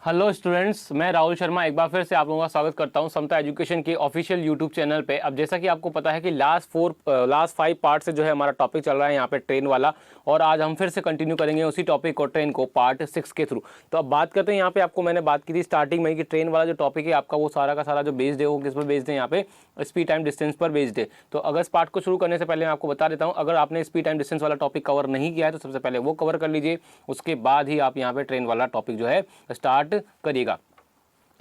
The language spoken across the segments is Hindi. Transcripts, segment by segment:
हेलो स्टूडेंट्स, मैं राहुल शर्मा एक बार फिर से आप लोगों का स्वागत करता हूं समता एजुकेशन के ऑफिशियल यूट्यूब चैनल पे। अब जैसा कि आपको पता है कि लास्ट 5 पार्ट से जो है हमारा टॉपिक चल रहा है यहाँ पे ट्रेन वाला, और आज हम फिर से कंटिन्यू करेंगे उसी टॉपिक को, ट्रेन को, पार्ट 6 के थ्रू। तो अब बात करते हैं यहाँ पे, आपको मैंने बात की थी स्टार्टिंग में कि ट्रेन वाला जो टॉपिक है आपका वो सारा का सारा जो बेस्ड है वो किस पर बेस्ड है, यहाँ पे स्पीड टाइम डिस्टेंस पर बेस्ड है। तो अगर इस पार्ट को शुरू करने से पहले मैं आपको बता देता हूँ, अगर आपने स्पीड टाइम डिस्टेंस वाला टॉपिक कवर नहीं किया है तो सबसे पहले वो कवर कर लीजिए, उसके बाद ही आप यहाँ पे ट्रेन वाला टॉपिक जो है स्टार्ट करिएगा।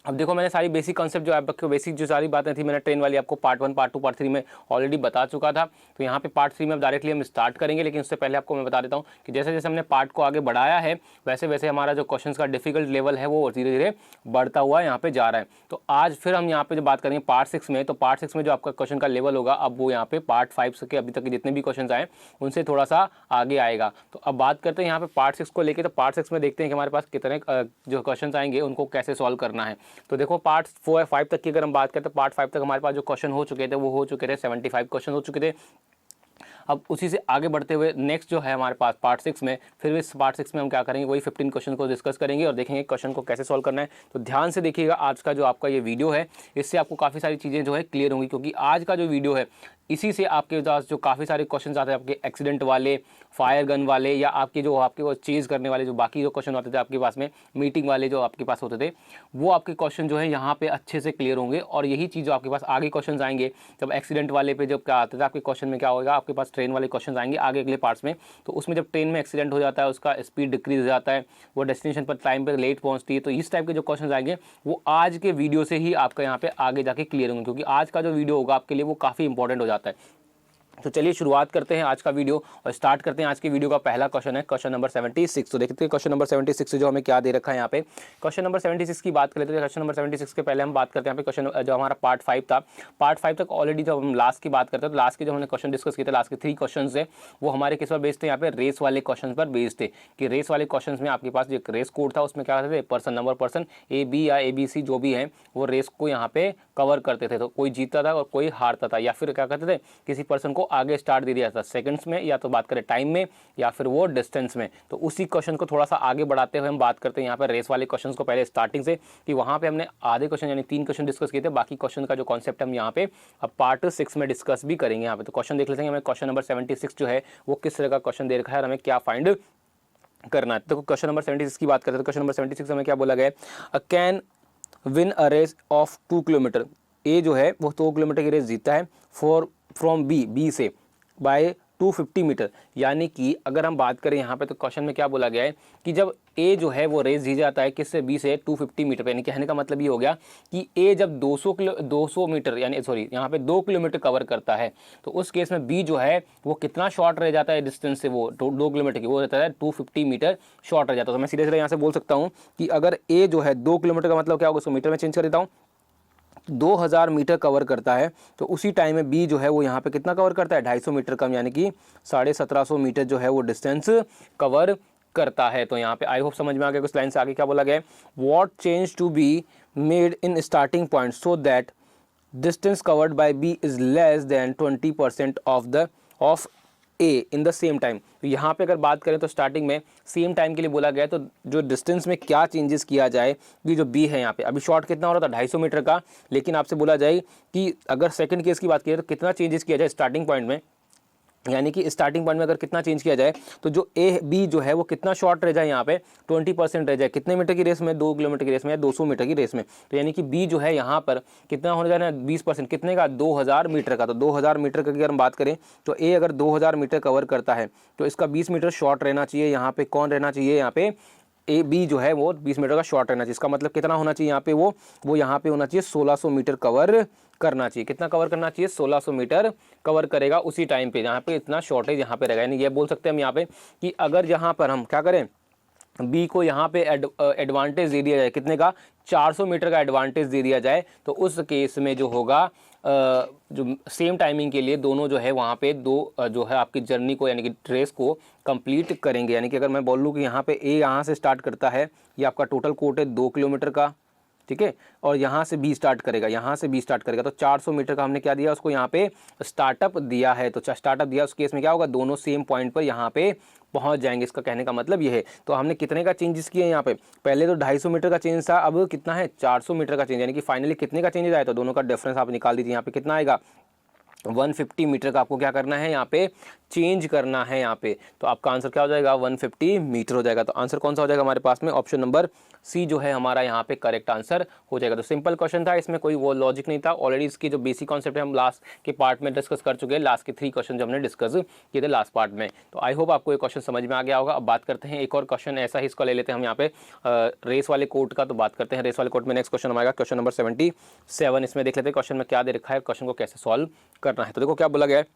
अब देखो, मैंने सारी बेसिक कॉन्सेप्ट जो आपको बेसिक जो सारी बातें थी मैंने ट्रेन वाली आपको पार्ट 1 पार्ट 2 पार्ट 3 में ऑलरेडी बता चुका था। तो यहाँ पे पार्ट 3 में अब डायरेक्टली हम स्टार्ट करेंगे, लेकिन उससे पहले आपको मैं बता देता हूँ कि जैसे जैसे हमने पार्ट को आगे बढ़ाया है वैसे वैसे हमारा जो क्वेश्चन का डिफिकल्ट लेवल है वो धीरे धीरे बढ़ता हुआ यहाँ पे जा रहा है। तो आज फिर हम यहाँ पे जो बात करेंगे पार्ट 6 में, तो पार्ट 6 में जो आपका क्वेश्चन का लेवल होगा अब वो यहाँ पे पार्ट 5 के अभी तक के जितने भी क्वेश्चन आए उनसे थोड़ा सा आगे आएगा। तो अब बात करते हैं यहाँ पे पार्ट 6 को लेकर। तो पार्ट 6 में देखते हैं कि हमारे पास कितने जो क्वेश्चन आएंगे उनको कैसे सॉल्व करना है। तो देखो, पार्ट 4-5 तक की अगर हम बात करें तो पार्ट 5 तक हमारे पास जो क्वेश्चन हो चुके थे वो हो चुके थे 75 क्वेश्चन हो चुके थे। अब उसी से आगे बढ़ते हुए नेक्स्ट जो है हमारे पास पार्ट 6 में, फिर इस पार्ट 6 में हम क्या करेंगे, वही 15 क्वेश्चन को डिस्कस करेंगे और देखेंगे क्वेश्चन को कैसे सॉल्व करना है। तो ध्यान से देखिएगा, आज का जो आपका ये वीडियो है इससे आपको काफ़ी सारी चीज़ें जो है क्लियर होंगी, क्योंकि आज का जो वीडियो है इसी से आपके पास जो काफ़ी सारे क्वेश्चन आते हैं, आपके एक्सीडेंट वाले, फायर गन वाले, या आपके जो आपके वो चेज करने वाले जो बाकी जो क्वेश्चन आते थे आपके पास में, मीटिंग वाले जो आपके पास होते थे, वो आपके क्वेश्चन जो है यहाँ पे अच्छे से क्लियर होंगे। और यही चीज़ जो आपके पास आगे क्वेश्चन आएंगे, जब एक्सीडेंट वाले पे जब क्या आते थे आपके क्वेश्चन में क्या होगा, आपके पास ट्रेन वाले क्वेश्चन आएंगे आगे अगले पार्ट्स में। तो उसमें जब ट्रेन में एक्सीडेंट हो जाता है, उसका स्पीड डिक्रीज हो जाता है, वो डेस्टिनेशन पर टाइम पर लेट पहुँचती है, तो इस टाइप के जो क्वेश्चन आएंगे वो आज के वीडियो से ही आपका यहाँ पे आगे जाके क्लियर होंगे, क्योंकि आज का जो वीडियो होगा आपके लिए वो काफ़ी इंपॉर्टेंट हो जाता है। तो चलिए शुरुआत करते हैं आज का वीडियो और स्टार्ट करते हैं। आज के वीडियो का पहला क्वेश्चन है क्वेश्चन नंबर 76। तो देखते हैं क्वेश्चन नंबर 76 से जो हमें क्या दे रखा है यहाँ पे। क्वेश्चन नंबर 76 की बात करें तो क्वेश्चन नंबर 76 के पहले हम बात करते हैं यहाँ पे क्वेश्चन जो हमारा पार्ट 5 था। पार्ट 5 तक ऑलरेडी जब हम लास्ट की बात करते हैं तो लास्ट के जो हमने क्वेश्चन डिस्कस किए थे, लास्ट के 3 क्वेश्चन है वो हमारे किस पर बेस्ड थे, यहाँ पे रेस वाले क्वेश्चन पर बेस्ड थे। कि रेस वाले क्वेश्चन में आपके पास जो रेस कोड था उसमें क्या करते थे, person number person A B या ABC जो भी है वो रेस को यहाँ पे कवर करते थे। तो कोई जीतता था और कोई हारता था, या फिर क्या करते थे, किसी पर्सन को आगे स्टार्ट दे दिया था सेकंड्स में, या तो बात करें टाइम में या फिर वो डिस्टेंस में। तो उसी क्वेश्चन को थोड़ा सा आगे बढ़ाते हुए हम बात करते हैं यहाँ पर रेस वाले क्वेश्चंस को पहले स्टार्टिंग से, कि वहाँ पे हमने आधे क्वेश्चन यानी 3 क्वेश्चन डिस्कस किए थे। बाकी क्वेश्चन का जो कॉन्सेप्ट हम यहाँ पे अब पार्ट 6 में डिस्कस भी करेंगे यहाँ पे। तो क्वेश्चन देख लेते हैं हमें क्वेश्चन नंबर 76 जो है वो किस तरह का क्वेश्चन दे रखा है और हमें क्या फाइंड करना है। तो क्वेश्चन नंबर 76 की बात करते हैं तो क्वेश्चन नंबर 76 में क्या बोला गया है, a can win a race of 2 kilometre. A जो है वो 2 किलोमीटर की रेस जीतता है फ्रॉम बी से बाय 250 मीटर। यानी कि अगर हम बात करें यहाँ पे तो क्वेश्चन में क्या बोला गया है कि जब ए जो है वो रेस जीत जाता है किससे, बी से 250 मीटर पे। यानी कहने का मतलब ये हो गया कि ए जब 200 मीटर यानी सॉरी यहाँ पे 2 किलोमीटर कवर करता है, तो उस केस में बी जो है वो कितना शॉर्ट रह जाता है डिस्टेंस से, वो 2 किलोमीटर की, वो रहता है 250 मीटर शॉर्ट रह जाता है। तो मैं सीधे सीधे यहाँ से बोल सकता हूँ कि अगर ए जो है 2 किलोमीटर का मतलब क्या होगा, उसको मीटर में चेंज कर देता हूँ, 2000 मीटर कवर करता है। तो उसी टाइम में बी जो है वो यहाँ पे कितना कवर करता है, 250 मीटर कम, यानी कि 1750 मीटर जो है वो डिस्टेंस कवर करता है। तो यहाँ पे आई होप समझ में आ गया। कुछ लाइन से आगे क्या बोला गया है, what change to be made in starting point so that distance covered by B is less than 20% of A in the same time. तो यहाँ पे अगर बात करें तो स्टार्टिंग में सेम टाइम के लिए बोला गया है, तो जो डिस्टेंस में क्या चेंजेस किया जाए, कि जो बी है यहाँ पे अभी शॉर्ट कितना हो रहा था 250 मीटर का, लेकिन आपसे बोला जाए कि अगर सेकंड केस की बात करें तो कितना चेंजेस किया जाए स्टार्टिंग पॉइंट में। यानी कि स्टार्टिंग पॉइंट में अगर कितना चेंज किया जाए तो जो ए बी जो है वो कितना शॉर्ट रह जाए, यहाँ पे 20% रह जाए। कितने मीटर की रेस में, 2 किलोमीटर की रेस में या 200 मीटर की रेस में। तो यानी कि बी जो है यहाँ पर कितना होने जा रहा है, 20%, कितने का, 2000 मीटर का। तो 2000 मीटर की अगर हम बात करें तो ए अगर 2000 मीटर कवर करता है तो इसका 20 मीटर शॉर्ट रहना चाहिए। यहाँ पे कौन रहना चाहिए, यहाँ पे ए बी जो है वो 20 मीटर का शॉर्ट रहना चाहिए। इसका मतलब कितना होना चाहिए यहाँ पे, वो यहाँ पे होना चाहिए 1600 मीटर कवर करना चाहिए। कितना कवर करना चाहिए, 1600 मीटर कवर करेगा उसी टाइम पे जहाँ पे इतना शॉर्टेज यहाँ पे रहेगा। यानी ये बोल सकते हैं हम यहाँ पे कि अगर यहाँ पर हम क्या करें, बी को यहाँ पे एडवांटेज दे दिया जाए, कितने का, 400 मीटर का एडवांटेज दे दिया जाए, तो उस केस में जो होगा जो सेम टाइमिंग के लिए दोनों जो है वहाँ पे जो है आपकी जर्नी को यानी कि रेस को कंप्लीट करेंगे। यानी कि अगर मैं बोल लूँ कि यहाँ पे ए यहाँ से स्टार्ट करता है, ये आपका टोटल कोर्ट है 2 किलोमीटर का, ठीक है, और यहाँ से बी स्टार्ट करेगा, यहाँ से बी स्टार्ट करेगा, तो 400 मीटर का हमने क्या दिया उसको, यहाँ पे स्टार्टअप दिया है। तो स्टार्टअप दिया, उस केस में क्या होगा, दोनों सेम पॉइंट पर यहाँ पे पहुंच जाएंगे, इसका कहने का मतलब ये है। तो हमने कितने का चेंजेस किए यहाँ पे, पहले तो 250 मीटर का चेंज था, अब कितना है 400 मीटर का चेंज, यानी कि फाइनली कितने का चेंज आया, तो दोनों का डिफरेंस आप निकाल दीजिए। यहाँ पे कितना आएगा 150 मीटर का आपको क्या करना है, यहाँ पे चेंज करना है यहाँ पे। तो आपका आंसर क्या हो जाएगा 150 मीटर हो जाएगा। तो आंसर कौन सा हो जाएगा हमारे पास में, ऑप्शन नंबर सी जो है हमारा यहाँ पे करेक्ट आंसर हो जाएगा। तो सिंपल क्वेश्चन था, इसमें कोई वो लॉजिक नहीं था। ऑलरेडी इसकी जो बेसिक कॉन्सेप्ट है हम लास्ट के पार्ट में डिस्कस कर चुके हैं, लास्ट के 3 क्वेश्चन जो हमने डिस्कस किए थे लास्ट पार्ट में। तो आई होप आपको ये क्वेश्चन समझ में आ गया होगा। अब बात करते हैं एक और क्वेश्चन ऐसा ही, इसको ले लेते हैं हम यहाँ पे रेस वाले कोर्ट का। तो बात करते हैं रेस वाले कोर्ट में, नेक्स्ट क्वेश्चन हमारा क्वेश्चन नंबर 77। इसमें देख लेते हैं क्वेश्चन में क्या दे रखा है, क्वेश्चन को कैसे सॉल्व करना है। तो देखो क्या बोला गया है,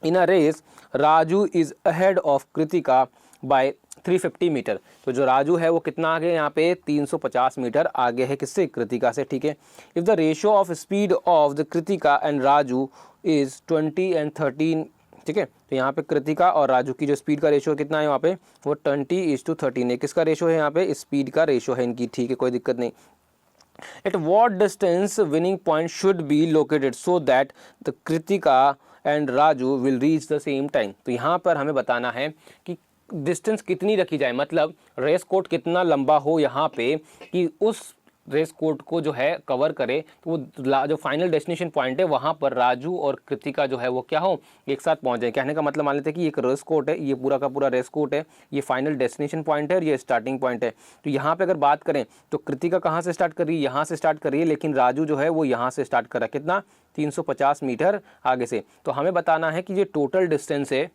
in a race Raju is ahead of Kritika by 350 metre. तो जो राजू है वो कितना आगे, यहाँ पे 350 मीटर आगे है किससे, कृतिका से, ठीक है। If the ratio of speed of the Kritika and Raju is 20 and 13, ठीक है। तो यहाँ पे कृतिका और राजू की जो स्पीड का रेशियो कितना है वहाँ पे, वो 20:13 है। किसका रेशियो है यहाँ पे, स्पीड का रेशियो है इनकी, ठीक है, कोई दिक्कत नहीं। At what distance winning point should be located so that the Kritika and Raju will reach the same time? तो यहाँ पर हमें बताना है कि डिस्टेंस कितनी रखी जाए, मतलब रेस कोर्ट कितना लंबा हो यहाँ पे कि उस रेस कोर्ट को जो है कवर करे, तो वो जो फाइनल डेस्टिनेशन पॉइंट है वहाँ पर राजू और कृतिका जो है वो क्या हो, एक साथ पहुँच जाए। कहने का मतलब मान लेते हैं कि एक रेस कोर्ट है, ये पूरा का पूरा रेस कोर्ट है, ये फाइनल डेस्टिनेशन पॉइंट है और ये स्टार्टिंग पॉइंट है। तो यहाँ पे अगर बात करें तो कृतिका कहाँ से स्टार्ट कर रही है, यहाँ से स्टार्ट कर रही है, लेकिन राजू जो है वो यहाँ से स्टार्ट कर रहा है, कितना 350 मीटर आगे से। तो हमें बताना है कि ये टोटल डिस्टेंस है,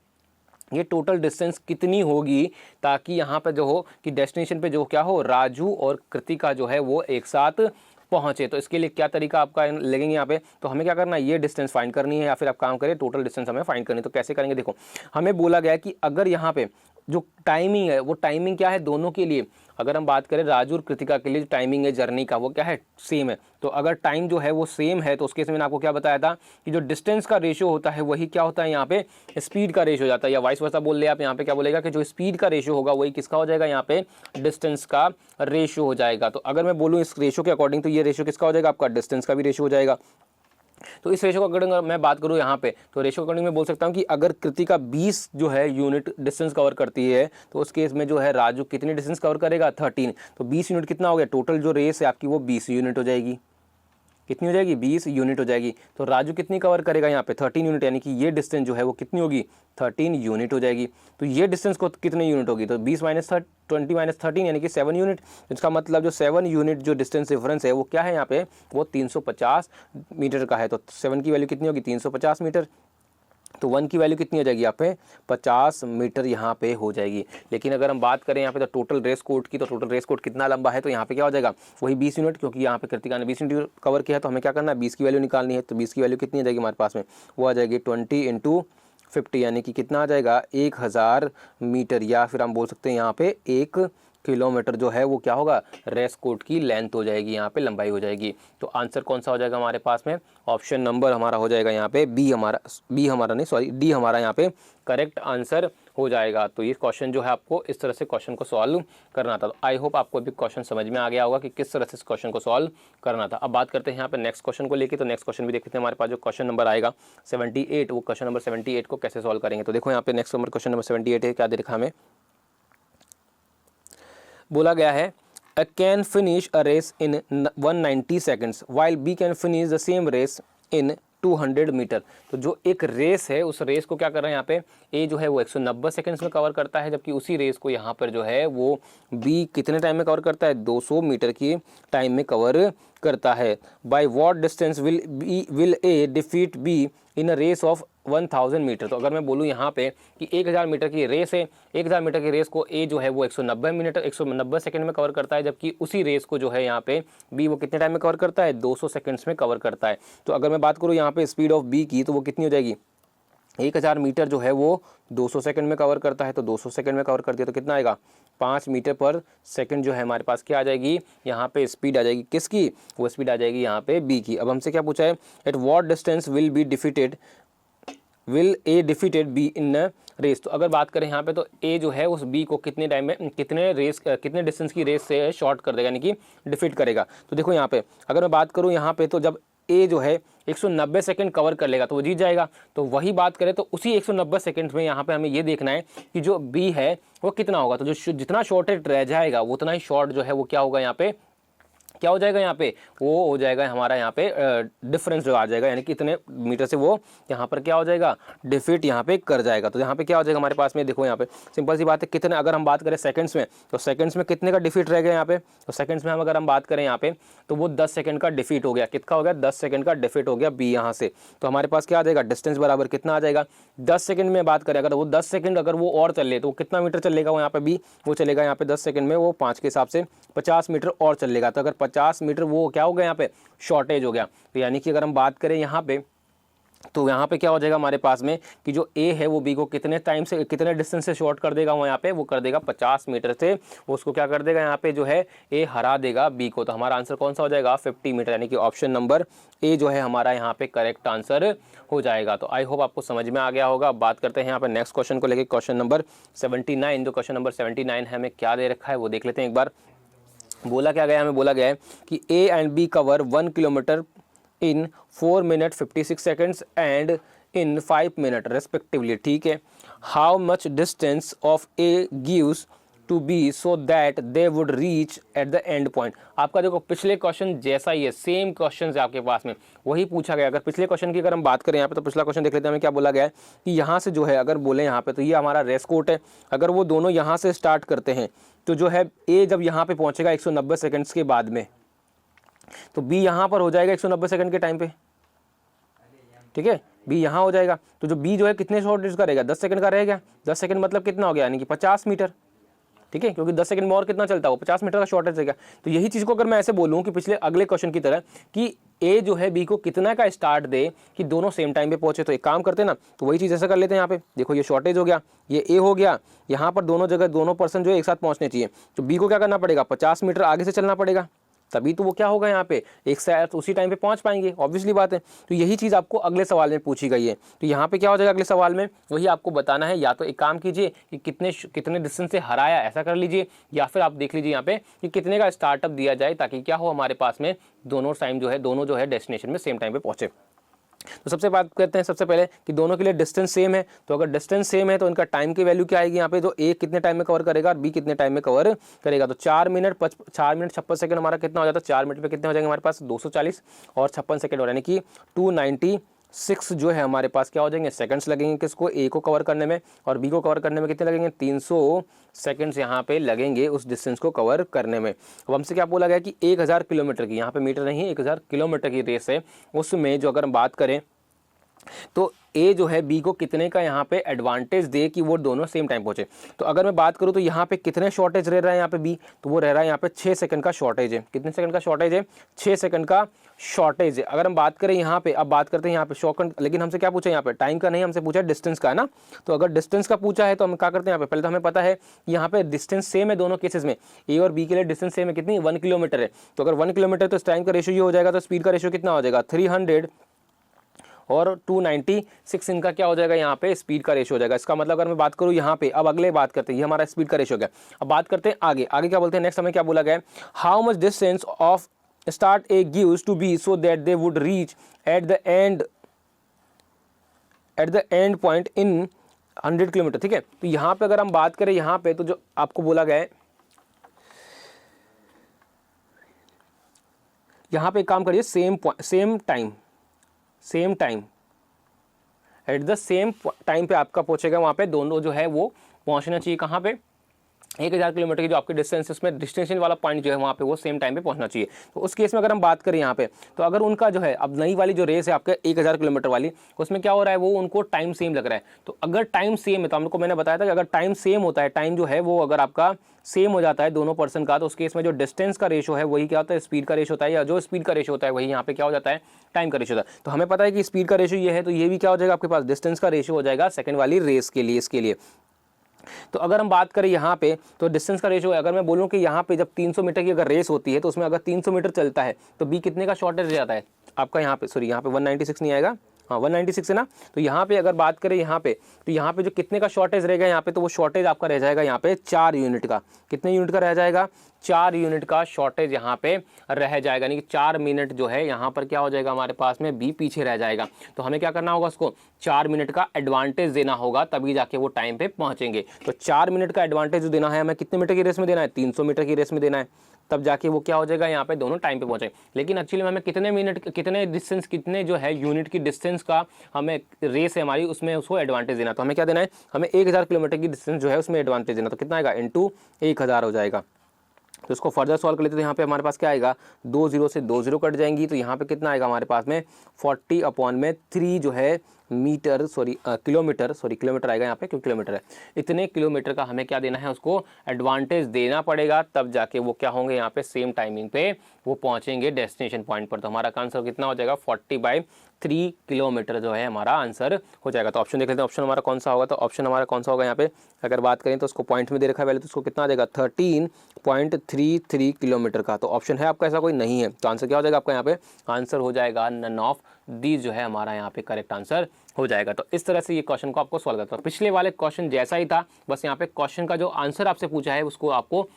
ये टोटल डिस्टेंस कितनी होगी, ताकि यहाँ पे जो हो कि डेस्टिनेशन पे जो क्या हो, राजू और कृतिका जो है वो एक साथ पहुँचे। तो इसके लिए क्या तरीका आपका लगेंगे यहाँ पे, तो हमें क्या करना है, ये डिस्टेंस फाइंड करनी है, या फिर आप काम करें टोटल डिस्टेंस हमें फाइंड करनी है। तो कैसे करेंगे, देखो हमें बोला गया है कि अगर यहाँ पे जो टाइमिंग है वो टाइमिंग क्या है दोनों के लिए, अगर हम बात करें राजू और कृतिका के लिए जो टाइमिंग है जर्नी का वो क्या है, सेम है। तो अगर टाइम जो है वो सेम है तो उस केस में मैंने आपको क्या बताया था कि जो डिस्टेंस का रेशियो होता है वही क्या होता है यहाँ पे स्पीड का रेशियो हो जाता है, या वाइस वर्सा बोल ले आप, यहाँ पे क्या बोलेगा कि जो स्पीड का रेशियो होगा वही किसका हो जाएगा, यहाँ पे डिस्टेंस का रेशियो हो जाएगा। तो अगर मैं बोलूँ इस रेशियो के अकॉर्डिंग तो ये रेशियो किसका हो जाएगा, आपका डिस्टेंस का भी रेशियो हो जाएगा। तो इस रेशो के अकॉर्डिंग मैं बात करूँ यहाँ पे, तो रेशो के अकॉर्डिंग मैं बोल सकता हूँ कि अगर कृतिका 20 जो है यूनिट डिस्टेंस कवर करती है तो उस केस में जो है राजू कितनी डिस्टेंस कवर करेगा 13। तो 20 यूनिट कितना हो गया, टोटल जो रेस है आपकी वो 20 यूनिट हो जाएगी। कितनी हो जाएगी, 20 यूनिट हो जाएगी। तो राजू कितनी कवर करेगा यहाँ पे 13 यूनिट, यानी कि ये डिस्टेंस जो है वो कितनी होगी 13 यूनिट हो जाएगी। तो ये डिस्टेंस को कितने यूनिट होगी, तो 20 20 माइनस 13 यानी कि 7 यूनिट। इसका मतलब जो 7 यूनिट जो डिस्टेंस डिफरेंस है वो क्या है यहाँ पे, वो 350 मीटर का है। तो 7 की वैल्यू कितनी होगी 350 मीटर, तो 1 की वैल्यू कितनी हो जाएगी यहाँ पे 50 मीटर यहाँ पे हो जाएगी। लेकिन अगर हम बात करें यहाँ पे तो टोटल रेस कोर्ट की, तो टोटल रेस कोर्ट कितना लंबा है, तो यहाँ पे क्या हो जाएगा वही 20 यूनिट, क्योंकि यहाँ पे कृतिका ने 20 यूनिट कवर किया है। तो हमें क्या करना है 20 की वैल्यू निकालनी है। तो 20 की वैल्यू कितनी आ जाएगी हमारे पास में, वो आ जाएगी 20 × 50, यानी कि कितना आ जाएगा 1000 मीटर, या फिर हम बोल सकते हैं यहाँ पे 1 किलोमीटर जो है वो क्या होगा रेस कोर्ट की लेंथ हो जाएगी, यहाँ पे लंबाई हो जाएगी। तो आंसर कौन सा हो जाएगा हमारे पास में, ऑप्शन नंबर हमारा हो जाएगा यहाँ पे डी हमारा यहाँ पे करेक्ट आंसर हो जाएगा। तो ये क्वेश्चन जो है आपको इस तरह से क्वेश्चन को सॉल्व करना था। तो आई होप आपको भी क्वेश्चन समझ में आ गया होगा कि किस तरह से इस क्वेश्चन को सॉल्व करना था। अब बात करते हैं यहाँ पे नेक्स्ट क्वेश्चन को लेके। तो नेक्स्ट क्वेश्चन भी देखते हैं हमारे पास जो क्वेश्चन नंबर आएगा 78, वो क्वेश्चन नंबर 78 को कैसे सॉल्व करेंगे। तो देखो यहाँ पे नेक्स्ट नंबर क्वेश्चन नंबर 78 है, क्या दे रखा हमें, बोला गया है A can finish a race in 190 seconds while B can finish the same race in 200 metre. तो जो एक रेस है उस रेस को क्या कर रहे हैं यहाँ पे ए जो है वो 190 सेकंड्स में कवर करता है, जबकि उसी रेस को यहाँ पर जो है वो बी कितने टाइम में कवर करता है 200 मीटर की टाइम में कवर करता है। By what distance will A defeat B in a race of 1000 metre. तो अगर मैं बोलूँ यहाँ पे कि 1000 मीटर की रेस है, 1000 मीटर की रेस को ए जो है वो 190 सेकंड में कवर करता है, जबकि उसी रेस को जो है यहाँ पे बी वो कितने टाइम में कवर करता है 200 सेकंड्स में कवर करता है। तो अगर मैं बात करूँ यहाँ पे स्पीड ऑफ बी की, तो वो कितनी हो जाएगी 1000 मीटर जो है वो 200 सेकंड में कवर करता है, तो 200 सेकंड में कवर करती है तो कितना आएगा 5 मीटर पर सेकंड जो है हमारे पास क्या आ जाएगी यहाँ पे स्पीड आ जाएगी, किसकी, वो स्पीड आ जाएगी यहाँ पे बी की। अब हमसे क्या पूछा है, at what distance will A defeated B in race. तो अगर बात करें यहाँ पे तो ए जो है उस बी को कितने टाइम में कितने डिस्टेंस की रेस से शॉर्ट कर देगा, यानी कि डिफीट करेगा। तो देखो यहाँ पे अगर मैं बात करूँ यहाँ पे तो जब ए जो है 190 सेकंड कवर कर लेगा तो वो जीत जाएगा। तो वही बात करें तो उसी 190 सेकंड में यहाँ पे हमें ये देखना है कि जो बी है वो कितना होगा। तो जो जितना शॉर्टेज रह जाएगा उतना ही शॉर्ट जो है वो क्या होगा, यहाँ पे क्या हो जाएगा, यहाँ पे वो हो जाएगा हमारा यहाँ पे डिफरेंस जो आ जाएगा, यानी कि इतने मीटर से वो यहाँ पर क्या हो जाएगा, डिफीट यहाँ पे कर जाएगा। तो यहाँ पे क्या हो जाएगा हमारे पास में, देखो यहाँ पे सिंपल सी बात है, कितने अगर हम बात करें सेकंड्स में तो सेकंड्स में कितने का डिफीट रह गया यहाँ पे, तो सेकंड्स में हम अगर हम बात करें यहाँ पे तो वो 10 सेकंड का डिफीट हो गया। कितना हो गया, 10 सेकंड का डिफीट हो गया बी यहाँ से। तो हमारे पास क्या आ जाएगा, डिस्टेंस बराबर कितना आ जाएगा, 10 सेकंड में बात करें अगर वो 10 सेकंड अगर वो और चल ले तो कितना मीटर चलेगा वो यहाँ पे बी, वो चलेगा यहाँ पे 10 सेकंड में वो 5 के हिसाब से 50 मीटर और चलेगा। तो अगर 50 मीटर वो क्या हो गया यहाँ पे शॉर्टेज हो गया। तो यानी कि अगर हम बात करें यहाँ पे तो यहाँ पे क्या हो जाएगा हमारे पास में कि जो ए है वो बी को कितने टाइम से कितने डिस्टेंस से शॉर्ट कर देगा, वो यहाँ पे वो कर देगा 50 मीटर से, वो उसको क्या कर देगा यहाँ पे जो है ए हरा देगा बी को। तो हमारा आंसर कौन सा हो जाएगा, 50 मीटर, यानी कि ऑप्शन नंबर ए जो है हमारा यहाँ पे करेक्ट आंसर हो जाएगा। तो आई होप आपको समझ में आ गया होगा। अब बात करते हैं यहाँ पे नेक्स्ट क्वेश्चन को लेकर, क्वेश्चन नंबर 79। जो क्वेश्चन नंबर 79 है हमें क्या दे रखा है वो देख लेते हैं एक बार। बोला क्या गया, हमें बोला गया है कि A and B cover 1 kilometre in 4 minute 56 seconds and in 5 minute respectively. ठीक है, how much distance of A gives to B so that they would reach at the end point. आपका देखो पिछले क्वेश्चन जैसा ही है, सेम क्वेश्चन है आपके पास में, वही पूछा गया। अगर पिछले क्वेश्चन की अगर हम बात करें यहाँ पे तो पिछला क्वेश्चन देख लेते हैं, हमें क्या बोला गया है कि यहाँ से जो है अगर बोले यहाँ पे तो ये हमारा रेस कोर्ट है, अगर वो दोनों यहाँ से स्टार्ट करते हैं तो जो है ए जब यहाँ पे पहुंचेगा 190 सेकंड्स के बाद में तो बी यहाँ पर हो जाएगा 190 सेकंड के टाइम पे। ठीक है, बी यहाँ हो जाएगा तो जो बी जो है कितने शॉर्टेज का रहेगा, 10 सेकंड का रहेगा। 10 सेकंड मतलब कितना हो गया, यानी कि 50 मीटर। ठीक है, क्योंकि 10 सेकंड में और कितना चलता है वो 50 मीटर का शॉर्टेज रहेगा। तो यही चीज़ को अगर मैं ऐसे बोलूँ कि पिछले अगले क्वेश्चन की तरह कि ए जो है बी को कितना का स्टार्ट दे कि दोनों सेम टाइम पे पहुंचे, तो एक काम करते हैं ना, तो वही चीज़ ऐसा कर लेते हैं। यहाँ पे देखो ये शॉर्टेज हो गया, ये ए हो गया, यहाँ पर दोनों जगह दोनों पर्सन जो है एक साथ पहुंचने चाहिए। तो बी को क्या करना पड़ेगा, 50 मीटर आगे से चलना पड़ेगा, तभी तो वो क्या होगा यहाँ पे एक साथ उसी टाइम पे पहुंच पाएंगे, ऑब्वियसली बात है। तो यही चीज़ आपको अगले सवाल में पूछी गई है। तो यहाँ पे क्या हो जाएगा अगले सवाल में, वही आपको बताना है। या तो एक काम कीजिए कि कितने डिस्टेंस से हराया ऐसा कर लीजिए, या फिर आप देख लीजिए यहाँ पे कि कितने का स्टार्टअप दिया जाए ताकि क्या हो हमारे पास में दोनों टाइम जो है डेस्टिनेशन में सेम टाइम पे पहुंचे। तो सबसे बात करते हैं सबसे पहले कि दोनों के लिए डिस्टेंस सेम है। तो अगर डिस्टेंस सेम है तो इनका टाइम की वैल्यू क्या आएगी यहाँ पे, तो ए कितने टाइम में कवर करेगा और बी कितने टाइम में कवर करेगा। तो 4 मिनट 56 सेकंड हमारा कितना हो जाता है, 4 मिनट पे कितने हो जाएंगे हमारे पास 240 और 56 सेकंड, और यानी कि 296 जो है हमारे पास क्या हो जाएंगे सेकंड्स लगेंगे किसको, ए को कवर करने में, और बी को कवर करने में कितने लगेंगे 300 सेकंड्स यहाँ पे लगेंगे उस डिस्टेंस को कवर करने में। अब हमसे क्या बोला गया कि 1000 किलोमीटर की, यहाँ पे मीटर नहीं 1000 किलोमीटर की रेस है, उसमें जो अगर हम बात करें तो ए जो है बी को कितने का यहाँ पे एडवांटेज दे कि वो दोनों सेम टाइम पहुंचे। तो अगर मैं बात करूँ तो यहाँ पे कितने शॉर्टेज रह रहा है यहाँ पे बी, तो वो रह रहा है यहाँ पे 6 सेकंड का शॉर्टेज है। कितने सेकंड का शॉर्टेज है, 6 सेकंड का शॉर्टेज है। अगर हम बात करें यहाँ पे, अब बात करते हैं यहाँ पे शॉर्ट, लेकिन हमसे क्या पूछा यहाँ पे, टाइम का नहीं, हमसे पूछा डिस्टेंस का है ना। तो अगर डिस्टेंस का पूछा है तो हम क्या करते हैं यहाँ पे, पहले तो हमें पता है यहाँ पे डिस्टेंस सेम है दोनों केसेस में, ए और बी के लिए डिस्टेंस सेम है, कितनी 1 किलोमीटर है। तो अगर 1 किलोमीटर तो टाइम का रेशियो ये हो जाएगा, तो स्पीड का रेशियो कितना हो जाएगा 300 और 296 इनका क्या हो जाएगा यहाँ पे स्पीड का रेशियो हो जाएगा। इसका मतलब अगर मैं बात करूँ यहाँ पे, अब अगले बात करते हैं, ये हमारा स्पीड का रेशियो हो गया। अब बात करते हैं आगे क्या बोलते हैं नेक्स्ट, हमें क्या बोला गया है, how much distance of start A gives to B so that they would reach at the end point in 100 kilometre. ठीक है, तो यहाँ पे अगर हम बात करें यहाँ पे तो जो आपको बोला गया है, यहाँ पे एक काम करिए, same time eight the same time पे आपका पहुंचेगा वहां पे, दोनों जो है वो पहुंचना चाहिए कहाँ पे 1000 किलोमीटर की जो आपकी डिस्टेंस है उसमें डिस्टेंस वाला पॉइंट जो है वहाँ पे वो सेम टाइम पे पहुंचना चाहिए। तो उस केस में अगर हम बात करें यहाँ पे, तो अगर उनका जो है अब नई वाली जो रेस है आपके 1000 किलोमीटर वाली, उसमें क्या हो रहा है, वो उनको टाइम सेम लग रहा है। तो अगर टाइम सेम है तो हमको मैंने बताया था कि अगर टाइम सेम होता है, टाइम जो है वो अगर आपका सेम हो जाता है दोनों पर्सन का, तो उस केस में जो डिस्टेंस का रेशो है वही क्या होता है स्पीड का रेशो होता है, या जो स्पीड का रेशो होता है वही यहाँ पे क्या हो जाता है टाइम का रेशो होता है। तो हमें पता है कि स्पीड का रेशो ये है, तो ये भी क्या हो जाएगा आपके पास डिस्टेंस का रेशो हो जाएगा सेकंड वाली रेस के लिए, इसके लिए। तो अगर हम बात करें यहाँ पे तो डिस्टेंस का रेशो, अगर मैं बोलूँ कि यहाँ पे जब 300 मीटर की अगर रेस होती है तो उसमें अगर 300 मीटर चलता है तो बी कितने का शॉर्टेज जाता है आपका यहाँ पे, सॉरी यहाँ पे 196 नहीं आएगा, हाँ 196 है ना। तो यहाँ पे अगर बात करें यहाँ पे, तो यहाँ पे जो कितने का शॉर्टेज रहेगा यहाँ पे, तो वो शॉर्टेज आपका रह जाएगा यहाँ पे 4 यूनिट का। कितने यूनिट का रह जाएगा? 4 यूनिट का शॉर्टेज यहाँ पे रह जाएगा, यानी कि 4 मिनट जो है यहाँ पर क्या हो जाएगा हमारे पास में, बी पीछे रह जाएगा। तो हमें क्या करना होगा, उसको 4 मिनट का एडवांटेज देना होगा, तभी जाके वो टाइम पे पहुंचेंगे। तो 4 मिनट का एडवांटेज जो देना है हमें, कितने मीटर की रेस में देना है? 300 मीटर की रेस में देना है, तब जाके वो क्या हो जाएगा यहाँ पे दोनों टाइम पे पहुंचे। लेकिन एक्चुअली में हमें कितने मिनट, कितने डिस्टेंस, कितने जो है यूनिट की डिस्टेंस का हमें रेस है हमारी, उसमें उसको एडवांटेज देना। तो हमें क्या देना है, हमें 1000 किलोमीटर की डिस्टेंस जो है उसमें एडवांटेज देना। तो कितना आएगा, इंटू 1000 हो जाएगा। तो इसको फर्दर सॉल्व कर लेते तो यहाँ पे हमारे पास क्या आएगा, 2 0 से 2 0 कट जाएंगी। तो यहाँ पे कितना आएगा हमारे पास में 40/3 जो है मीटर, किलोमीटर आएगा यहाँ पे, क्योंकि किलोमीटर है। इतने किलोमीटर का हमें क्या देना है, उसको एडवांटेज देना पड़ेगा, तब जाके वो क्या होंगे यहाँ पे सेम टाइमिंग पे वो पहुंचेंगे डेस्टिनेशन पॉइंट पर। तो हमारा आंसर कितना हो जाएगा, 40/3 किलोमीटर जो है हमारा आंसर हो जाएगा। तो ऑप्शन देख लेते हैं, ऑप्शन हमारा कौन सा होगा। तो ऑप्शन हमारा कौन सा होगा यहाँ पे, अगर बात करें तो उसको पॉइंट में दे रखा है पहले, तो उसको कितना आ जाएगा 13.33 किलोमीटर का। तो ऑप्शन है आपका ऐसा कोई नहीं है, तो आंसर क्या हो जाएगा आपका यहाँ पे, आंसर हो जाएगा नन ऑफ दीज जो है हमारा यहाँ पे करेक्ट आंसर हो जाएगा। तो इस तरह से ये क्वेश्चन को आपको सॉल्व करता है। पिछले वाले क्वेश्चन जैसा ही था, बस यहाँ पे क्वेश्चन का जो आंसर आपसे पूछा है उसको आपको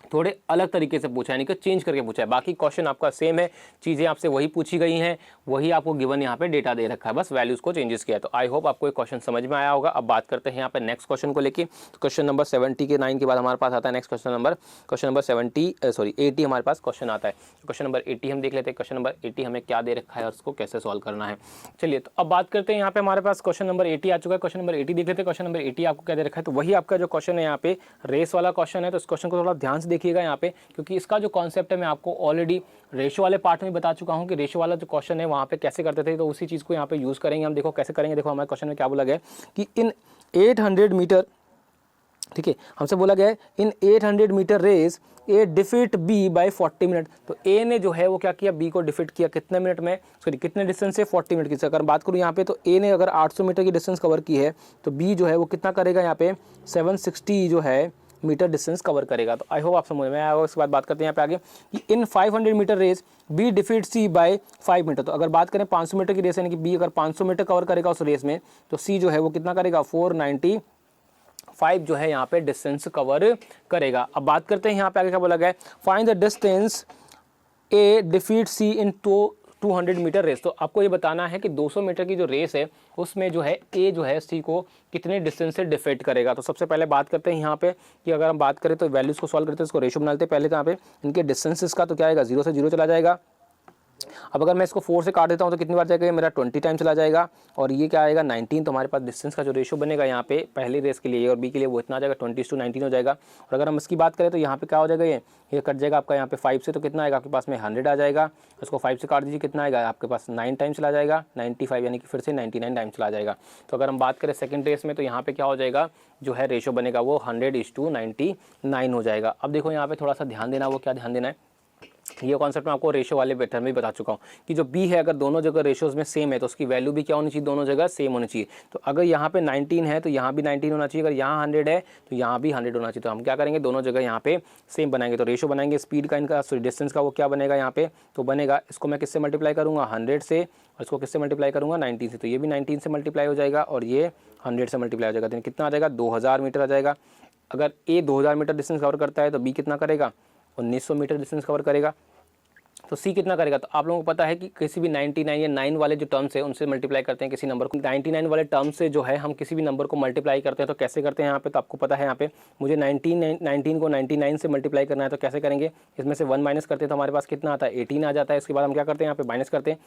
थोड़े अलग तरीके से पूछा है, यानी कि चेंज करके पूछा है। बाकी क्वेश्चन आपका सेम है, चीज़ें आपसे वही पूछी गई हैं, वही आपको गिवन यहाँ पे डेटा दे रखा है, बस वैल्यूज़ को चेंजेस किया है। तो आई होप आपको ये क्वेश्चन समझ में आया होगा। अब बात करते हैं यहाँ पे नेक्स्ट क्वेश्चन को लेके। तो क्वेश्चन नंबर 70 के 9 के बाद हमारे पास आता है नेक्स्ट क्वेश्चन नंबर 80 हमारे पास क्वेश्चन आता है। तो क्वेश्चन नंबर 80 हम देख लेते हैं, क्वेश्चन नंबर 80 हमें क्या दे रखा है और उसको कैसे सॉल्व करना है। चलिए तो अब बात करते हैं, यहाँ पे हमारे पास क्वेश्चन नंबर 80 आ चुका है। क्वेश्चन नंबर 80 देख लेते हैं। क्वेश्चन नंबर 80 आपको क्या दे रखा है, तो वही आपका जो क्वेश्चन है यहाँ पे रेस वाला क्वेश्चन है। तो इस क्वेश्चन को थोड़ा ध्यान से देखिएगा यहाँ पे, क्योंकि इसका जो कॉन्सेप्ट है मैं आपको ऑलरेडी रेशो वाले पार्ट में बता चुका हूं कि रेशो वाला जो क्वेश्चन है वहां पे कैसे करते थे। तो उसी चीज़ को यहाँ पे यूज़ करेंगे हम। देखो कैसे करेंगे, देखो हमारे क्वेश्चन में क्या बोला गया है कि इन 800 मीटर, ठीक है, हमसे बोला गया है इन 800 मीटर रेस ए डिफीट बी बाय 40 मिनट। तो ए ने जो है वो क्या किया, बी को डिफीट किया कितने मिनट में, सॉरी कितने डिस्टेंस से, 40 मिनट की। अगर बात करूँ यहाँ पे, तो ए ने अगर 800 मीटर की डिस्टेंस कवर की है, तो बी जो है वो कितना करेगा यहाँ पे 760 जो है मीटर डिस्टेंस कवर करेगा। तो आई होप आप समझ में आया होगा। इसके बाद बात करते हैं यहाँ पे आगे कि इन 500 मीटर रेस बी डिफीट सी बाय 5 मीटर। तो अगर बात करें 500 मीटर की रेस, यानी कि बी अगर 500 मीटर कवर करेगा उस रेस में, तो सी जो है वो कितना करेगा 495 जो है यहाँ पे डिस्टेंस कवर करेगा। अब बात करते हैं यहाँ पे आगे क्या बोला गया है, find the distance A defeat C in 200 metre race. तो आपको ये बताना है कि 200 मीटर की जो रेस है उसमें जो है ए जो है सी को कितने डिस्टेंस से डिफीट करेगा। तो सबसे पहले बात करते हैं यहाँ पे कि अगर हम बात करें तो वैल्यूज़ को सॉल्व करते हैं, इसको रेशो बना लेते हैं पहले। तो यहाँ पे इनके डिस्टेंसेस का तो क्या आएगा, 0 से 0 चला जाएगा। अब अगर मैं इसको 4 से काट देता हूँ तो कितनी बार जाएगा, मेरा 20 टाइम चला जाएगा। और ये क्या आएगा 19। तो हमारे पास डिस्टेंस का जो रेशो बनेगा यहाँ पे पहली रेस के लिए ए और बी के लिए वो इतना आ जाएगा 20:19 हो जाएगा। और अगर हम इसकी बात करें तो यहाँ पे क्या हो जाएगा, ये कट जाएगा आपका यहाँ पे 5 से, तो कितना आएगा आपके पास में 100 आ जाएगा। उसको 5 से काट दीजिए, कितना आएगा आपके पास 9 टाइम चला जाएगा, 95 यानी कि फिर से 99 टाइम चला जाएगा। तो अगर हम बात करें सेकंड रेस में, तो यहाँ पे क्या हो जाएगा, जो है रेशो बनेगा वो 100:99 हो जाएगा। अब देखो यहाँ पे थोड़ा सा ध्यान देना, वो क्या ध्यान देना है, ये कॉन्सेप्ट मैं आपको रेशो वाले बेटर में बता चुका हूँ कि जो बी है अगर दोनों जगह रेशोज में सेम है तो उसकी वैल्यू भी क्या होनी चाहिए, दोनों जगह सेम होनी चाहिए। तो अगर यहाँ पे 19 है तो यहाँ भी 19 होना चाहिए, अगर यहाँ 100 है तो यहाँ भी 100 होना चाहिए। तो हम क्या करेंगे, दोनों जगह यहाँ पे सेम बनाएंगे। तो रेशो बनाएंगे स्पीड का, इनका सॉरी डिस्टेंस का, वो क्या बनेगा यहाँ पे, तो बनेगा इसको मैं किससे मल्टीप्लाई करूँगा 100 से, और इसको किससे मल्टीप्लाई करूँगा 19 से। तो ये भी 19 से मल्टीप्लाई हो जाएगा और ये 100 से मल्टीप्लाई हो जाएगा। तो कितना आ जाएगा 2000 मीटर आ जाएगा। अगर ए 2000 मीटर डिस्टेंस कवर करता है तो बी कितना करेगा 1900 मीटर डिस्टेंस कवर करेगा। तो सी कितना करेगा, तो आप लोगों को पता है कि किसी भी 99 या 9 वाले जो टर्म्स है उनसे मल्टीप्लाई करते हैं किसी नंबर को। 99 वाले टर्म से जो है हम किसी भी नंबर को मल्टीप्लाई करते हैं, तो कैसे करते हैं यहाँ पे, तो आपको पता है यहाँ पे मुझे 19 को 99 से मल्टीप्लाई करना है। तो कैसे करेंगे, इसमें से 1 माइनस करते हैं तो हमारे पास कितना आता है 18 आ जाता है। इसके बाद हम क्या करते हैं यहाँ पे माइनस करते हैं,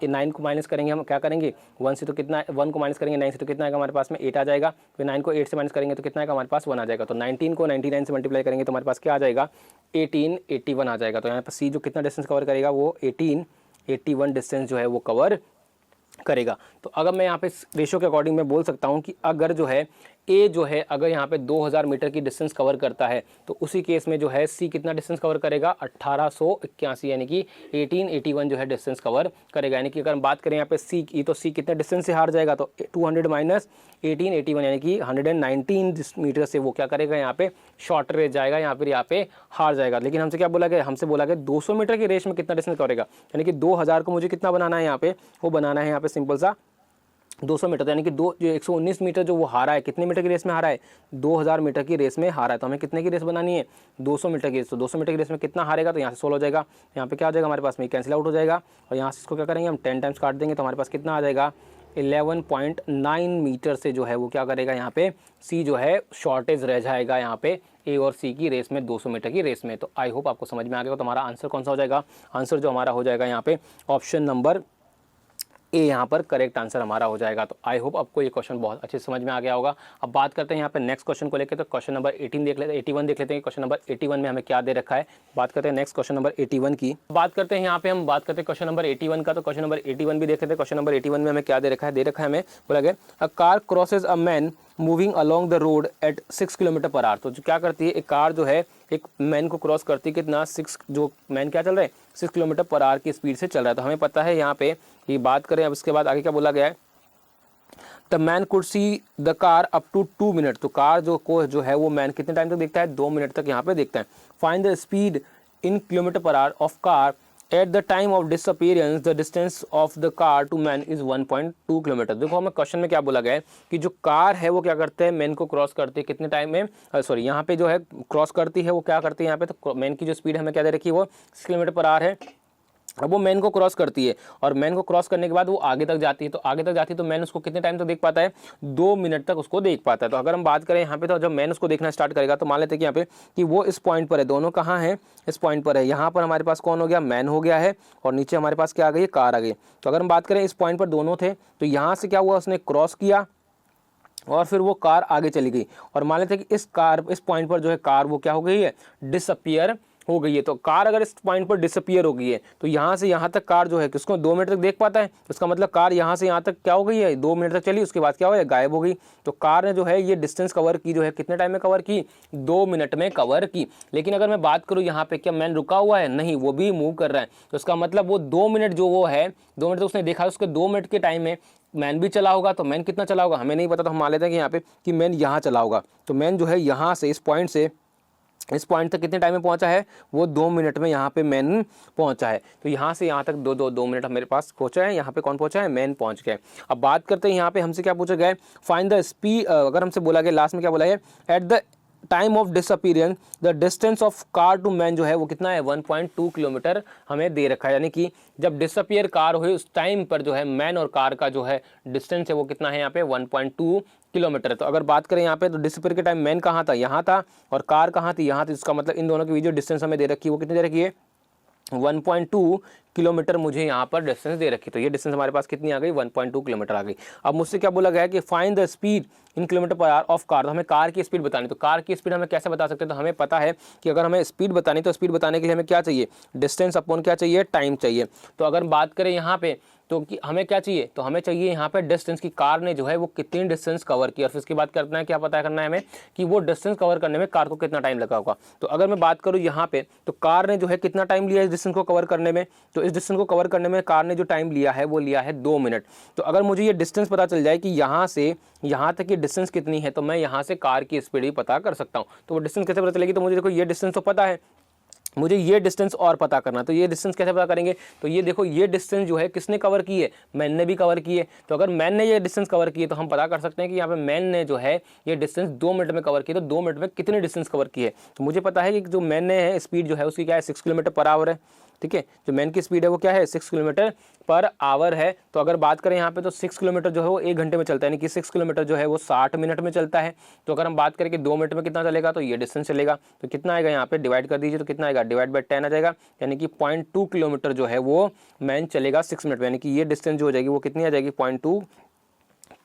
9 को माइनस करेंगे, हम क्या करेंगे 1 से, तो कितना 1 को माइनस करेंगे 9 से, तो कितना आएगा हमारे पास में 8 आ जाएगा। फिर 9 को 8 से माइनस करेंगे तो कितना आएगा हमारे पास 1 आ जाएगा। तो 19 को 99 से मल्टीप्लाई करेंगे तो हमारे पास क्या आ जाएगा 1881 आ जाएगा। तो यहाँ पर सी जो कितना डिस्टेंस कवर करेगा वो 1881 डिस्टेंस जो है वो कवर करेगा। तो अगर मैं यहाँ पे रेशो के अकॉर्डिंग मैं बोल सकता हूँ कि अगर जो है ए जो है अगर यहाँ पे 2000 मीटर की डिस्टेंस कवर करता है तो उसी केस में जो है सी कितना डिस्टेंस कवर करेगा 1881 यानी कि 1881 जो है डिस्टेंस कवर करेगा। यानी कि अगर हम बात करें यहाँ पे सी की, तो सी कितने डिस्टेंस से हार जाएगा, तो 200 माइनस 1881 यानी कि 119 मीटर से वो क्या करेगा यहाँ पे शॉर्ट रेस जाएगा, यहाँ पर यहाँ पे हार जाएगा। लेकिन हमसे क्या बोला गया, हमसे बोला गया 200 मीटर की रेस में कितना डिस्टेंस करेगा, यानी कि 2000 को मुझे कितना बनाना है यहाँ पे, वो बनाना है यहाँ पे सिंपल सा 200 मीटर, यानी कि 119 मीटर जो वो हारा है, कितने मीटर की रेस में हारा है, 2000 मीटर की रेस में हारा है। तो हमें कितने की रेस बनानी है, 200 मीटर की रेस। तो 200 मीटर की रेस में कितना हारेगा, तो यहाँ से 16 हो जाएगा, यहाँ पे क्या हो जाएगा हमारे पास में कैंसिल आउट हो जाएगा, और यहाँ से इसको क्या करेंगे हम 10 टाइम्स काट देंगे, तो हमारे पास कितना आ जाएगा 11.9 मीटर से जो है वो क्या करेगा, यहाँ पे सी जो है शॉर्टेज रह जाएगा यहाँ पे ए और सी की रेस में, 200 मीटर की रेस में। तो आई होप आपको समझ में आ गया। तो हमारा आंसर कौन सा हो जाएगा, आंसर जो हमारा हो जाएगा यहाँ पे ऑप्शन नंबर ए यहाँ पर करेक्ट आंसर हमारा हो जाएगा। तो आई होप आपको ये क्वेश्चन बहुत अच्छे समझ में आ गया होगा। अब बात करते हैं यहाँ पे नेक्स्ट क्वेश्चन को लेकर। तो क्वेश्चन नंबर 18 देख लेते हैं, 81 देख लेते हैं, क्वेश्चन नंबर 81 में हमें क्या दे रखा है। बात करते हैं नेक्स्ट क्वेश्चन नंबर 81 की। बात करते हैं यहाँ पे हम बात करते हैं क्वेश्चन नंबर 81 का। तो क्वेश्चन नंबर 81 भी देख लेते हैं। क्वेश्चन नंबर 81 में हमें क्या दे रखा है हमें बोला गया a car crosses a man moving along the road at 6 kilometre per hour. तो जो क्या करती है, एक कार जो है एक मैन को क्रॉस करती है, कितना 6, जो मैन क्या चल रहा है 6 किलोमीटर पर आवर की स्पीड से चल रहा है। तो हमें पता है यहाँ पे ये बात करें, अब इसके बाद आगे क्या बोला गया है, the man could see the car up to 2 minute. तो कार जो है वो मैन कितने टाइम तक देखता है, 2 मिनट तक यहाँ पे देखता है। Find the speed in kilometre per hour of car at the time of disappearance, the distance of the car to man is 1.2 kilometre. देखो हमें क्वेश्चन में क्या बोला गया है कि जो कार है वो क्या करते हैं, मैन को क्रॉस करती है कितने टाइम में, सॉरी यहाँ पे जो है क्रॉस करती है वो क्या करती है यहाँ पे, तो मैन की जो स्पीड हमें क्या दे रखी है वो 6 किलोमीटर पर आवर है। अब वो मैन को क्रॉस करती है और मैन को क्रॉस करने के बाद वो आगे तक जाती है। तो आगे तक जाती है तो मैन उसको कितने टाइम तक देख पाता है, 2 मिनट तक उसको देख पाता है। तो अगर हम बात करें यहाँ पे, तो जब मैन उसको देखना स्टार्ट करेगा तो मान लेते हैं कि यहाँ पे कि वो इस पॉइंट पर है, दोनों कहाँ हैं, इस पॉइंट पर है। यहाँ पर हमारे पास कौन हो गया, मैन हो गया है, और नीचे हमारे पास क्या आ गई, कार आ गई। तो अगर हम बात करें इस पॉइंट पर दोनों थे, तो यहाँ से क्या हुआ, उसने क्रॉस किया और फिर वो कार आगे चली गई, और मान लेते हैं कि इस पॉइंट पर जो है कार वो क्या हो गई है, डिसअपियर हो गई है। तो कार अगर इस पॉइंट पर डिसअपियर हो गई है तो यहाँ से यहाँ तक कार जो है किसको 2 मिनट तक देख पाता है। इसका मतलब कार यहाँ से यहाँ तक क्या हो गई है, 2 मिनट तक चली, उसके बाद क्या हो गया, गायब हो गई। तो कार ने जो है ये डिस्टेंस कवर की जो है कितने टाइम में कवर की, 2 मिनट में कवर की। लेकिन अगर मैं बात करूँ यहाँ पे, क्या मैन रुका हुआ है, नहीं, वो भी मूव कर रहा है। तो इसका मतलब वो 2 मिनट जो वो है, 2 मिनट तो उसने देखा, उसके 2 मिनट के टाइम में मैन भी चला होगा। तो मैन कितना चला होगा हमें नहीं पता, तो हम मान लेते हैं कि यहाँ पे कि मैन यहाँ चला होगा। तो मैन जो है यहाँ से इस पॉइंट तक कितने टाइम में पहुंचा है, वो 2 मिनट में यहाँ पे मैन पहुंचा है। तो यहाँ से यहाँ तक दो मिनट मेरे पास पहुंचा है। यहाँ पे कौन पहुंचा है, मैन पहुंच गया। अब बात करते हैं यहाँ पे हमसे क्या पूछा गया है, फाइंड द स्पीड। अगर हमसे बोला गया लास्ट में क्या बोला है, at the time of disappearance the distance of car to man जो है वो कितना है, 1.2 किलोमीटर हमें दे रखा है। यानी कि जब डिसअपीयर कार हुई उस टाइम पर जो है मैन और कार का जो है डिस्टेंस है वो कितना है यहाँ पे, 1.2 किलोमीटर। तो अगर बात करें यहाँ पे, तो डिसअपीयर के टाइम मैन कहाँ था, यहाँ था, और कार कहाँ थी, यहाँ थी। इसका मतलब इन दोनों की जो डिस्टेंस हमें दे रखी है वो कितनी दे रखी है, 1.2 किलोमीटर मुझे यहाँ पर डिस्टेंस दे रखी। तो ये डिस्टेंस हमारे पास कितनी आ गई, 1.2 किलोमीटर आ गई। अब मुझसे क्या बोला गया है कि find the speed in kilometre per hour of car. तो हमें कार की स्पीड बतानी। तो कार की स्पीड हमें कैसे बता सकते हैं, तो हमें पता है कि अगर हमें स्पीड बतानी, तो स्पीड बताने के लिए हमें क्या चाहिए, डिस्टेंस अपॉन क्या चाहिए, टाइम चाहिए। तो अगर बात करें यहाँ पे, तो कि हमें क्या चाहिए, तो हमें चाहिए यहाँ पे डिस्टेंस की, कार ने जो है वो कितनी डिस्टेंस कवर की, और फिर उसके बाद करना है, क्या पता करना है हमें कि वो डिस्टेंस कवर करने में कार को कितना टाइम लगा होगा। तो अगर मैं बात करूँ यहाँ पे, तो कार ने जो है कितना टाइम लिया इस डिस्टेंस को कवर करने में, तो इस डिस्टेंस को कवर करने में कार ने जो टाइम लिया है वो लिया है 2 मिनट। तो अगर मुझे ये डिस्टेंस पता चल जाए कि यहाँ से यहाँ तक की डिस्टेंस कितनी है, तो मैं यहाँ से कार की स्पीड भी पता कर सकता हूँ। तो वो डिस्टेंस कैसे पता चलेगी, तो मुझे देखो ये डिस्टेंस तो पता है, मुझे ये डिस्टेंस और पता करना। तो ये डिस्टेंस कैसे पता करेंगे, तो ये देखो ये डिस्टेंस जो है किसने कवर की है, मैन ने भी कवर की है। तो अगर मैन ने ये डिस्टेंस कवर की है तो हम पता कर सकते हैं कि यहाँ पे मैन ने जो है ये डिस्टेंस 2 मिनट में कवर की है। तो 2 मिनट में कितनी डिस्टेंस कवर की है, तो मुझे पता है कि जो मैन ने है स्पीड जो है उसकी क्या है, 6 किलोमीटर पर आवर है। ठीक है, जो मैन की स्पीड है वो क्या है, 6 किलोमीटर पर आवर है। तो अगर बात करें यहाँ पे, तो 6 किलोमीटर जो है वो 1 घंटे में चलता है, यानी कि 6 किलोमीटर जो है वो 60 मिनट में चलता है। तो अगर हम बात करें कि 2 मिनट में कितना चलेगा, तो ये डिस्टेंस चलेगा। तो कितना आएगा यहाँ पे, डिवाइड कर दीजिए, तो कितना आएगा, डिवाइड बाय 10 आ जाएगा, यानी कि 0.2 किलोमीटर जो है वो मैन चलेगा 6 मिनट में। यानी कि ये डिस्टेंस जो हो जाएगी वो कितनी आ जाएगी, 0.2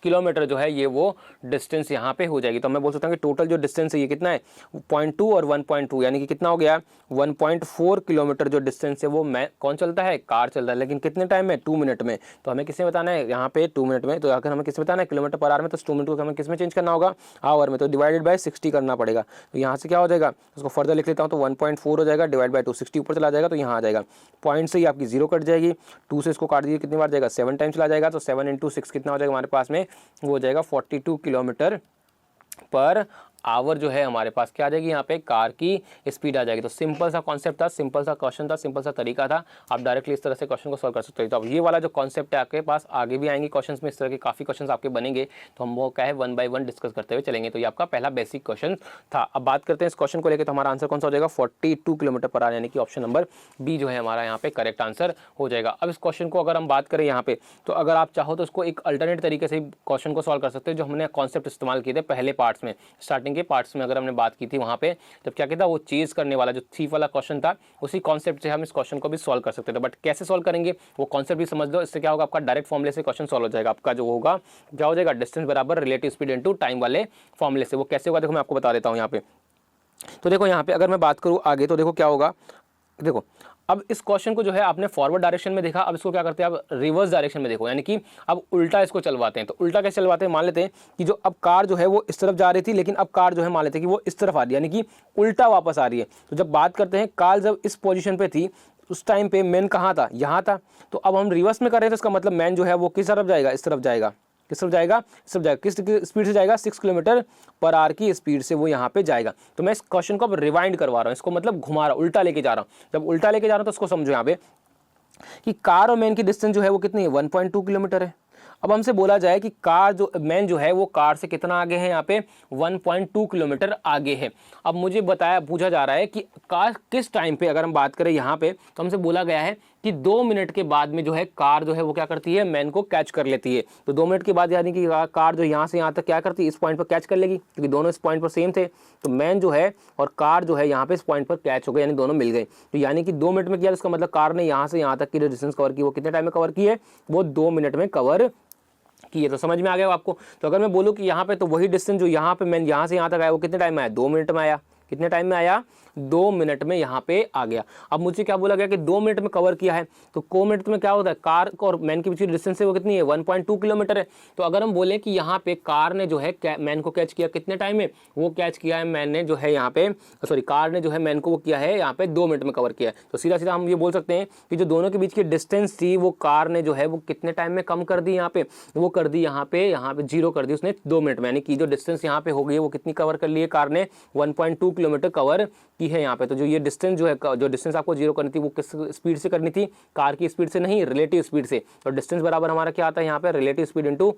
किलोमीटर जो है ये वो डिस्टेंस यहाँ पे हो जाएगी। तो मैं बोल सकता हूँ कि टोटल जो डिस्टेंस है ये कितना है, 0.2 और 1.2, यानी कि कितना हो गया, 1.4 किलोमीटर जो डिस्टेंस है वो मैं कौन चलता है, कार चलता है। लेकिन कितने टाइम में, 2 मिनट में। तो हमें किसमें बताना है यहाँ पे, 2 मिनट में। तो अगर हमें किसमें बताना है, किलोमीटर पर आवर में, तो 2 मिनट को हमें किसमें चेंज करना होगा, आवर में। तो डिवाइडेड बाय 60 करना पड़ेगा। तो यहाँ से क्या हो जाएगा, उसको फर्दर लिख लेता हूँ, तो 1.4 हो जाएगा, डिवाइड बाय 2, 60 ऊपर चला जाएगा, तो यहाँ आ जाएगा। पॉइंट से ही आपकी 0 कट जाएगी, 2 से इसको काट दीजिए, कितनी बार जाएगा, 7 टाइम चला जाएगा। तो 7 × 6 कितना हो जाएगा हमारे पास में, वो हो जाएगा 42 किलोमीटर पर आवर जो है हमारे पास क्या आ जाएगी, यहाँ पे कार की स्पीड आ जाएगी। तो सिंपल सा कॉन्सेप्ट था, सिंपल सा क्वेश्चन था, सिंपल सा तरीका था, आप डायरेक्टली इस तरह से क्वेश्चन को सॉल्व कर सकते हो। तो अब ये वाला जो कॉन्सेप्ट है आपके पास आगे भी आएंगे क्वेश्चंस में, इस तरह के काफ़ी क्वेश्चंस आपके बनेंगे, तो हम वो क्या है 1 बाय 1 डिस्कस करते हुए चलेंगे। तो ये आपका पहला बेसिक क्वेश्चन था। अब बात करते हैं इस क्वेश्चन को लेकर, तो हमारा आंसर कौन सा हो जाएगा 42 किलोमीटर पर आवर, यानी कि ऑप्शन नंबर बी जो है हमारा यहाँ पे करेक्ट आंसर हो जाएगा। अब इस क्वेश्चन को अगर हम बात करें यहाँ पे, तो अगर आप चाहो तो इसको एक अल्टरनेट तरीके से क्वेश्चन को सॉल्व कर सकते हैं, जो हमने कॉन्सेप्ट इस्तेमाल किए थे पहले पार्ट्स में, स्टार्टिंग के पार्ट्स में अगर हमने बात की थी वहाँ पे, जब क्या कहता वो चेज करने वाला जो थीफ वाला क्वेश्चन था, उसी कॉन्सेप्ट से हम इस क्वेश्चन को भी सॉल्व कर सकते थे। बट कैसे सॉल्व करेंगे वो कॉन्सेप्ट भी समझ लो, इससे क्या होगा आपका डायरेक्ट फॉर्मूले से क्वेश्चन सॉल्व हो जाएगा। आपका जो होगा क्या हो जाएगा, डिस्टेंस बराबर रिलेटिव स्पीड इनटू टाइम वाले फॉर्मूले से। वो कैसे होगा देखो मैं आपको बता देता हूँ यहाँ पे। तो देखो यहाँ पे अगर मैं बात करूँ आगे, तो देखो क्या होगा, देखो अब इस क्वेश्चन को जो है आपने फॉरवर्ड डायरेक्शन में देखा, अब इसको क्या करते हैं आप रिवर्स डायरेक्शन में देखो, यानी कि अब उल्टा इसको चलवाते हैं। तो उल्टा कैसे चलवाते हैं, मान लेते हैं कि जो अब कार जो है वो इस तरफ जा रही थी, लेकिन अब कार जो है मान लेते हैं कि वो इस तरफ आ रही है, यानी कि उल्टा वापस आ रही है। तो जब बात करते हैं कार जब इस पोजीशन पे थी, उस टाइम पे मैन कहाँ था, यहाँ था। तो अब हम रिवर्स में कर रहे हैं, तो इसका मतलब मैन जो है वो किस तरफ जाएगा, इस तरफ जाएगा। किस तरफ जाएगा, इस तरफ जाएगा। किस स्पीड से जाएगा, 6 किलोमीटर पर आवर की स्पीड से वो यहाँ पे जाएगा। तो मैं इस क्वेश्चन को अब रिवाइंड करवा रहा हूँ, इसको मतलब घुमा रहा हूँ, उल्टा लेके जा रहा हूँ। जब उल्टा लेके जा रहा हूँ तो इसको समझो यहाँ पे कि कार और मैन की डिस्टेंस जो है वो कितनी है, 1.2 किलोमीटर है। अब हमसे बोला जाए कि कार जो मैन जो है वो कार से कितना आगे है, यहाँ पे 1.2 किलोमीटर आगे है। अब मुझे पूछा जा रहा है कि कार किस टाइम पे, अगर हम बात करें यहाँ पे, तो हमसे बोला गया है कि 2 मिनट के बाद में जो है कार जो है वो क्या करती है, मैन को कैच कर लेती है। तो 2 मिनट के बाद यानी कि कार जो यहाँ से यहाँ तक क्या करती है, इस पॉइंट पर कैच कर लेगी, क्योंकि दोनों इस पॉइंट पर सेम थे। तो मैन जो है और कार जो है यहाँ पे इस पॉइंट पर कैच हो गए, यानी दोनों मिल गए। तो यानी कि 2 मिनट में किया, इसका मतलब कार ने यहाँ से यहाँ तक की जो डिस्टेंस कवर की वो कितने टाइम में कवर की है, वो 2 मिनट में कवर की है। तो समझ में आ गया आपको। तो अगर मैं बोलूँ कि यहाँ पे तो वही डिस्टेंस जो यहाँ पे मैन यहाँ से यहाँ तक आया वो कितने टाइम में आया, 2 मिनट में आया। कितने टाइम में आया, 2 मिनट में यहाँ पे आ गया। अब मुझे क्या बोला गया कि 2 मिनट में कवर किया है, तो 2 मिनट में क्या होता है, कार और मैन के बीच की डिस्टेंस है वो कितनी है, 1.2 किलोमीटर है। तो अगर हम बोले कि यहाँ पे कार ने जो है मैन को कैच किया कितने टाइम में, वो कैच किया है मैन ने जो है यहाँ पे, सॉरी कार ने जो है मैन को वो किया है यहाँ पे 2 मिनट में कवर किया है। तो सीधा सीधा हम ये बोल सकते हैं कि जो दोनों के बीच की डिस्टेंस थी वो कार ने जो है वो कितने टाइम में कम कर दी, यहाँ पे वो कर दी यहाँ पे 0 कर दी उसने 2 मिनट में। यानी कि जो डिस्टेंस यहाँ पे हो गई वो कितनी कवर कर ली है, कार ने 1.2 किलोमीटर कवर की है यहाँ पे। तो जो ये डिस्टेंस जो है, जो डिस्टेंस आपको 0 करनी थी वो किस स्पीड से करनी थी, कार की स्पीड से नहीं, रिलेटिव स्पीड से। तो डिस्टेंस बराबर हमारा क्या आता है यहाँ पे, रिलेटिव स्पीड इनटू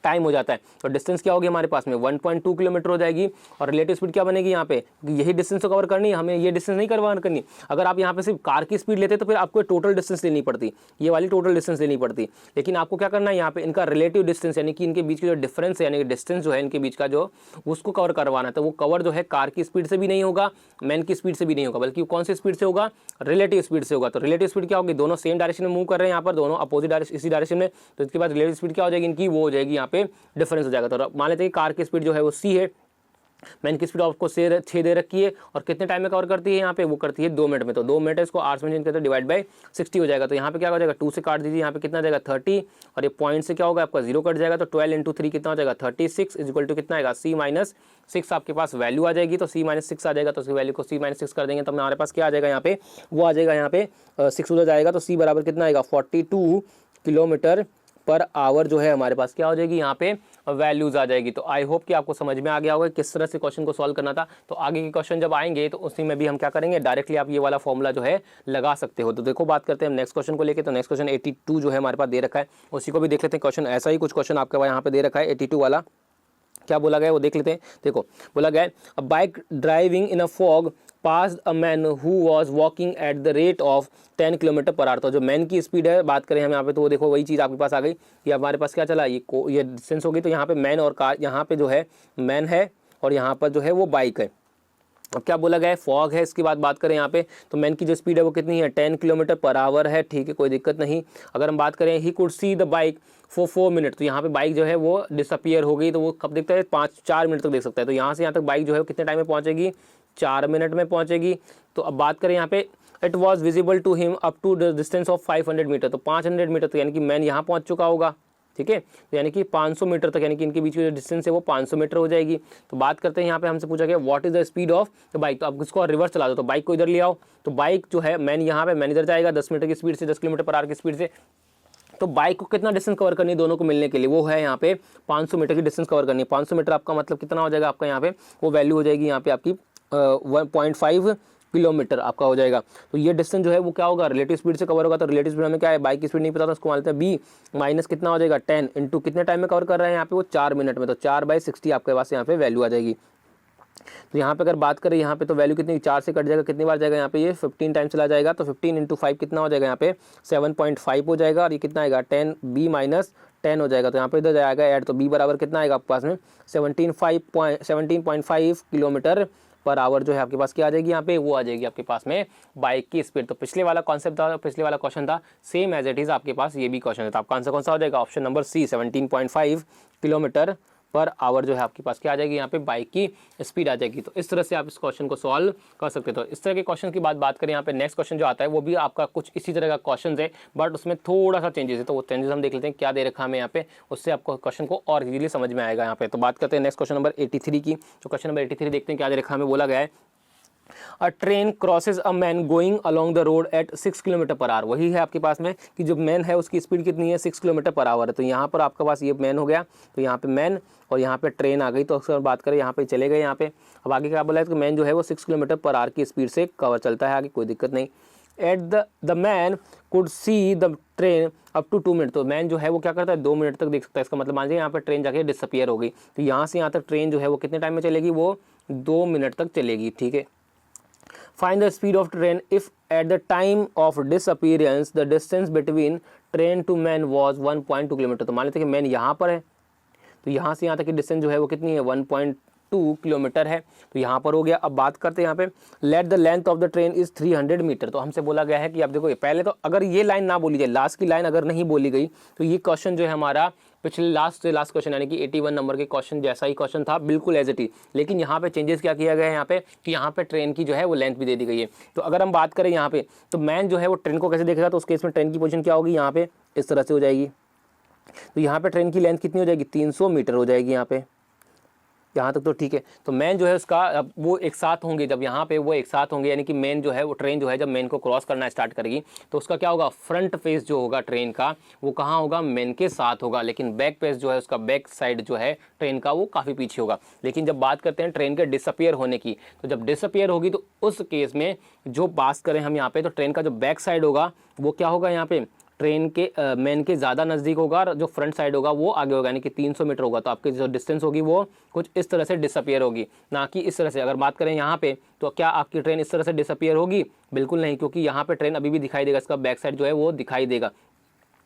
टाइम हो जाता है। तो डिस्टेंस क्या होगी हमारे पास में 1.2 किलोमीटर हो जाएगी, और रिलेटिव स्पीड क्या बनेगी यहाँ पे, यही डिस्टेंस तो कवर करनी है हमें, ये डिस्टेंस नहीं कवर करनी। अगर आप यहाँ पे सिर्फ कार की स्पीड लेते तो फिर आपको टोटल डिस्टेंस लेनी पड़ती, ये वाली टोटल डिस्टेंस लेनी पड़ती। लेकिन आपको क्या करना है यहाँ पे, इनका रिलेटिव डिस्टेंस यानी कि इनके बीच की जो डिफरेंस है, यानी कि डिस्टेंस जो है इनके बीच का जो, उसको कवर करवाना। तो वो कवर जो है कार की स्पीड से भी नहीं होगा, मैन की स्पीड से भी नहीं होगा, बल्कि कौन सी स्पीड से होगा, रिलेटिव स्पीड से होगा। तो रिलेटिव स्पीड क्या होगी, दोनों सेम डायरेक्शन में मूव कर रहे हैं यहाँ पर, दोनों अपोजिट डायरेक्शन इसी डायरेक्शन में। तो इसके बाद रिलेटिव स्पीड क्या हो जाएगी इनकी, वो हो जाएगी यहाँ पे डिफरेंस हो जाएगा। तो मान लेते हैं कि कार की स्पीड जो है वो c है, मैन की स्पीड आपको 6 दे रखी है, और कितने टाइम में कवर करती है यहाँ पे, वो करती है 2 मिनट में। तो 2 मिनट है, इसको 8 से चेंज करते हैं, डिवाइड बाय 60 हो जाएगा। तो यहाँ पे क्या हो जाएगा, 2 से काट दीजिए, यहाँ पे कितना जाएगा 30, और ये पॉइंट से क्या होगा आपका 0 कट जाएगा। तो 12 इंटू 3 कितना हो जाएगा 36 इज इक्वल टू कितना आएगा, c-6 आपके पास वैल्यू आ जाएगी। तो c-6 आ जाएगा, तो उसकी वैल्यू को c-6 कर देंगे तो हमारे पास क्या आ जाएगा यहाँ पे, वो आ जाएगा यहाँ पे 6 उधर जाएगा। तो c बराबर कितना आएगा 42 किलोमीटर पर आवर जो है हमारे पास क्या हो जाएगी यहाँ पे वैल्यूज आ जाएगी। तो आई होप कि आपको समझ में आ गया होगा किस तरह से क्वेश्चन को सॉल्व करना था। तो आगे के क्वेश्चन जब आएंगे तो उसी में भी हम क्या करेंगे, डायरेक्टली आप ये वाला फॉर्मूला जो है लगा सकते हो। तो देखो बात करते हैं हम नेक्स्ट क्वेश्चन को लेके। तो नेक्स्ट क्वेश्चन 82 जो है हमारे पास दे रखा है, उसी को भी देख लेते हैं। क्वेश्चन ऐसा ही कुछ क्वेश्चन आपके पास यहाँ पे दे रखा है 82 वाला, क्या बोला गया है वो देख लेते हैं। देखो बोला गया है a bike driving in a fog pass a man who was walking at the rate of 10 kilometre per hour. तो जो मैन की स्पीड है बात करें हम यहाँ पे, तो वो देखो वही चीज़ आपके पास आ गई कि हमारे पास क्या चला, ये डिस्टेंस हो गई। तो यहाँ पे मैन और कार, यहाँ पे जो है मैन है और यहाँ पर जो है वो बाइक है। अब क्या बोला गया है, फॉग है। इसके बाद बात करें यहाँ पे, तो मैन की जो स्पीड है वो कितनी है 10 किलोमीटर पर आवर है, ठीक है कोई दिक्कत नहीं। अगर हम बात करें he could see the bike for 4 minute, तो यहाँ पे बाइक जो है वो डिसअपियर हो गई, तो वो कब देखता है 4 मिनट तक देख सकता है। तो यहाँ से यहाँ तक बाइक जो है कितने टाइम में पहुँचेगी, 4 मिनट में पहुँचेगी। तो अब बात करें यहाँ पे, it was visible to him up to the distance of 500 metre, तो 500 मीटर तक यानी कि मैन यहाँ पहुँच चुका होगा, ठीक है। तो यानी कि 500 मीटर तक, यानी कि इनके बीच की जो डिस्टेंस है वो 500 मीटर हो जाएगी। तो बात करते हैं यहाँ पे, हमसे पूछा गया what is the speed of the bike. तो अब इसको रिवर्स चला दो, तो बाइक को इधर ले आओ, तो बाइक जो है मैन यहाँ पे, मैन इधर जाएगा 10 मीटर की स्पीड से, 10 किलोमीटर पर आवर की स्पीड से। तो बाइक को कितना डिस्टेंस कवर करनी है दोनों को मिलने के लिए, वो है यहाँ पे 500 मीटर की डिस्टेंस कवर करनी है। 500 मीटर आपका मतलब कितना हो जाएगा आपका यहाँ पे, वो वैल्यू हो जाएगी यहाँ पे आपकी 1.5 किलोमीटर आपका हो जाएगा। तो ये डिस्टेंस जो है वो क्या होगा, रिलेटिव स्पीड से कवर होगा। तो रिलेटिव स्पीड हमें क्या है, बाइक की स्पीड नहीं पता, तो उसको मानते हैं बी माइनस कितना हो जाएगा 10 इंटू कितने टाइम में कवर कर रहे हैं यहाँ पे, वो 4 मिनट में। तो 4/60 आपके पास यहाँ पे वैल्यू आ जाएगी। तो यहाँ पे अगर बात करें यहाँ पे तो वैल्यू कितनी, 4 से कट जाएगा, कितनी बार जाएगा यहाँ पे, ये 15 टाइम चला जाएगा। तो 15 इंटू 5 कितना हो जाएगा यहाँ पे 7.5 हो जाएगा। और ये कितना आएगा 10 बी माइनस 10 हो जाएगा। तो यहाँ पे इधर जाएगा ऐड, तो बी बराबर कितना आएगा आपके पास में 17.5 किलोमीटर पर आवर जो है आपके पास क्या आ जाएगी यहाँ पे, वो आ जाएगी आपके पास में बाइक की स्पीड। तो पिछले वाला कॉन्सेप्ट था, पिछले वाला क्वेश्चन था सेम एज इट इज आपके पास ये भी क्वेश्चन है। तो आपका आंसर कौन सा हो जाएगा, option number C 17.5 kilometre per hour जो है आपके पास क्या आ जाएगी यहाँ पे बाइक की स्पीड आ जाएगी। तो इस तरह से आप इस क्वेश्चन को सॉल्व कर सकते हो। तो इस तरह के क्वेश्चन की बात करें यहाँ पे, नेक्स्ट क्वेश्चन जो आता है वो भी आपका कुछ इसी तरह का क्वेश्चन है, बट उसमें थोड़ा सा चेंजेस है। तो वो चेंजेस हम देख लेते हैं क्या दे रखा हमें यहाँ पे, उससे आपको क्वेश्चन को और इजीली समझ में आएगा यहाँ पे। तो बात करते हैं नेक्स्ट क्वेश्चन नंबर 83 की। तो क्वेश्चन नंबर 83 देखते हैं क्या दे रखा हमें, बोला गया है a train crosses a man going along the road at 6 kilometre per hour. वही है आपके पास में कि जो मैन है उसकी स्पीड कितनी है 6 किलोमीटर पर आवर है। तो यहाँ पर आपके पास ये मैन हो गया, तो यहाँ पे मैन और यहाँ पे ट्रेन आ गई। तो अक्सर बात करें यहाँ पे चले गए यहाँ पे। अब आगे क्या बोला है कि मैन जो है वो 6 किलोमीटर पर आवर की स्पीड से कवर चलता है, आगे कोई दिक्कत नहीं। At the man could see the train up to 2 minute. तो मैन जो है वो क्या करता है 2 मिनट तक देख सकता है। इसका मतलब मान लीजिए यहाँ पे ट्रेन जाके डिसअपियर हो गई। तो यहाँ से यहाँ तक ट्रेन जो है वो कितने टाइम में चलेगी, वो 2 मिनट तक चलेगी, ठीक है। Find the speed of train if at the time of disappearance the distance between train to man was 1.2 kilometre. तो मान लेते हैं कि मैन यहाँ पर है, तो यहाँ से यहाँ तक की डिस्टेंस जो है वो कितनी है 1.2 किलोमीटर है। तो यहाँ पर हो गया। अब बात करते हैं यहाँ पे, let the length of the train is 300 metre. तो हमसे बोला गया है कि आप देखो पहले तो अगर ये लाइन ना बोली जाए, लास्ट की लाइन अगर नहीं बोली गई, तो ये क्वेश्चन जो है हमारा पिछले लास्ट से लास्ट क्वेश्चन यानी कि 81 नंबर के क्वेश्चन जैसा ही क्वेश्चन था, बिल्कुल एज इट इज। लेकिन यहाँ पे चेंजेस क्या किया गया है यहाँ पे कि यहाँ पे ट्रेन की जो है वो लेंथ भी दे दी गई है। तो अगर हम बात करें यहाँ पे, तो मैन जो है वो ट्रेन को कैसे देखेगा, तो उस केस में ट्रेन की पोजीशन क्या होगी, यहाँ पे इस तरह से हो जाएगी। तो यहाँ पे ट्रेन की लेंथ कितनी हो जाएगी 300 मीटर हो जाएगी यहाँ पे, यहाँ तक तो ठीक है। तो मैन जो है उसका अब वो एक साथ होंगे, जब यहाँ पे वो एक साथ होंगे यानी कि मैन जो है वो ट्रेन जो है जब मैन को क्रॉस करना स्टार्ट करेगी तो उसका क्या होगा, फ्रंट फेस जो होगा ट्रेन का वो कहाँ होगा, मैन के साथ होगा। लेकिन बैक फेस जो है उसका बैक साइड जो है ट्रेन का वो काफ़ी पीछे होगा। लेकिन जब बात करते हैं ट्रेन के डिसअपियर होने की, तो जब डिसअपियर होगी तो उस केस में जो बात करें हम यहाँ पे, तो ट्रेन का जो बैक साइड होगा वो क्या होगा, यहाँ पे ट्रेन के मैन के ज़्यादा नज़दीक होगा और जो फ्रंट साइड होगा वो आगे होगा, यानी कि 300 मीटर होगा। तो आपकी जो डिस्टेंस होगी वो कुछ इस तरह से डिसअपियर होगी, ना कि इस तरह से। अगर बात करें यहाँ पे, तो क्या आपकी ट्रेन इस तरह से डिसअपियर होगी, बिल्कुल नहीं, क्योंकि यहाँ पे ट्रेन अभी भी दिखाई देगा, इसका बैक साइड जो है वो दिखाई देगा।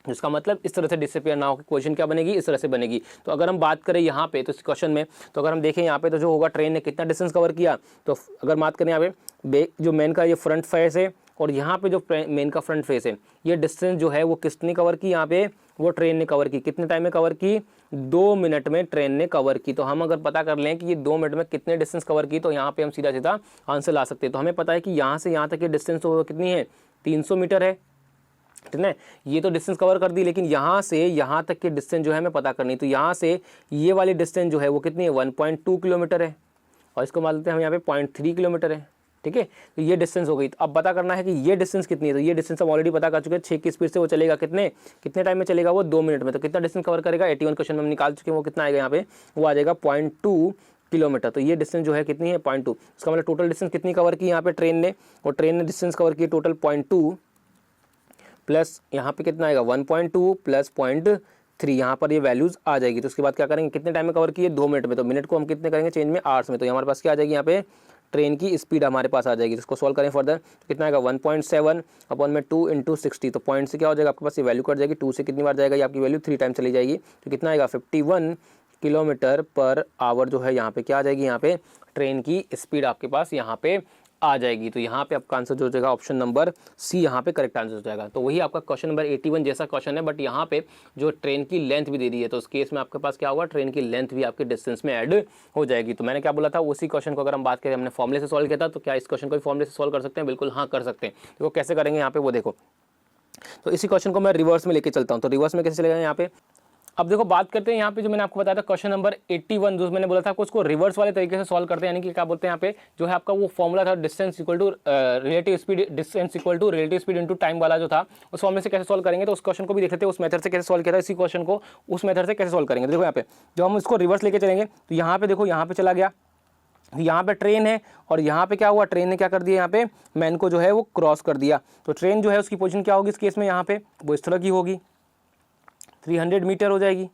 इसका मतलब इस तरह से डिसअपियर ना हो, क्वेश्चन क्या बनेगी, इस तरह से बनेगी। तो अगर हम बात करें यहाँ पे, तो इस क्वेश्चन में तो अगर हम देखें यहाँ पे, तो जो होगा ट्रेन ने कितना डिस्टेंस कवर किया, तो अगर बात करें यहाँ पे जो मैन का ये फ्रंट फेस है और यहाँ पे जो मेन का फ्रंट फेस है, ये डिस्टेंस जो है वो किसने कवर की, यहाँ पे वो ट्रेन ने कवर की। कितने टाइम में कवर की, 2 मिनट में ट्रेन ने कवर की। तो हम अगर पता कर लें कि ये 2 मिनट में कितने डिस्टेंस कवर की, तो यहाँ पे हम सीधा सीधा आंसर ला सकते हैं। तो हमें पता है कि यहाँ से यहाँ तक की डिस्टेंस तो कितनी है, 300 मीटर है, ठीक है। ये तो डिस्टेंस कवर कर दी, लेकिन यहाँ से यहाँ तक की डिस्टेंस जो है हमें पता करनी। तो यहाँ से ये वाली डिस्टेंस जो है वो कितनी है, 1.2 किलोमीटर है, और इसको मान लेते हैं हम यहाँ पे 0.3 किलोमीटर है, ठीक है। तो ये डिस्टेंस हो गई। तो अब पता करना है कि ये डिस्टेंस कितनी है। तो ये डिस्टेंस हम ऑलरेडी पता कर चुके हैं, 6 की स्पीड से वो चलेगा कितने टाइम में चलेगा, वो 2 मिनट में। तो कितना डिस्टेंस कवर करेगा, 81 क्वेश्चन में हम निकाल चुके हैं, वो कितना आएगा यहाँ पे, वो आ जाएगा 0.2 किलोमीटर। तो ये डिस्टेंस जो है कितनी है, 0.2। इसका मतलब टोटल डिस्टेंस कितनी कवर की यहाँ पे ट्रेन ने, और ट्रेन ने डिस्टेंस कवर की टोटल 0.2 प्लस यहाँ पे कितना आएगा 1.2 प्लस 0.3, यहाँ पर ये वैल्यूज आ जाएगी। तो उसके बाद क्या करेंगे, कितने टाइम में कवर की है, 2 मिनट में। तो मिनट को हम कितने करेंगे चेंज में, आवर्स में। तो हमारे पास क्या आ जाएगी, यहाँ पे ट्रेन की स्पीड हमारे पास आ जाएगी। इसको सॉल्व करें फर्दर, तो कितना आएगा 1.7 अपॉन में 2 इंटू 60। तो पॉइंट से क्या हो जाएगा आपके पास, ये वैल्यू कट जाएगी। 2 से कितनी बार जाएगा, ये आपकी वैल्यू 3 टाइम चली जाएगी। तो कितना आएगा 51 किलोमीटर पर आवर जो है यहाँ पे क्या आ जाएगी, यहाँ पे ट्रेन की स्पीड आपके पास यहाँ पे आ जाएगी। तो यहाँ पे आपका आंसर जो हो जाएगा ऑप्शन नंबर सी यहाँ पे करेक्ट आंसर हो जाएगा। तो वही आपका क्वेश्चन नंबर 81 जैसा क्वेश्चन है, बट यहाँ पे जो ट्रेन की लेंथ भी दे दी है, तो उस केस में आपके पास क्या होगा, ट्रेन की लेंथ भी आपके डिस्टेंस में ऐड हो जाएगी। तो मैंने क्या बोला था, उसी क्वेश्चन को अगर हम बात करें, हमने फॉर्मुले से सॉल्व किया था, तो क्या इस क्वेश्चन को भी फॉर्मुले से सॉल्व कर सकते हैं, बिल्कुल हाँ कर सकते हैं। तो वो कैसे करेंगे यहाँ पे वो देखो। तो इसी क्वेश्चन को मैं रिवर्स में लेके चलता हूँ। तो रिवर्स में कैसे चलेगा यहाँ पे, अब देखो बात करते हैं यहाँ पे जो मैंने आपको बताया था क्वेश्चन नंबर 81, जो मैंने बोला था आपको उसको रिवर्स वाले तरीके से सॉल्व करते हैं, यानी कि क्या बोलते हैं यहाँ पे जो है आपका वो फॉर्मूला था distance equal to relative speed, distance equal to relative speed into time वाला जो था, उस फॉर्मूले से कैसे सॉल्व करेंगे। तो उस क्वेश्चन को भी देख लेते हैं उस मेथड से कैसे सॉल्व किया था, इसी क्वेश्चन को उस मेथड से कैसे सॉल्व करेंगे। देखो यहाँ पे जब हम इसको रिवर्स लेके चलेंगे तो यहाँ पे देखो यहाँ पे चला गया, यहाँ पे ट्रेन है और यहाँ पे क्या हुआ, ट्रेन ने क्या कर दिया, यहाँ पे मैन को जो है वो क्रॉस कर दिया। तो ट्रेन जो है उसकी पोजीशन क्या होगी इस केस में, यहाँ पे वो इस तरह की होगी, 300 मीटर हो जाएगी,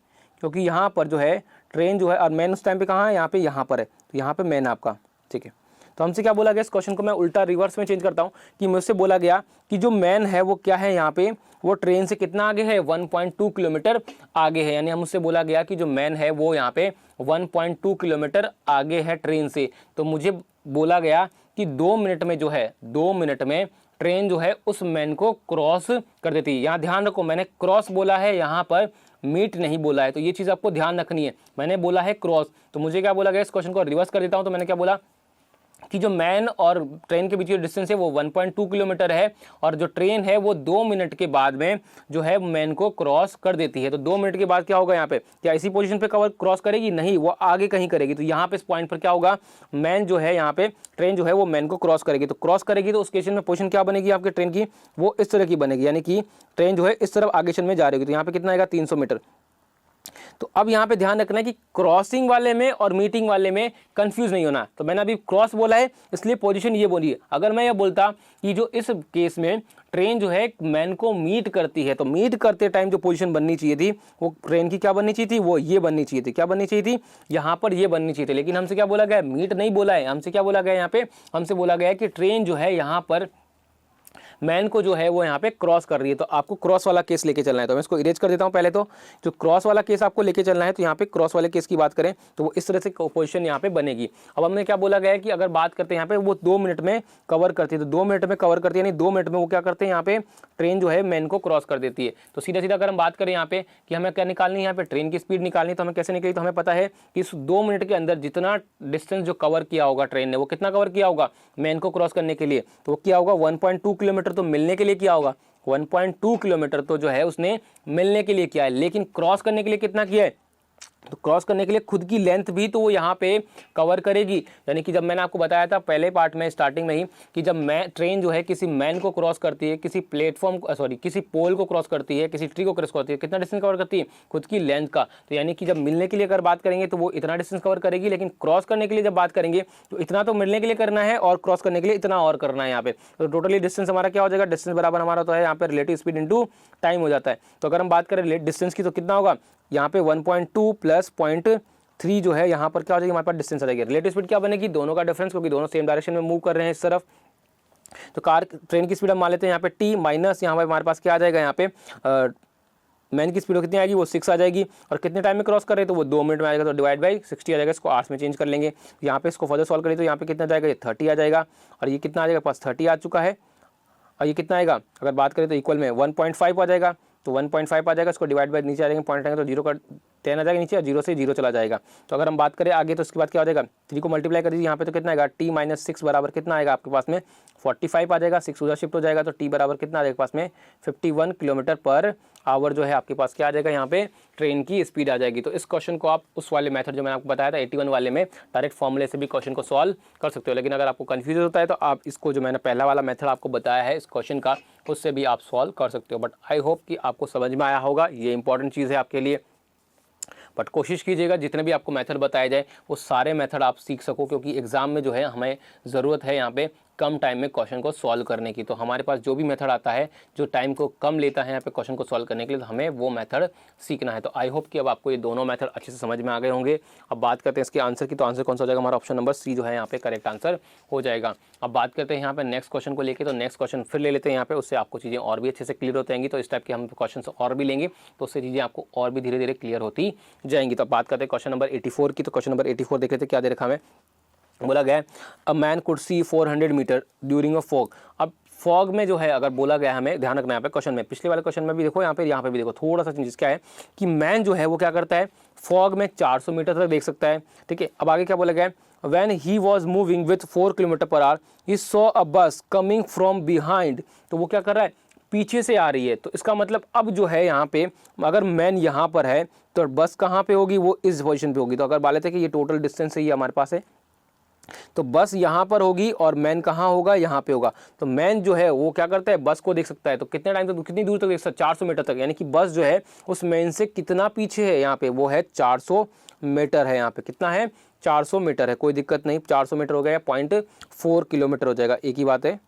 क्योंकि यहाँ पर जो है ट्रेन जो है और मैन उस टाइम पे कहाँ है, यहाँ पे, यहाँ पर है, तो यहाँ पे मैन आपका, ठीक है। तो हमसे क्या बोला गया, इस क्वेश्चन को मैं उल्टा रिवर्स में चेंज करता हूँ कि मुझसे बोला गया कि जो मैन है वो क्या है, यहाँ पे वो ट्रेन से कितना आगे है, 1.2 किलोमीटर आगे है। यानी हमसे बोला गया कि जो मैन है वो यहाँ पे 1.2 किलोमीटर आगे है ट्रेन से। तो मुझे बोला गया कि 2 मिनट में जो है, 2 मिनट में ट्रेन जो है उस मैन को क्रॉस कर देती है। यहाँ ध्यान रखो, मैंने क्रॉस बोला है, यहाँ पर मीट नहीं बोला है, तो ये चीज़ आपको ध्यान रखनी है। मैंने बोला है क्रॉस, तो मुझे क्या बोला गया, इस क्वेश्चन को रिवर्स कर देता हूँ। तो मैंने क्या बोला कि जो मैन और ट्रेन के बीच की डिस्टेंस है वो 1.2 किलोमीटर है, और जो ट्रेन है वो 2 मिनट के बाद में जो है मैन को क्रॉस कर देती है। तो 2 मिनट के बाद क्या होगा, यहाँ पे क्या इसी पोजीशन पे कवर क्रॉस करेगी, नहीं, वो आगे कहीं करेगी। तो यहाँ पे इस पॉइंट पर क्या होगा, मैन जो है यहाँ पे ट्रेन जो है वो मैन को क्रॉस करेगी। तो क्रॉस करेगी तो उस केस में पोजीशन क्या बनेगी आपके ट्रेन की, वो इस तरह की बनेगी, यानी कि ट्रेन जो है इस तरफ आगे में जा रही होगी। तो यहाँ पे कितना आएगा, 300 मीटर। तो अब यहाँ पे ध्यान रखना है कि क्रॉसिंग वाले में और मीटिंग वाले में कंफ्यूज नहीं होना। तो मैंने अभी क्रॉस बोला है इसलिए पोजीशन ये बोली है। अगर मैं ये बोलता कि जो इस केस में ट्रेन जो है मैन को मीट करती है, तो मीट करते टाइम जो पोजीशन बननी चाहिए थी वो ट्रेन की क्या बननी चाहिए थी, वो ये बननी चाहिए थी। क्या बननी चाहिए थी, यहाँ पर ये बननी चाहिए थी। लेकिन हमसे क्या बोला गया, मीट नहीं बोला है, हमसे क्या बोला गया, यहाँ पे हमसे बोला गया है कि ट्रेन जो है यहाँ पर मैन को जो है वो यहाँ पे क्रॉस कर रही है। तो आपको क्रॉस वाला केस लेके चलना है। तो मैं इसको इरेज कर देता हूँ पहले। तो जो क्रॉस वाला केस आपको लेके चलना है, तो यहाँ पे क्रॉस वाले केस की बात करें तो वो इस तरह से पोजीशन यहाँ पे बनेगी। अब हमने क्या बोला गया है कि अगर बात करते हैं यहाँ पे वो 2 मिनट में कवर करती है, तो 2 मिनट में कवर करती है, यानी 2 मिनट में वो क्या करते हैं, यहाँ पे ट्रेन जो है मैन को क्रॉस कर देती है। तो सीधा सीधा अगर हम बात करें यहाँ पे कि हमें क्या निकालनी है, यहाँ पे ट्रेन की स्पीड निकालनी, तो हमें कैसे निकली, तो हमें पता है कि इस 2 मिनट के अंदर जितना डिस्टेंस जो कवर किया होगा ट्रेन ने, वो कितना कवर किया होगा मैन को क्रॉस करने के लिए, तो वो क्या होगा 1.2 किलोमीटर। तो मिलने के लिए क्या होगा, 1.2 किलोमीटर तो जो है उसने मिलने के लिए किया है, लेकिन क्रॉस करने के लिए कितना किया है, तो क्रॉस करने के लिए खुद की लेंथ भी तो वो यहाँ पे कवर करेगी। यानी कि जब मैंने आपको बताया था पहले पार्ट में स्टार्टिंग में ही कि जब ट्रेन जो है किसी मैन को क्रॉस करती है, किसी प्लेटफॉर्म किसी पोल को क्रॉस करती है, किसी ट्री को क्रॉस करती है, कितना डिस्टेंस कवर करती है, खुद की लेंथ का। तो यानी कि जब मिलने के लिए अगर बात करेंगे तो वो इतना डिस्टेंस कवर करेगी, लेकिन क्रॉस करने के लिए जब बात करेंगे तो इतना तो मिलने के लिए करना है और क्रॉस करने के लिए इतना और करना है यहाँ पे। तो टोटली डिस्टेंस हमारा क्या हो जाएगा, डिस्टेंस बराबर हमारा तो है यहाँ पे रिलेटिव स्पीड इंटू टाइम हो जाता है। तो अगर हम बात करें डिस्टेंस की तो कितना होगा, यहाँ पे 1.2 प्लस 0.3 जो है यहाँ पर क्या हो जाएगी, हमारे पास डिस्टेंस आ जाएगी। रिलेटिव स्पीड क्या बनेगी, दोनों का डिफरेंस, क्योंकि दोनों सेम डायरेक्शन में मूव कर रहे हैं इस तरफ। तो ट्रेन की स्पीड हम मान लेते हैं यहाँ पे टी माइनस यहाँ पे हमारे पास क्या आ जाएगा, यहाँ पे मैन की स्पीड कितनी आएगी, वो 6 आ जाएगी। और कितने टाइम में क्रॉस कर रहे हैं, तो वो 2 मिनट में आएगा। तो डिवाइड बाई 60 आ जाएगा, इसको 8 में चेंज कर लेंगे। यहाँ पे इसको फर्दर सॉल्व करें तो यहाँ पे कितना जाएगा, ये 30 आ जाएगा। और ये कितना आ जाएगा, पास 30 आ चुका है। और ये कितना आएगा, अगर बात करें तो इक्वल में 1.5 आ जाएगा। तो 1.5 आ जाएगा, इसको डिवाइड बाय नीचे आ जाएंगे, पॉइंट आएंगे तो 0 का 10 आ जाएगा नीचे, और 0 से 0 चला जाएगा। तो अगर हम बात करें आगे तो इसके बाद क्या हो जाएगा, 3 को मल्टीप्लाई कर दीजिए यहाँ पे, तो कितना आएगा, t माइनस 6 बराबर कितना आएगा आपके पास में 45 आ जाएगा। 6 उधर शिफ्ट हो जाएगा, तो t बराबर कितना आ जाएगा पास में 51 किलोमीटर पर आवर जो है आपके पास क्या आ जाएगा, यहाँ पे ट्रेन की स्पीड आ जाएगी। तो इस क्वेश्चन को आप उस वाले मेथड जो मैंने आपको बताया था 81 वाले में डायरेक्ट फॉर्मूले से भी क्वेश्चन को सॉल्व कर सकते हो। लेकिन अगर आपको कन्फ्यूज होता है तो आप इसको जो मैंने पहला वाला मेथड आपको बताया है इस क्वेश्चन का, उससे भी आप सॉल्व कर सकते हो। बट आई होप कि आपको समझ में आया होगा, ये इंपॉर्टेंट चीज़ है आपके लिए। बट कोशिश कीजिएगा जितने भी आपको मेथड बताए जाए वो सारे मेथड आप सीख सको, क्योंकि एग्जाम में जो है हमें ज़रूरत है यहाँ पे कम टाइम में क्वेश्चन को सॉल्व करने की। तो हमारे पास जो भी मेथड आता है जो टाइम को कम लेता है यहाँ पे क्वेश्चन को सॉल्व करने के लिए, तो हमें वो मेथड सीखना है। तो आई होप कि अब आपको ये दोनों मेथड अच्छे से समझ में आ गए होंगे। अब बात करते हैं इसके आंसर की, तो आंसर कौन सा हो जाएगा, हमारा ऑप्शन नंबर सी जो है यहाँ पे करेक्ट आंसर हो जाएगा। अब बात करते हैं यहाँ पे नेक्स्ट क्वेश्चन को लेकर, तो नेक्स्ट क्वेश्चन फिर ले लेते हैं यहाँ पे, उससे आपको चीज़ें और भी अच्छे से क्लियर हो जाएंगी। तो इस टाइप के हम क्वेश्चन और भी लेंगे तो उससे चीज़ें आपको और भी धीरे धीरे क्लियर होती जाएंगी। तो बात करते हैं क्वेश्चन नंबर 84 की। तो क्वेश्चन नंबर 84 देख लेते हैं क्या दे रखा हमें। बोला गया a man could see 400 metre during a fog. अब फॉग में जो है अगर बोला गया, हमें ध्यान रखना है यहाँ पे क्वेश्चन में, पिछले वाले क्वेश्चन में भी देखो, यहाँ पे भी देखो, थोड़ा सा चेंजेस क्या है कि मैन जो है वो क्या करता है, फॉग में 400 मीटर तक देख सकता है। ठीक है, अब आगे क्या बोला गया है, when he was moving with 4 kilometre per our he saw a बस कमिंग फ्रॉम बिहाइंड। तो वो क्या कर रहा है, पीछे से आ रही है, तो इसका मतलब अब जो है यहाँ पे अगर मैन यहाँ पर है तो बस कहाँ पे होगी, वो इस पोजीशन पे होगी। तो अगर मान लेते हैं कि ये टोटल डिस्टेंस है ये हमारे पास है, तो बस यहाँ पर होगी और मैन कहाँ होगा, यहाँ पे होगा। तो मैन जो है वो क्या करता है, बस को देख सकता है। तो कितने टाइम तक, कितनी दूर तक देख सकता है, 400 मीटर तक। यानी कि बस जो है उस मैन से कितना पीछे है, यहाँ पे वो है 400 मीटर है। यहाँ पे कितना है, 400 मीटर है। कोई दिक्कत नहीं, 400 मीटर हो गया, 0.4 किलोमीटर हो जाएगा, एक ही बात है।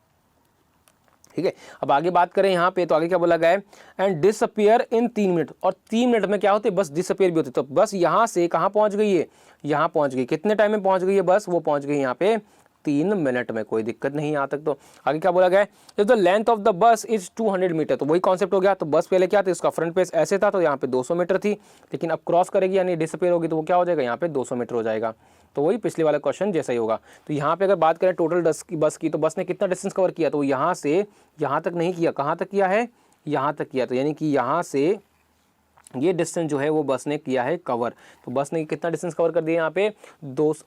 ठीक है, अब आगे बात करें यहाँ पे, तो आगे क्या बोला गया है, एंड डिसअपियर इन 3 मिनट। और 3 मिनट में क्या होते हैं, बस डिसअपियर भी होते। तो बस यहाँ से कहाँ पहुँच गई है, यहाँ पहुँच गई। कितने टाइम में पहुँच गई है बस, वो पहुँच गई यहाँ पे 3 मिनट में। कोई दिक्कत नहीं यहाँ तक। तो आगे क्या बोला गया है, if the length of the bus is 200 metre. तो वही कॉन्सेप्ट हो गया। तो बस पहले क्या था, इसका फ्रंट पेज ऐसे था, तो यहाँ पे 200 मीटर थी, लेकिन अब क्रॉस करेगी यानी डिसअपियर होगी, तो वो क्या हो जाएगा, यहाँ पे 200 मीटर हो जाएगा। तो वही पिछले वाला क्वेश्चन जैसा ही होगा। तो यहाँ पे अगर बात करें टोटल बस की, तो बस ने कितना डिस्टेंस कवर किया, तो यहाँ से यहाँ तक नहीं किया, कहाँ तक किया है, यहाँ तक किया। तो यानी कि यहाँ से ये डिस्टेंस जो है वो बस ने किया है कवर। तो बस ने कितना डिस्टेंस कवर कर दिया यहाँ पे,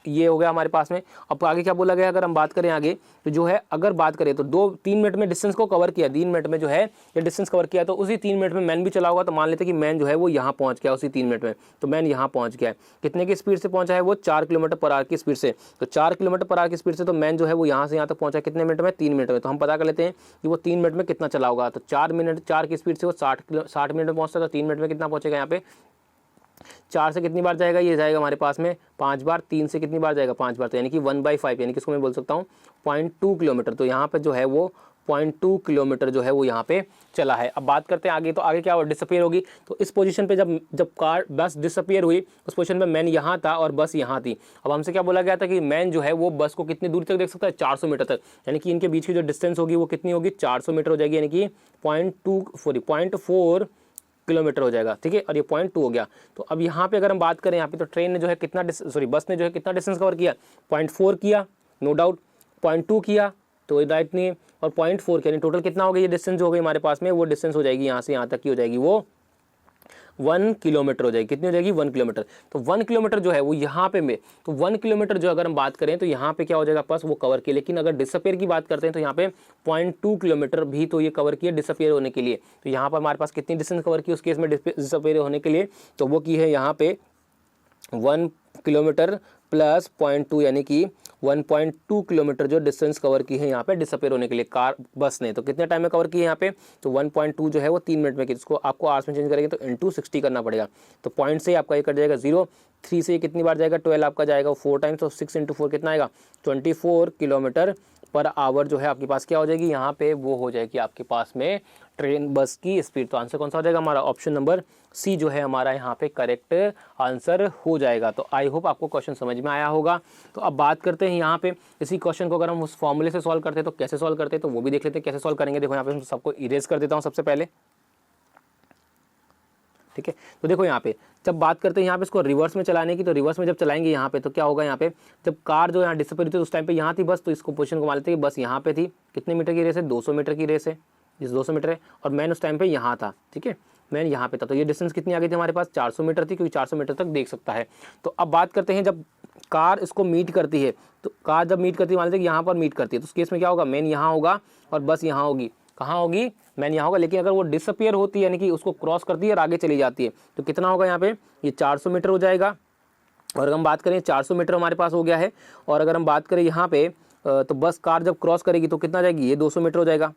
ये हो गया हमारे पास में। अब आगे क्या बोला गया, अगर हम बात करें आगे, तो जो है अगर बात करें तो 3 मिनट में डिस्टेंस को कवर किया, 3 मिनट में जो है ये डिस्टेंस कवर किया, तो उसी 3 मिनट में मैन भी चला होगा। तो मान लेते हैं कि मैन जो है वो यहाँ पहुँच गया उसी 3 मिनट में। तो मैन यहाँ पहुँच गया है, कितने की स्पीड से पहुँचा है, वो 4 किलोमीटर पर आवर की स्पीड से। तो 4 किलोमीटर पर आवर की स्पीड से तो मैन जो है वो यहाँ से यहाँ तक पहुँचा कितने मिनट में, 3 मिनट में। तो हम पता कर लेते हैं कि वो 3 मिनट में कितना चला होगा। तो 4 की स्पीड से वो 60 मिनट में पहुँचता है, तो 3 मिनट में कितना पहुँचेगा, यहाँ पे 4 से कितनी बार जाएगा, ये जाएगा हमारे पास में 5 बार। 3 से कितनी बार जाएगा, 5 बार। तो यानी कि 1/5, यानी कि इसको मैं बोल सकता हूँ 0.2 किलोमीटर। तो यहाँ पे जो है वो 0.2 किलोमीटर जो है वो यहाँ पे चला है। अब बात करते हैं आगे, तो आगे क्या हुआ, डिसअपियर होगी। तो इस पोजीशन पे जब कार बस डिसअपियर हुई, उस पोजीशन पे मैन यहाँ था और बस यहाँ थी। अब हमसे क्या बोला गया था कि मैन जो है वो बस को कितनी दूर तक देख सकता है, 400 मीटर तक। यानी कि इनके बीच की जो डिस्टेंस होगी वो कितनी होगी, 400 मीटर हो जाएगी, यानी कि 0.4 किलोमीटर हो जाएगा। ठीक है, और ये 0.2 हो गया। तो अब यहाँ पे अगर हम बात करें, यहाँ पे तो ट्रेन ने जो है कितना बस ने जो है कितना डिस्टेंस कवर किया, 0.4 किया, नो डाउट। 0.2 किया तो राइट नहीं है, और 0.4 किया, टोटल कितना हो गया, ये डिस्टेंस जो हो गई हमारे पास में, वो डिस्टेंस हो जाएगी यहाँ से यहाँ तक की हो जाएगी, वो 1 किलोमीटर हो जाएगी। कितनी हो जाएगी, 1 किलोमीटर। तो 1 किलोमीटर जो है वो यहाँ पे में, तो 1 किलोमीटर जो अगर हम बात करें तो यहाँ पे क्या हो जाएगा, बस वो कवर किया। लेकिन अगर डिसअपियर की बात करते हैं तो यहाँ पे 0.2 किलोमीटर भी तो ये कवर किया डिसअपियर होने के लिए। तो यहाँ पर हमारे पास कितनी डिस्टेंस कवर की उस केस में डिसअपियर होने के लिए, तो वो की है यहाँ पे 1 किलोमीटर प्लस 0.2, यानी कि 1.2 किलोमीटर जो डिस्टेंस कवर की है यहाँ पे डिसअपियर होने के लिए कार बस ने। तो कितने टाइम में कवर की है यहाँ पे, तो 1.2 जो है वो 3 मिनट में की। इसको आपको आवर्स में चेंज करेंगे तो इंटू 60 करना पड़ेगा। तो पॉइंट से आपका ये कट जाएगा 0, 3 से कितनी बार जाएगा, 12 आपका जाएगा 4 टाइम्स। तो 6 × 4 कितना आएगा, 24 किलोमीटर पर आवर जो है आपके पास क्या हो जाएगी, यहाँ पे वो हो जाएगी आपके पास में ट्रेन बस की स्पीड। तो आंसर कौन सा हो जाएगा हमारा, ऑप्शन नंबर सी जो है हमारा यहाँ पे करेक्ट आंसर हो जाएगा। तो आई होप आपको क्वेश्चन समझ में आया होगा। तो अब बात करते हैं यहाँ पे इसी क्वेश्चन को अगर हम उस फॉर्मूले से सॉल्व करते हैं तो कैसे सॉल्व करते हैं, तो वो भी देख लेते हैं कैसे सॉल्व करेंगे। देखो यहाँ पे मैं सबको इरेज कर देता हूँ सबसे पहले। ठीक है, तो देखो यहाँ पे जब बात करते हैं यहाँ पे इसको रिवर्स में चलाने की, तो रिवर्स में जब चलाएंगे यहाँ पे तो क्या होगा, यहाँ पे जब कार जो यहाँ डिसअपियर थी उस टाइम पे यहाँ थी बस, तो इसको पोजीशन को मान लेते हैं बस यहाँ पे थी। कितने मीटर की रेस है, 200 मीटर की रेस है, जिस 200 मीटर है, और मैन उस टाइम पे यहाँ था। ठीक है, मैन यहाँ पे था, तो ये डिस्टेंस कितनी आ गई थी हमारे पास, 400 मीटर थी, क्योंकि 400 मीटर तक देख सकता है। तो अब बात करते हैं जब कार इसको मीट करती है, तो कार जब मीट करती है मान लेते हैं यहाँ पर मीट करती है, तो उस केस में क्या होगा, मैन यहाँ होगा और बस यहाँ होगी। कहाँ होगी, मैन यहाँ होगा। लेकिन अगर वो डिसअपियर होती है यानी कि उसको क्रॉस करती है और आगे चली जाती है, तो कितना होगा यहाँ पे, ये 400 मीटर हो जाएगा। और अगर हम बात करें 400 मीटर हमारे पास हो गया है, और अगर हम बात करें यहाँ पे तो बस कार जब क्रॉस करेगी तो कितना जाएगी, ये 200 मीटर हो जाएगा।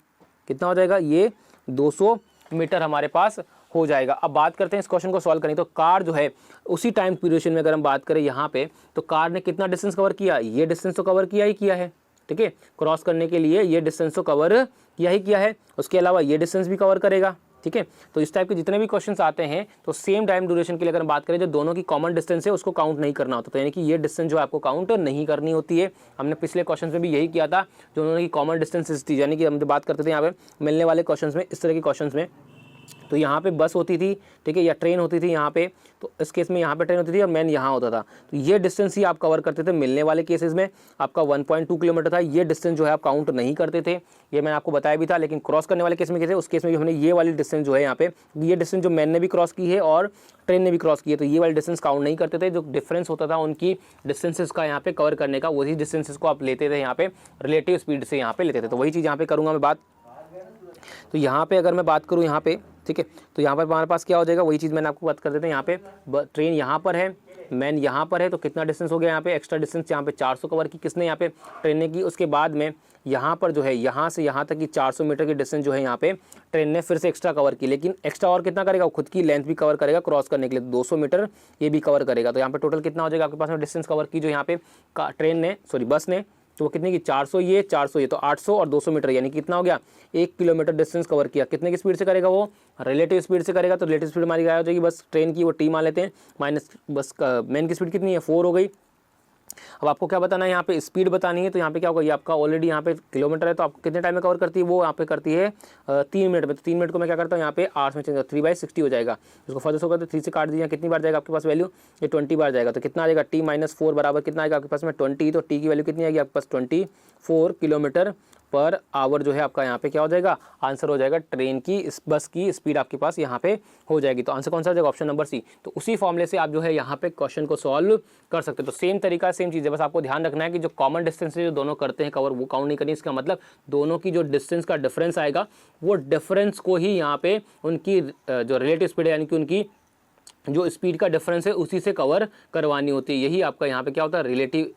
कितना हो जाएगा, ये 200 मीटर हमारे पास हो जाएगा। अब बात करते हैं इस क्वेश्चन को सॉल्व करें, तो कार जो है उसी टाइम पीरियड में अगर हम बात करें यहाँ पे, तो कार ने कितना डिस्टेंस कवर किया, ये डिस्टेंस तो कवर किया ही किया है। ठीक है, क्रॉस करने के लिए ये डिस्टेंस तो कवर किया ही किया है, उसके अलावा ये डिस्टेंस भी कवर करेगा। ठीक है, तो इस टाइप के जितने भी क्वेश्चंस आते हैं तो सेम टाइम ड्यूरेशन के लिए अगर हम बात करें, जो दोनों की कॉमन डिस्टेंस है उसको काउंट नहीं करना होता। तो यानी कि ये डिस्टेंस जो आपको काउंट नहीं करनी होती है। हमने पिछले क्वेश्चन में भी यही किया था, जो दोनों की कॉमन डिस्टेंसेस थी, यानी कि हम जो बात करते थे यहाँ पे मिलने वाले क्वेश्चन में, इस तरह के क्वेश्चन में, तो यहाँ पे बस होती थी, ठीक है, या ट्रेन होती थी यहाँ पे, तो इस केस में यहाँ पे ट्रेन होती थी और मैन यहाँ होता था। तो ये डिस्टेंस ही आप कवर करते थे। मिलने वाले केसेस में आपका 1.2 किलोमीटर था, ये डिस्टेंस जो है आप काउंट नहीं करते थे, ये मैंने आपको बताया भी था। लेकिन क्रॉस करने वाले केस में कैसे, उस केस में भी हमने ये वाली डिस्टेंस जो है यहाँ पे, ये डिस्टेंस जो मैन ने भी क्रॉस की है और ट्रेन ने भी क्रॉस की है, तो ये वाली डिस्टेंस काउंट नहीं करते थे। जो डिफरेंस होता था उनकी डिस्टेंसेस का यहाँ पे कवर करने का, वही डिस्टेंसेस को आप लेते थे यहाँ पे रिलेटिव स्पीड से यहाँ पे लेते थे। तो वही चीज़ यहाँ पे करूँगा मैं बात। तो यहाँ पे अगर मैं बात करूँ यहाँ पे, ठीक है, तो यहाँ पर हमारे पास क्या हो जाएगा, वही चीज़ मैंने आपको बात कर देते हैं। यहाँ पे ट्रेन यहाँ पर है, मैन यहाँ पर है, तो कितना डिस्टेंस हो गया यहाँ पे, एक्स्ट्रा डिस्टेंस यहाँ पे 400 कवर की किसने, यहाँ पे ट्रेन ने की। उसके बाद में यहाँ पर जो है यहाँ से यहाँ तक की 400 मीटर की डिस्टेंस जो है यहाँ पे ट्रेन ने फिर से एक्स्ट्रा कवर की, लेकिन एक्स्ट्रा और कितना करेगा, खुद की लेंथ भी कवर करेगा क्रॉस करने के लिए, 200 मीटर ये भी कवर करेगा। तो यहाँ पे टोटल कितना हो जाएगा आपके पास में डिस्टेंस कवर की जो यहाँ पे ट्रेन ने, सॉरी बस ने, तो वो कितने की 400 ये 400 ये, तो 800 और 200 मीटर, यानी कितना हो गया 1 किलोमीटर डिस्टेंस कवर किया। कितने की स्पीड से करेगा वो, रिलेटिव स्पीड से करेगा। तो रिलेटिव स्पीड हमारी क्या हो जाएगी, बस ट्रेन की वो टी मान लेते हैं, माइनस बस मेन की स्पीड कितनी है 4 हो गई। अब आपको क्या बताना है, यहाँ पे स्पीड बतानी है। तो यहाँ पे क्या होगा, ये आपका ऑलरेडी यहाँ पे किलोमीटर है, तो आपको कितने टाइम में कवर करती है वो, यहाँ पे करती है 3 मिनट में। तो 3 मिनट को मैं क्या करता हूँ यहाँ पे 8 में चेंज, 3/60 हो जाएगा। इसको फर्दर होगा तो 3 से काट दीजिए, कितनी बार जाएगा आपके पास वैल्यू, ये 20 बार जाएगा। तो कितना आ जाएगा t-4 बराबर कितना आएगा आपके पास में 20। तो t की वैल्यू कितनी आएगी आपके पास 24 किलोमीटर पर आवर जो है आपका यहाँ पे क्या हो जाएगा, आंसर हो जाएगा ट्रेन की, इस बस की स्पीड आपके पास यहाँ पे हो जाएगी। तो आंसर कौन सा हो जाएगा, ऑप्शन नंबर सी। तो उसी फॉर्मूले से आप जो है यहाँ पे क्वेश्चन को सॉल्व कर सकते हो। तो सेम तरीका सेम चीज़ है, बस आपको ध्यान रखना है कि जो कॉमन डिस्टेंस है जो दोनों करते हैं कवर वो काउंट नहीं करनी। इसका मतलब दोनों की जो डिस्टेंस का डिफरेंस आएगा वो डिफरेंस को ही यहाँ पे उनकी जो रिलेटिव स्पीड है, यानी कि उनकी जो स्पीड का डिफरेंस है उसी से कवर करवानी होती है। यही आपका यहाँ पे क्या होता है, रिलेटिव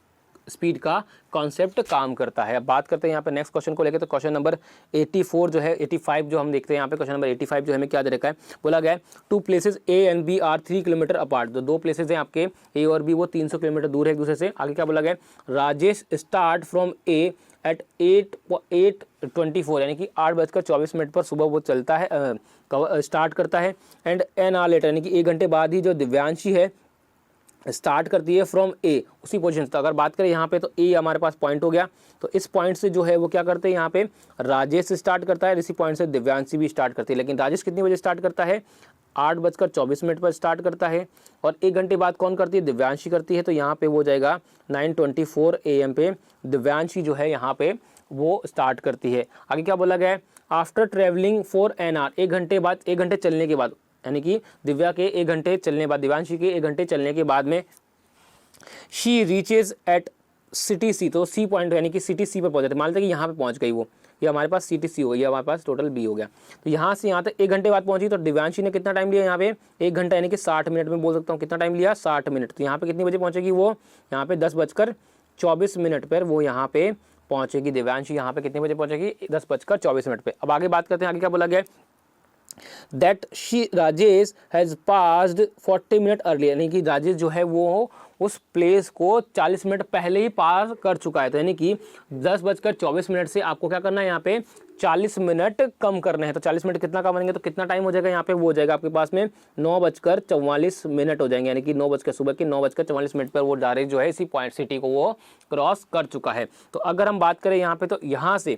स्पीड का कॉन्सेप्ट काम करता है। अब बात करते हैं यहाँ पे नेक्स्ट क्वेश्चन को लेकर। तो क्वेश्चन नंबर 84 जो है 85 जो हम देखते हैं यहाँ पे, क्वेश्चन नंबर 85 जो हमें क्या दे रखा है, बोला गया है 2 places A and B are 3 kilometre apart. तो 2 प्लेसेस हैं आपके ए और बी, वो 300 किलोमीटर दूर है एक दूसरे से। आगे क्या बोला गया है, Rajesh start from A at 8:24 यानी कि 8:24 पर सुबह वो चलता है, स्टार्ट करता है, एंड एन आवर लेटर यानी कि 1 घंटे बाद ही जो दिव्यांशी है स्टार्ट करती है फ्रॉम ए, उसी पोजीशन से। तो अगर बात करें यहाँ पे तो ए हमारे पास पॉइंट हो गया, तो इस पॉइंट से जो है वो क्या करते हैं यहाँ पे राजेश स्टार्ट करता है, इसी पॉइंट से दिव्यांशी भी स्टार्ट करती है। लेकिन राजेश कितनी बजे स्टार्ट करता है, 8:24 पर स्टार्ट करता है, और 1 घंटे बाद कौन करती है, दिव्यांशी करती है। तो यहाँ पे वो जाएगा 9:24 AM पे दिव्यांशी जो है यहाँ पे वो स्टार्ट करती है। आगे क्या बोला गया है, after travelling for an hour, 1 घंटे बाद, 1 घंटे चलने के बाद, यानी कि दिव्या के 1 घंटे चलने बाद, दिव्यांशी के 1 घंटे चलने के बाद में शी रीचेज एट सिटी सी, तो सी पॉइंट यानी कि सिटी सी पर पहुंच जाते, मान लेते हैं कि यहाँ पे पहुंच गई वो, ये हमारे पास सिटी सी हो गई, हमारे पास टोटल बी हो गया। तो यहाँ से यहाँ तक 1 घंटे बाद पहुंची, तो दिव्यांशी ने कितना टाइम लिया यहाँ पे, 1 घंटा यानी कि 60 मिनट में बोल सकता हूँ, कितना टाइम लिया 60 मिनट। तो यहाँ पे कितनी बजे पहुंचेगी वो, यहाँ पे 10:24 पर वो यहाँ पे पहुंचेगी दिव्यांशी, यहाँ पे कितने बजे पहुंचेगी 10:24 पे। अब आगे बात करते हैं, आगे क्या बोला गया, that Rajesh has passed 40 minute early, यानी कि राजेश जो है वो उस प्लेस को 40 मिनट पहले ही पार कर चुका है। तो यानी कि 10:24 से आपको क्या करना है, यहाँ पे 40 मिनट कम करने हैं। तो 40 मिनट कितना कम करेंगे तो कितना टाइम हो जाएगा यहाँ पे, वो हो जाएगा आपके पास में 9:44 हो जाएंगे, यानी कि 9 बजकर सुबह के 9:44 पर वो डायरेक्ट जो है इसी पॉइंट सिटी को वो क्रॉस कर चुका है। तो अगर हम बात करें यहाँ पे, तो यहाँ से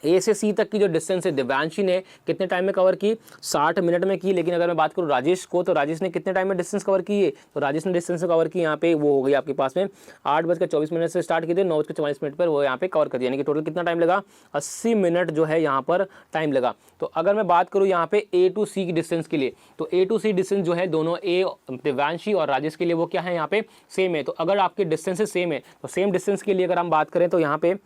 ए से सी तक की जो डिस्टेंस है दिव्यांशी ने कितने टाइम में कवर की, 60 मिनट में की। लेकिन अगर मैं बात करूँ राजेश को, तो राजेश ने कितने टाइम में डिस्टेंस कवर की है, तो राजेश ने डिस्टेंस कवर की यहाँ पे वो हो गई आपके पास में 8:24 से स्टार्ट की थी, 9:44 पर वो यहाँ पे कवर कर दिया, यानी कि टोटल कितना टाइम लगा 80 मिनट जो है यहाँ पर टाइम लगा। तो अगर मैं बात करूँ यहाँ पे ए टू सी की डिस्टेंस के लिए, तो ए टू सी डिस्टेंस जो है दोनों ए दिव्यांशी और राजेश के लिए वो क्या है यहाँ पे सेम है। तो अगर आपके डिस्टेंस सेम है, तो सेम डिस्टेंस के लिए अगर हम बात करें तो यहाँ पे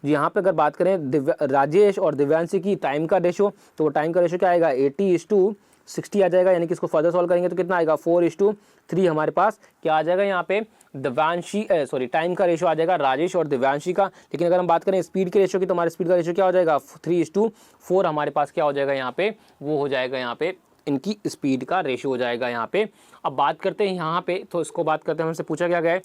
यहाँ पे अगर बात करें राजेश और दिव्यांशी की टाइम का रेशो, तो वो टाइम का रेशो क्या आएगा 80:60 आ जाएगा, यानी कि इसको फर्दर सॉल्व करेंगे तो कितना आएगा 4:3 हमारे पास क्या आ जाएगा यहाँ पे दिव्यांशी टाइम का रेशो आ जाएगा राजेश और दिव्यांशी का। लेकिन अगर हम बात करें स्पीड के रेशो की, तो हमारे स्पीड का रेशो क्या हो जाएगा 3:4 हमारे पास क्या हो जाएगा यहाँ पे, वो हो जाएगा यहाँ पे इनकी स्पीड का रेशो हो जाएगा यहाँ पे। अब बात करते हैं यहाँ पे, तो इसको बात करते हैं, हमसे पूछा क्या गया है,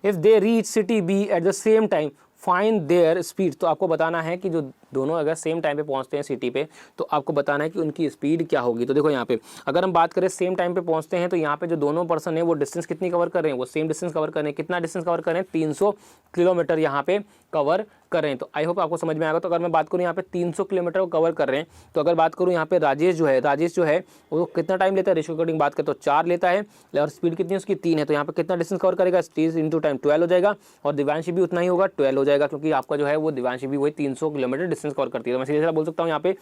if they reach city B at the same time find their speed. तो आपको बताना है कि जो दोनों अगर सेम टाइम पे पहुंचते हैं सिटी पे, तो आपको बताना है कि उनकी स्पीड क्या होगी। तो देखो यहाँ पे अगर हम बात करें सेम टाइम पे पहुंचते हैं, तो यहाँ पे जो दोनों पर्सन है वो डिस्टेंस कितनी कवर कर रहे हैं, वो सेम डिस्टेंस कवर कर रहे हैं। कितना डिस्टेंस कवर कर रहे हैं 300 किलोमीटर यहाँ पे कवर कर रहे हैं। तो आई होप आपको समझ में आएगा। तो अगर मैं बात करूँ यहाँ पे 300 किलोमीटर को कवर कर रहे हैं, तो अगर बात करूँ यहाँ पे राजेश जो है वो कितना टाइम लेता है, रेशियो अकॉर्डिंग बात करें तो 4 लेता है, और स्पीड कितनी है उसकी 3 है। तो यहाँ पे कितना डिस्टेंस कवर करेगा 30 इंटू टाइम 12 हो जाएगा, और दिव्यांशी भी उतना ही होगा 12 हो जाएगा, क्योंकि आपका जो है वो दिव्यांशी भी वही 300 किलोमीटर डिस्टेंस कवर करती है। तो मैं सीधे बोल सकता हूँ यहाँ पे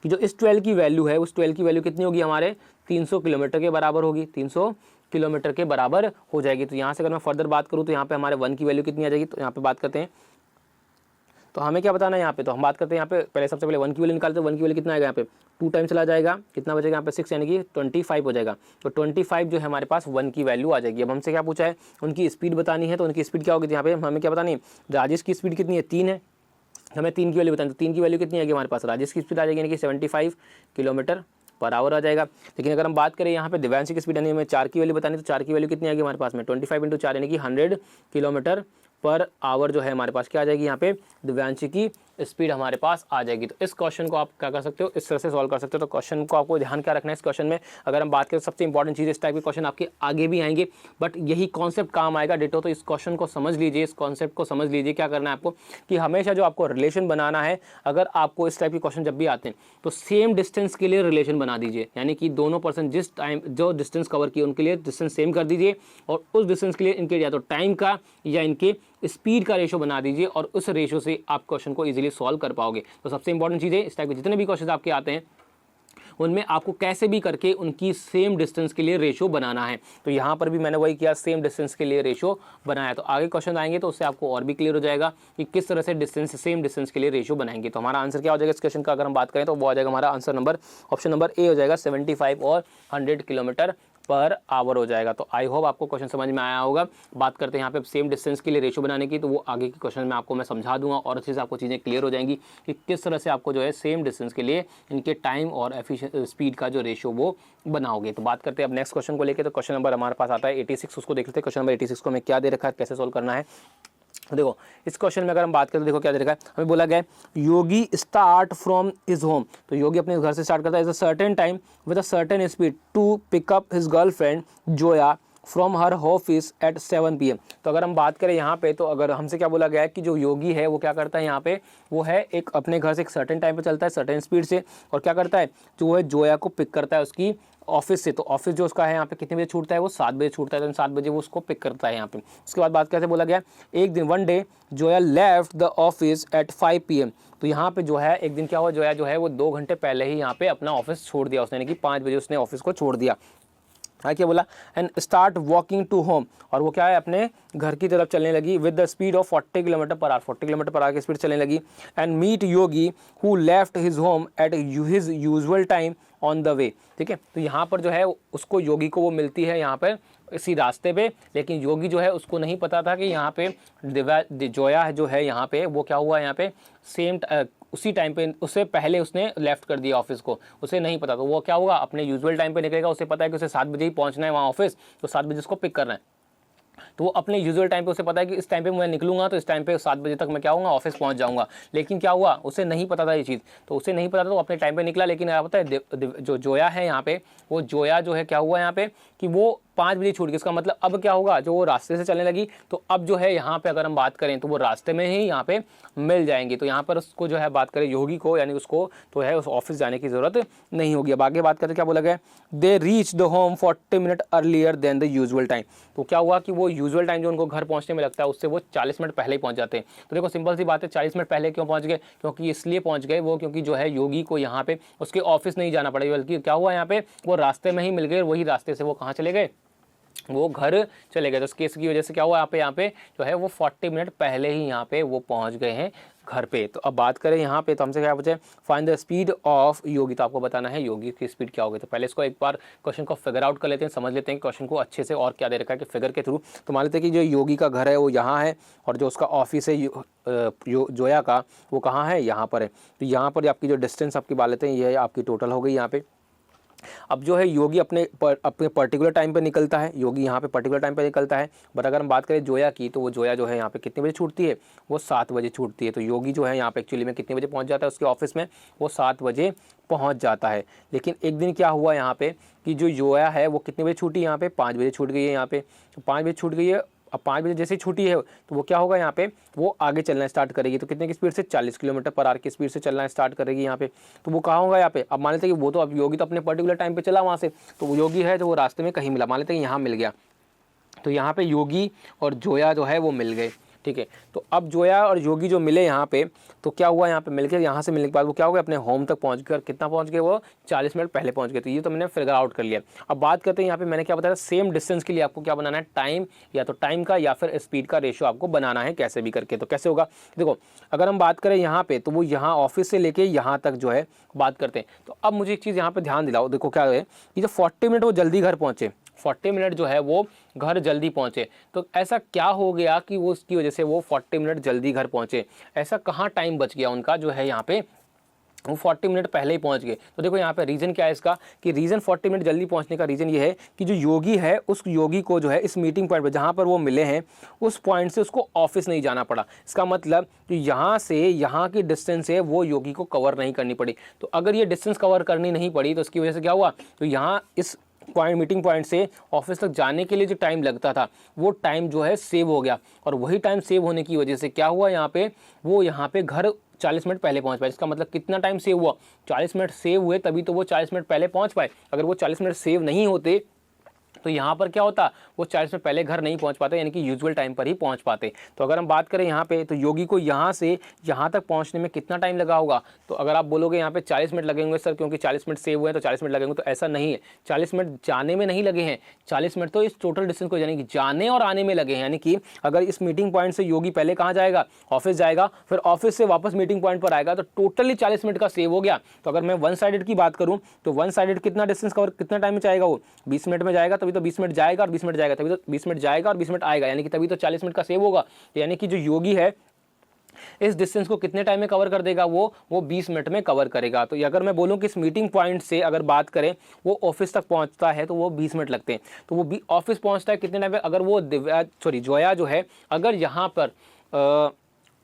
कि जो इस 12 की वैल्यू है, उस 12 की वैल्यू कितनी होगी हमारे 300 किलोमीटर के बराबर होगी, 300 किलोमीटर के बराबर हो जाएगी। तो यहाँ से अगर मैं फर्दर बात करूँ तो यहाँ पे हमारे 1 की वैल्यू कितनी आ जाएगी, तो यहाँ पे बात करते हैं तो हमें क्या बताना है यहाँ पे, तो हम बात करते हैं यहाँ पे पहले सबसे पहले 1 की वैल्यू निकालते हैं। 1 की वैल्यू कितना आएगा यहाँ पे 2 टाइम चला जाएगा, कितना बचेगा यहाँ पे 6 यानी कि 25 हो जाएगा। तो 25 जो है हमारे पास 1 की वैल्यू आ जाएगी। अब हमसे क्या पूछा है, उनकी स्पीड बतानी है, तो उनकी स्पीड क्या होगी, यहाँ पे हमें क्या बतानी है, राजेश की स्पीड कितनी है 3 है, हमें 3 की वैल्यू बतानी, तो 3 की वैल्यू कितनी आएगी हमारे पास, राजेश की स्पीड आ जाएगी यानी कि 75 किलोमीटर पर आवर आ जाएगा। लेकिन अगर हम बात करें यहाँ पे दिव्यांशी की स्पीड यानी हमें 4 की वैल्यू बतानी, तो 4 की वैल्यू कितनी आएगी हमारे पास में 25 × 4 यानी कि 100 किलोमीटर पर आवर जो है हमारे पास क्या आ जाएगी, यहाँ पे दिव्यांशी की स्पीड हमारे पास आ जाएगी। तो इस क्वेश्चन को आप क्या कर सकते हो, इस तरह से सॉल्व कर सकते हो। तो क्वेश्चन को आपको ध्यान क्या रखना है इस क्वेश्चन में, अगर हम बात करें सबसे इंपॉर्टेंट चीज़, इस टाइप के क्वेश्चन आपके आगे भी आएंगे, बट यही कॉन्सेप्ट काम आएगा डिटो। तो इस क्वेश्चन को समझ लीजिए, इस कॉन्सेप्ट को समझ लीजिए। क्या करना है आपको कि हमेशा जो आपको रिलेशन बनाना है, अगर आपको इस टाइप के क्वेश्चन जब भी आते हैं तो सेम डिस्टेंस के लिए रिलेशन बना दीजिए, यानी कि दोनों पर्सन जिस टाइम जो डिस्टेंस कवर किए उनके लिए डिस्टेंस सेम कर दीजिए, और उस डिस्टेंस के लिए इनके या तो टाइम का या इनके स्पीड का रेशो बना दीजिए, और उस रेशो से आप क्वेश्चन को इजीली सॉल्व कर पाओगे। तो सबसे इंपॉर्टेंट चीज़ है, इस टाइप के जितने भी क्वेश्चन आपके आते हैं उनमें आपको कैसे भी करके उनकी सेम डिस्टेंस के लिए रेशो बनाना है। तो यहाँ पर भी मैंने वही किया, सेम डिस्टेंस के लिए रेशो बनाया। तो आगे क्वेश्चन आएंगे तो उससे आपको और भी क्लियर हो जाएगा कि किस तरह से डिस्टेंस सेम डिस्टेंस के लिए रेशो बनाएंगे। तो हमारा आंसर क्या हो जाएगा इस क्वेश्चन का, अगर हम बात करें तो वो आ जाएगा हमारा answer number, option number A हो जाएगा 75 और 100 किलोमीटर पर आवर हो जाएगा। तो आई होप आपको क्वेश्चन समझ में आया होगा। बात करते हैं यहाँ पे सेम डिस्टेंस के लिए रेशो बनाने की, तो वो आगे के क्वेश्चन में आपको मैं समझा दूंगा और अच्छे से आपको चीज़ें क्लियर हो जाएंगी कि किस तरह से आपको जो है सेम डिस्टेंस के लिए इनके टाइम और एफिशिएंट स्पीड का जो रेशो वो बनाओगे। तो बात करते हैं अब नेक्स्ट क्वेश्चन को लेकर। तो क्वेश्चन नंबर हमारे पास आता है 86, उसको देख लेते हैं। क्वेश्चन नंबर 86 को हमें क्या दे रखा है, कैसे सोल्व करना है। देखो इस क्वेश्चन में अगर हम बात करें तो देखो क्या दे रखा है, हमें बोला गया है Yogi start from his home, तो योगी अपने घर से स्टार्ट करता है at a certain time with a certain speed to pick up his girlfriend Zoya from her office at 7 PM। तो अगर हम बात करें यहाँ पे, तो अगर हमसे क्या बोला गया है कि जो योगी है वो क्या करता है यहाँ पे, वो है एक अपने घर से एक सर्टेन टाइम पे चलता है सर्टेन स्पीड से, और क्या करता है जो है जोया को पिक करता है उसकी ऑफिस से। तो ऑफिस जो उसका है यहाँ पे कितने बजे छूटता है, वो 7 बजे छूटता है, तो 7 बजे वो उसको पिक करता है यहाँ पे। उसके बाद बात कैसे बोला गया, एक दिन one day Zoya left the office at 5 PM। तो यहाँ पे जो है एक दिन क्या हुआ, जोया जो है वो 2 घंटे पहले ही यहाँ पे अपना ऑफिस छोड़ दिया उसने, यानी कि 5 बजे उसने ऑफिस को छोड़ दिया। हाँ क्या बोला, and start walking to home, और वो क्या है अपने घर की तरफ चलने लगी with the speed of 40 kilometre per hour, 40 kilometre per hour की स्पीड चलने लगी। And meet Yogi who left his home at his usual time on the way. ठीक है, तो यहाँ पर जो है उसको योगी को वो मिलती है यहाँ पर इसी रास्ते पे, लेकिन योगी जो है उसको नहीं पता था कि यहाँ पे जोया जो है यहाँ पे वो क्या हुआ यहाँ पे सेम उसी टाइम पे, उससे पहले उसने लेफ्ट कर दिया ऑफिस को, उसे नहीं पता। तो वो क्या होगा अपने यूजुअल टाइम पे निकलेगा, उसे पता है कि उसे 7 बजे ही पहुंचना है वहाँ ऑफिस, तो 7 बजे उसको पिक करना है। तो वो अपने यूजुअल टाइम पे उसे पता है कि इस टाइम पे मैं निकलूंगा तो इस टाइम पे 7 बजे तक मैं क्या होऊंगा ऑफिस पहुंच जाऊंगा। लेकिन क्या हुआ उसे नहीं पता था ये चीज़, तो उसे नहीं पता था तो अपने टाइम पे निकला। लेकिन क्या पता है जो जोया है यहाँ पे, वो जोया जो है क्या हुआ यहाँ पे कि वो 5 बजे छूट गई। इसका मतलब अब क्या होगा, जो वो रास्ते से चलने लगी तो अब जो है यहाँ पे अगर हम बात करें तो वो रास्ते में ही यहाँ पे मिल जाएंगी। तो यहाँ पर उसको जो है बात करें योगी को, यानी उसको तो है उस ऑफिस जाने की ज़रूरत नहीं होगी। अब आगे बात करें क्या बोला गया, they reach the home 40 minute earlier than the usual time. तो क्या हुआ कि वो यूजुअल टाइम जो उनको घर पहुँचने में लगता है उससे वो 40 मिनट पहले ही पहुँच जाते हैं। तो देखो सिंपल सी बात है, 40 मिनट पहले क्यों पहुँच गए, क्योंकि इसलिए पहुँच गए वो क्योंकि जो है योगी को यहाँ पे उसके ऑफिस नहीं जाना पड़ेगा, बल्कि क्या हुआ यहाँ पे वो रास्ते में ही मिल गए, वही रास्ते से वो कहाँ चले गए, वो घर चले गए। तो इस केस की वजह से क्या हुआ यहाँ पे जो है वो 40 मिनट पहले ही यहाँ पे वो पहुँच गए हैं घर पे। तो अब बात करें यहाँ पे, तो हमसे क्या पूछे फाइंड द स्पीड ऑफ योगी, तो आपको बताना है योगी की स्पीड क्या होगी। तो पहले इसको एक बार क्वेश्चन को फिगर आउट कर लेते हैं, समझ लेते हैं क्वेश्चन को अच्छे से और क्या दे रखा है कि फिगर के थ्रू। तो मान लेते हैं कि जो योगी का घर है वो यहाँ है और जो उसका ऑफिस है जोया का वो कहाँ है, यहाँ पर है। तो यहाँ पर आपकी जो डिस्टेंस आपकी बात लेते हैं ये आपकी टोटल हो गई यहाँ पे। अब जो है योगी अपने पर्टिकुलर टाइम पे निकलता है, योगी यहाँ पे पर्टिकुलर टाइम पे निकलता है। बट अगर हम बात करें जोया की, तो वो जोया जो है यहाँ पे कितने बजे छूटती है, वो 7 बजे छूटती है। तो योगी जो है यहाँ पे एक्चुअली में कितने बजे पहुँच जाता है उसके ऑफिस में, वो 7 बजे पहुँच जाता है। लेकिन एक दिन क्या हुआ यहाँ पे कि जो जोया है वो कितने बजे छूटी, यहाँ पे 5 बजे छूट गई है यहाँ पे। तो 5 बजे छूट गई है, अब 5 बजे जैसे छुट्टी है तो वो क्या होगा यहाँ पे वो आगे चलना स्टार्ट करेगी। तो कितने की स्पीड से, 40 किलोमीटर पर आवर की स्पीड से चलना स्टार्ट करेगी यहाँ पे। तो वो कहाँ होगा यहाँ पे, अब मान लेते हैं कि वो तो अब योगी तो अपने पर्टिकुलर टाइम पे चला वहाँ से, तो वो योगी है जो वो रास्ते में कहीं मिला, मान लेते हैं कि यहाँ मिल गया। तो यहाँ पे योगी और जोया जो है वो मिल गए। ठीक है। तो अब जोया और योगी जो मिले यहाँ पे, तो क्या हुआ, यहाँ पे मिलके यहाँ से मिलने के बाद वो क्या हो गया, अपने होम तक पहुँच गए। कितना पहुँच गए वो, 40 मिनट पहले पहुँच गए। तो ये तो मैंने फिगर आउट कर लिया। अब बात करते हैं यहाँ पे मैंने क्या बताया, सेम डिस्टेंस के लिए आपको क्या बनाना है, टाइम, या तो टाइम का या फिर स्पीड का रेशियो आपको बनाना है कैसे भी करके। तो कैसे होगा, देखो अगर हम बात करें यहाँ पे, तो वो यहाँ ऑफिस से लेके यहाँ तक जो है बात करते हैं। तो अब मुझे एक चीज़ यहाँ पे ध्यान दिलाओ, देखो क्या है कि जो 40 मिनट वो जल्दी घर पहुँचे, 40 मिनट जो है वो घर जल्दी पहुंचे, तो ऐसा क्या हो गया कि वो उसकी वजह से वो 40 मिनट जल्दी घर पहुंचे, ऐसा कहाँ टाइम बच गया उनका जो है यहाँ पे, वो 40 मिनट पहले ही पहुंच गए। तो देखो यहाँ पे रीज़न क्या है इसका, कि रीज़न 40 मिनट जल्दी पहुंचने का रीज़न ये है कि जो योगी है, उस योगी को जो है इस मीटिंग पॉइंट पर जहाँ पर वो मिले हैं, उस पॉइंट से उसको ऑफिस नहीं जाना पड़ा। इसका मतलब कि यहाँ से यहाँ की डिस्टेंस है वो योगी को कवर नहीं करनी पड़ी। तो अगर ये डिस्टेंस कवर करनी नहीं पड़ी तो इसकी वजह से क्या हुआ, तो यहाँ इस पॉइंट, मीटिंग पॉइंट से ऑफिस तक जाने के लिए जो टाइम लगता था वो टाइम जो है सेव हो गया। और वही टाइम सेव होने की वजह से क्या हुआ, यहाँ पे वो यहाँ पे घर 40 मिनट पहले पहुंच पाए। इसका मतलब कितना टाइम सेव हुआ, 40 मिनट सेव हुए, तभी तो वो 40 मिनट पहले पहुंच पाए। अगर वो 40 मिनट सेव नहीं होते तो यहाँ पर क्या होता, वो 40 मिनट पहले घर नहीं पहुँच पाते, यानी कि यूजुअल टाइम पर ही पहुँच पाते। तो अगर हम बात करें यहाँ पे, तो योगी को यहाँ से यहाँ तक पहुँचने में कितना टाइम लगा होगा, तो अगर आप बोलोगे यहाँ पे 40 मिनट लगेंगे सर क्योंकि 40 मिनट सेव हुए हैं तो 40 मिनट लगेंगे, तो ऐसा नहीं है। 40 मिनट जाने में नहीं लगे हैं, 40 मिनट तो इस टोटल डिस्टेंस को यानी कि जाने और आने में लगे हैं। यानी कि अगर इस मीटिंग पॉइंट से योगी पहले कहाँ जाएगा, ऑफिस जाएगा, फिर ऑफिस से वापस मीटिंग पॉइंट पर आएगा, तो टोटली 40 मिनट का सेव हो गया। तो अगर मैं वन साइडेड की बात करूँ तो वन साइडेड कितना डिस्टेंस कवर कितना टाइम में जाएगा, वो 20 मिनट में जाएगा, तभी तो 20 मिनट जाएगा और 20 मिनट जाएगा, तभी तो 20 मिनट जाएगा और 20 मिनट आएगा, यानी कि तभी तो 40 मिनट का सेव होगा। यानी कि जो योगी है इस डिस्टेंस को कितने टाइम में कवर कर देगा, वो 20 मिनट में कवर करेगा। तो अगर मैं बोलूं कि इस मीटिंग पॉइंट से अगर बात करें वो ऑफिस तक पहुंचता है तो वो 20 मिनट लगते हैं। तो वो भी ऑफिस पहुंचता है कितने टाइम में, अगर वो जोया जो है अगर यहाँ पर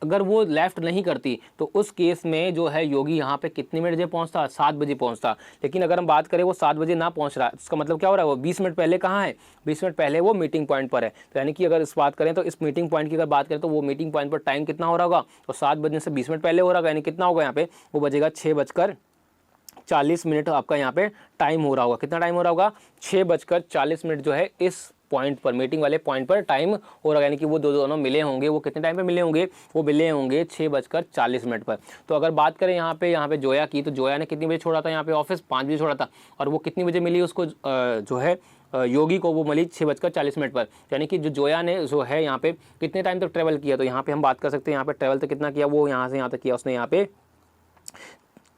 अगर वो लेफ्ट नहीं करती तो उस केस में जो है योगी यहाँ पे कितने मिनट बजे पहुँचता, 7 बजे पहुँचता। लेकिन अगर हम बात करें वो 7 बजे ना पहुँच रहा है, इसका मतलब क्या हो रहा है, वो 20 मिनट पहले कहाँ है, 20 मिनट पहले वो मीटिंग पॉइंट पर है। तो यानी कि अगर इस बात करें तो इस मीटिंग पॉइंट की अगर बात करें तो वो मीटिंग पॉइंट पर टाइम कितना हो रहा होगा, तो 7 बजने से 20 मिनट पहले हो रहा होगा, यानी कितना होगा यहाँ पे, वो बजेगा 6:40 आपका यहाँ पे टाइम हो रहा होगा। कितना टाइम हो रहा होगा, 6:40 जो है इस पॉइंट पर, मीटिंग वाले पॉइंट पर टाइम हो रहा है। यानी कि वो दोनों मिले होंगे, वो कितने टाइम पे मिले होंगे, वो मिले होंगे 6:40 पर। तो अगर बात करें यहाँ पे जोया की, तो जोया ने कितनी बजे छोड़ा था यहाँ पे ऑफिस, 5 बजे छोड़ा था, और वो कितनी बजे मिली उसको जो है योगी को, वो मिली 6:40 पर। यानी कि जो जोया ने जो है यहाँ पे कितने टाइम तक ट्रेवल किया, तो यहाँ पे हम बात कर सकते हैं यहाँ पे ट्रेवल तक कितना किया, वो यहाँ से यहाँ तक किया उसने, यहाँ पे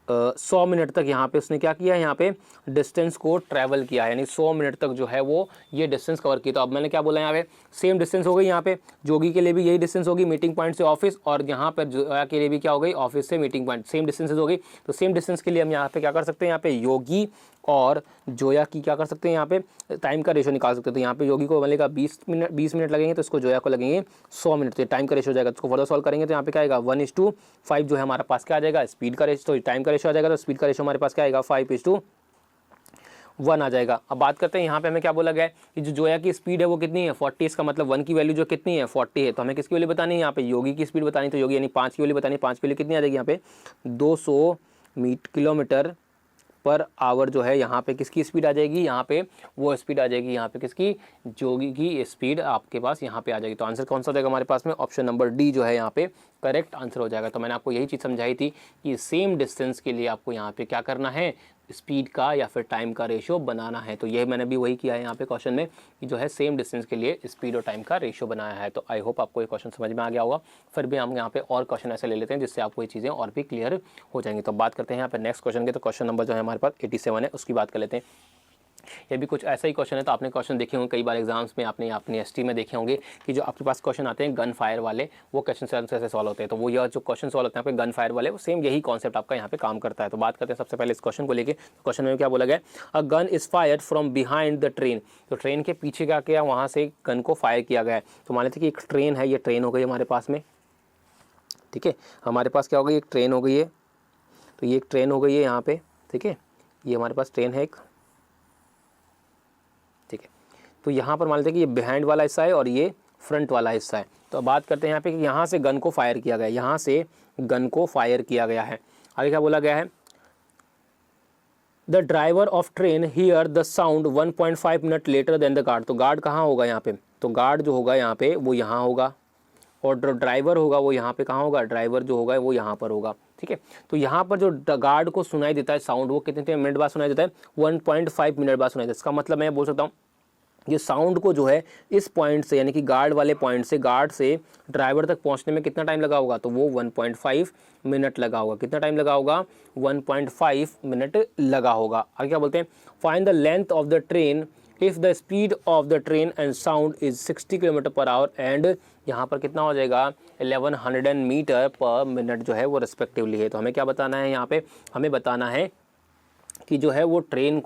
100 मिनट तक यहाँ पे उसने क्या किया है, यहाँ पे डिस्टेंस को ट्रैवल किया है, यानी 100 मिनट तक जो है वो ये डिस्टेंस कवर की। तो अब मैंने क्या बोला, यहाँ पे सेम डिस्टेंस हो गई, यहाँ पे जोगी के लिए भी यही डिस्टेंस होगी मीटिंग पॉइंट से ऑफिस, और यहाँ पर जोया के लिए भी क्या हो गई, ऑफिस से मीटिंग पॉइंट, सेम डिस्टेंस हो गई। तो सेम डिस्टेंस के लिए हम यहाँ पे क्या कर सकते हैं, यहाँ पे योगी और जोया की क्या कर सकते हैं, यहाँ पे टाइम का रेशो निकाल सकते हैं। तो यहाँ पे योगी को मिलेगा 20 मिनट लगेंगे, तो इसको जोया को लगेंगे 100 मिनट। तो टाइम का रेशो हो जाएगा, इसको फर्दर सॉल्व करेंगे तो यहाँ पे क्या आएगा 1:5 जो है हमारे पास क्या आ जाएगा, स्पीड का रेशो, तो टाइम का रेशो आ जाएगा, तो स्पीड का रेशो हमारे पास क्या आएगा 5:1 आ जाएगा। अब बात करते हैं यहाँ पे हमें क्या बोला गया है कि जो जोया की स्पीड है वो कितनी है 40, इसका मतलब 1 की वैल्यू जो कितनी है 40 है। तो हमें किसकी वैल्यू बतानी है, यहाँ पे योगी की स्पीड बतानी, तो योगी यानी 5 की वैल्यू बतानी, 5 की वैल्यू कितनी आ जाएगी यहाँ पे 200 किलोमीटर पर आवर जो है यहाँ पे किसकी स्पीड आ जाएगी, यहाँ पे वो स्पीड आ जाएगी, यहाँ पे किसकी, जोगी की स्पीड आपके पास यहाँ पे आ जाएगी। तो आंसर कौन सा हो जाएगा हमारे पास में, ऑप्शन नंबर डी जो है यहाँ पे करेक्ट आंसर हो जाएगा। तो मैंने आपको यही चीज़ समझाई थी कि सेम डिस्टेंस के लिए आपको यहाँ पे क्या करना है, स्पीड का या फिर टाइम का रेशियो बनाना है। तो ये मैंने भी वही किया है यहाँ पे क्वेश्चन में कि जो है सेम डिस्टेंस के लिए स्पीड और टाइम का रेशियो बनाया है। तो आई होप आपको ये क्वेश्चन समझ में आ गया होगा। फिर भी हम यहाँ पे और क्वेश्चन ऐसे ले लेते हैं जिससे आपको ये चीज़ें और भी क्लियर हो जाएंगी। तो बात करते हैं यहाँ पे नेक्स्ट क्वेश्चन के। तो क्वेश्चन नंबर जो है हमारे पास 87 है, उसकी बात कर लेते हैं। ये भी कुछ ऐसा ही क्वेश्चन है। तो आपने क्वेश्चन देखे होंगे कई बार एग्जाम्स में, आपने अपनी एसटी में देखे होंगे कि जो आपके पास क्वेश्चन आते हैं गन फायर वाले, वो क्वेश्चन ऐसे सॉल्व होते हैं। तो वो यह जो क्वेश्चन सॉल्व होते हैं आपके गन फायर वाले, वो सेम यही कॉन्सेप्ट आपका यहाँ पे काम करता है। तो बात करते हैं सबसे पहले इस क्वेश्चन को लेके। क्वेश्चन में क्या बोला गया, a gun is fired from behind the train. तो ट्रेन के पीछे क्या किया, वहाँ से गन को फायर किया गया है। तो मान लेते कि एक ट्रेन है, ये ट्रेन हो गई हमारे पास में, ठीक है, हमारे पास क्या हो गई, एक ट्रेन हो गई है। तो ये एक ट्रेन हो गई है यहाँ पे, ठीक है, ये हमारे पास ट्रेन है एक, ठीक है। तो यहाँ पर मान लेते हैं कि ये बिहाइंड वाला हिस्सा है और ये फ्रंट वाला हिस्सा है। तो अब बात करते हैं यहाँ पे कि यहाँ से गन को फायर किया गया है, यहाँ से गन को फायर किया गया है। आगे क्या बोला गया है, the driver of train hear the sound 1.5 minute later than the guard. तो गार्ड कहाँ होगा यहाँ पे, तो गार्ड जो होगा यहाँ पे वो यहाँ होगा, और जो ड्राइवर होगा वो यहाँ पे कहाँ होगा, ड्राइवर जो होगा वो यहाँ पर होगा। ठीक है, तो यहाँ पर जो गार्ड को सुनाई देता है साउंड वो कितने मिनट बाद सुनाई देता है, 1.5 मिनट बाद सुनाई देता है। इसका मतलब मैं बोल सकता हूँ ये साउंड को जो है इस पॉइंट से यानी कि गार्ड वाले पॉइंट से गार्ड से ड्राइवर तक पहुंचने में कितना टाइम लगा होगा, तो वो 1.5 मिनट लगा होगा। कितना टाइम लगा होगा, 1.5 मिनट लगा होगा। आगे क्या बोलते हैं, find the length of the train if the speed of the train and sound is 60 kilometre per our and यहाँ पर कितना हो जाएगा 1100 मीटर पर मिनट जो है वो रिस्पेक्टिवली है। तो हमें क्या बताना है, यहाँ पे हमें बताना है कि जो है वो ट्रेन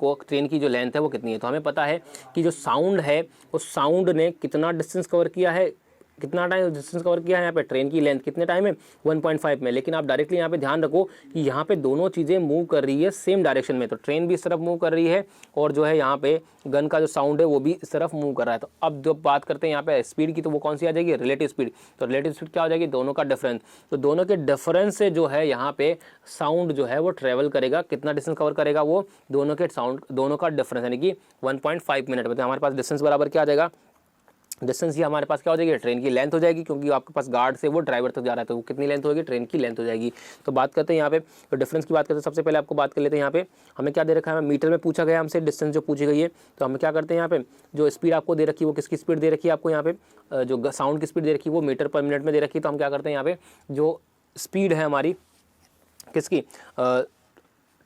की जो लेंथ है वो कितनी है। तो हमें पता है कि जो साउंड है उस साउंड ने कितना डिस्टेंस कवर किया है, कितना टाइम डिस्टेंस कवर किया है। यहाँ पे ट्रेन की लेंथ कितने टाइम है, 1.5 में। लेकिन आप डायरेक्टली यहाँ पे ध्यान रखो कि यहाँ पे दोनों चीज़ें मूव कर रही है सेम डायरेक्शन में। तो ट्रेन भी इस तरफ मूव कर रही है और जो है यहाँ पे गन का जो साउंड है वो भी इस तरफ मूव कर रहा है। तो अब जब बात करते हैं यहाँ पे स्पीड की, तो वो कौन सी आ जाएगी, रिलेटिव स्पीड। तो रिलेटिव स्पीड क्या हो जाएगी, दोनों का डिफरेंस। तो दोनों के डिफरेंस से जो है यहाँ पे साउंड जो है वो ट्रेवल करेगा, कितना डिस्टेंस कवर करेगा, वो दोनों के साउंड दोनों का डिफरेंस यानी कि 1.5 मिनट में। तो हमारे पास डिस्टेंस बराबर क्या आ जाएगा, डिस्टेंस ही हमारे पास क्या हो जाएगी, ट्रेन की लेंथ हो जाएगी, क्योंकि आपके पास गार्ड से वो ड्राइवर तक जा रहा है तो वो कितनी लेंथ होगी, ट्रेन की लेंथ हो जाएगी। तो बात करते हैं यहाँ पे, तो डिफरेंस की बात करते हैं। सबसे पहले आपको बात कर लेते हैं यहाँ पे हमें क्या दे रखा है, मीटर में पूछा गया हमसे डिस्टेंस जो पूछी गई है। तो हम क्या करते हैं यहाँ पे, जो स्पीड आपको दे रखी है वो किसकी स्पीड दे रखी है आपको, यहाँ पे जो साउंड की स्पीड दे रखी है वो मीटर पर मिनट में दे रखी है। तो हम क्या करते हैं यहाँ पे, जो स्पीड है हमारी किसकी,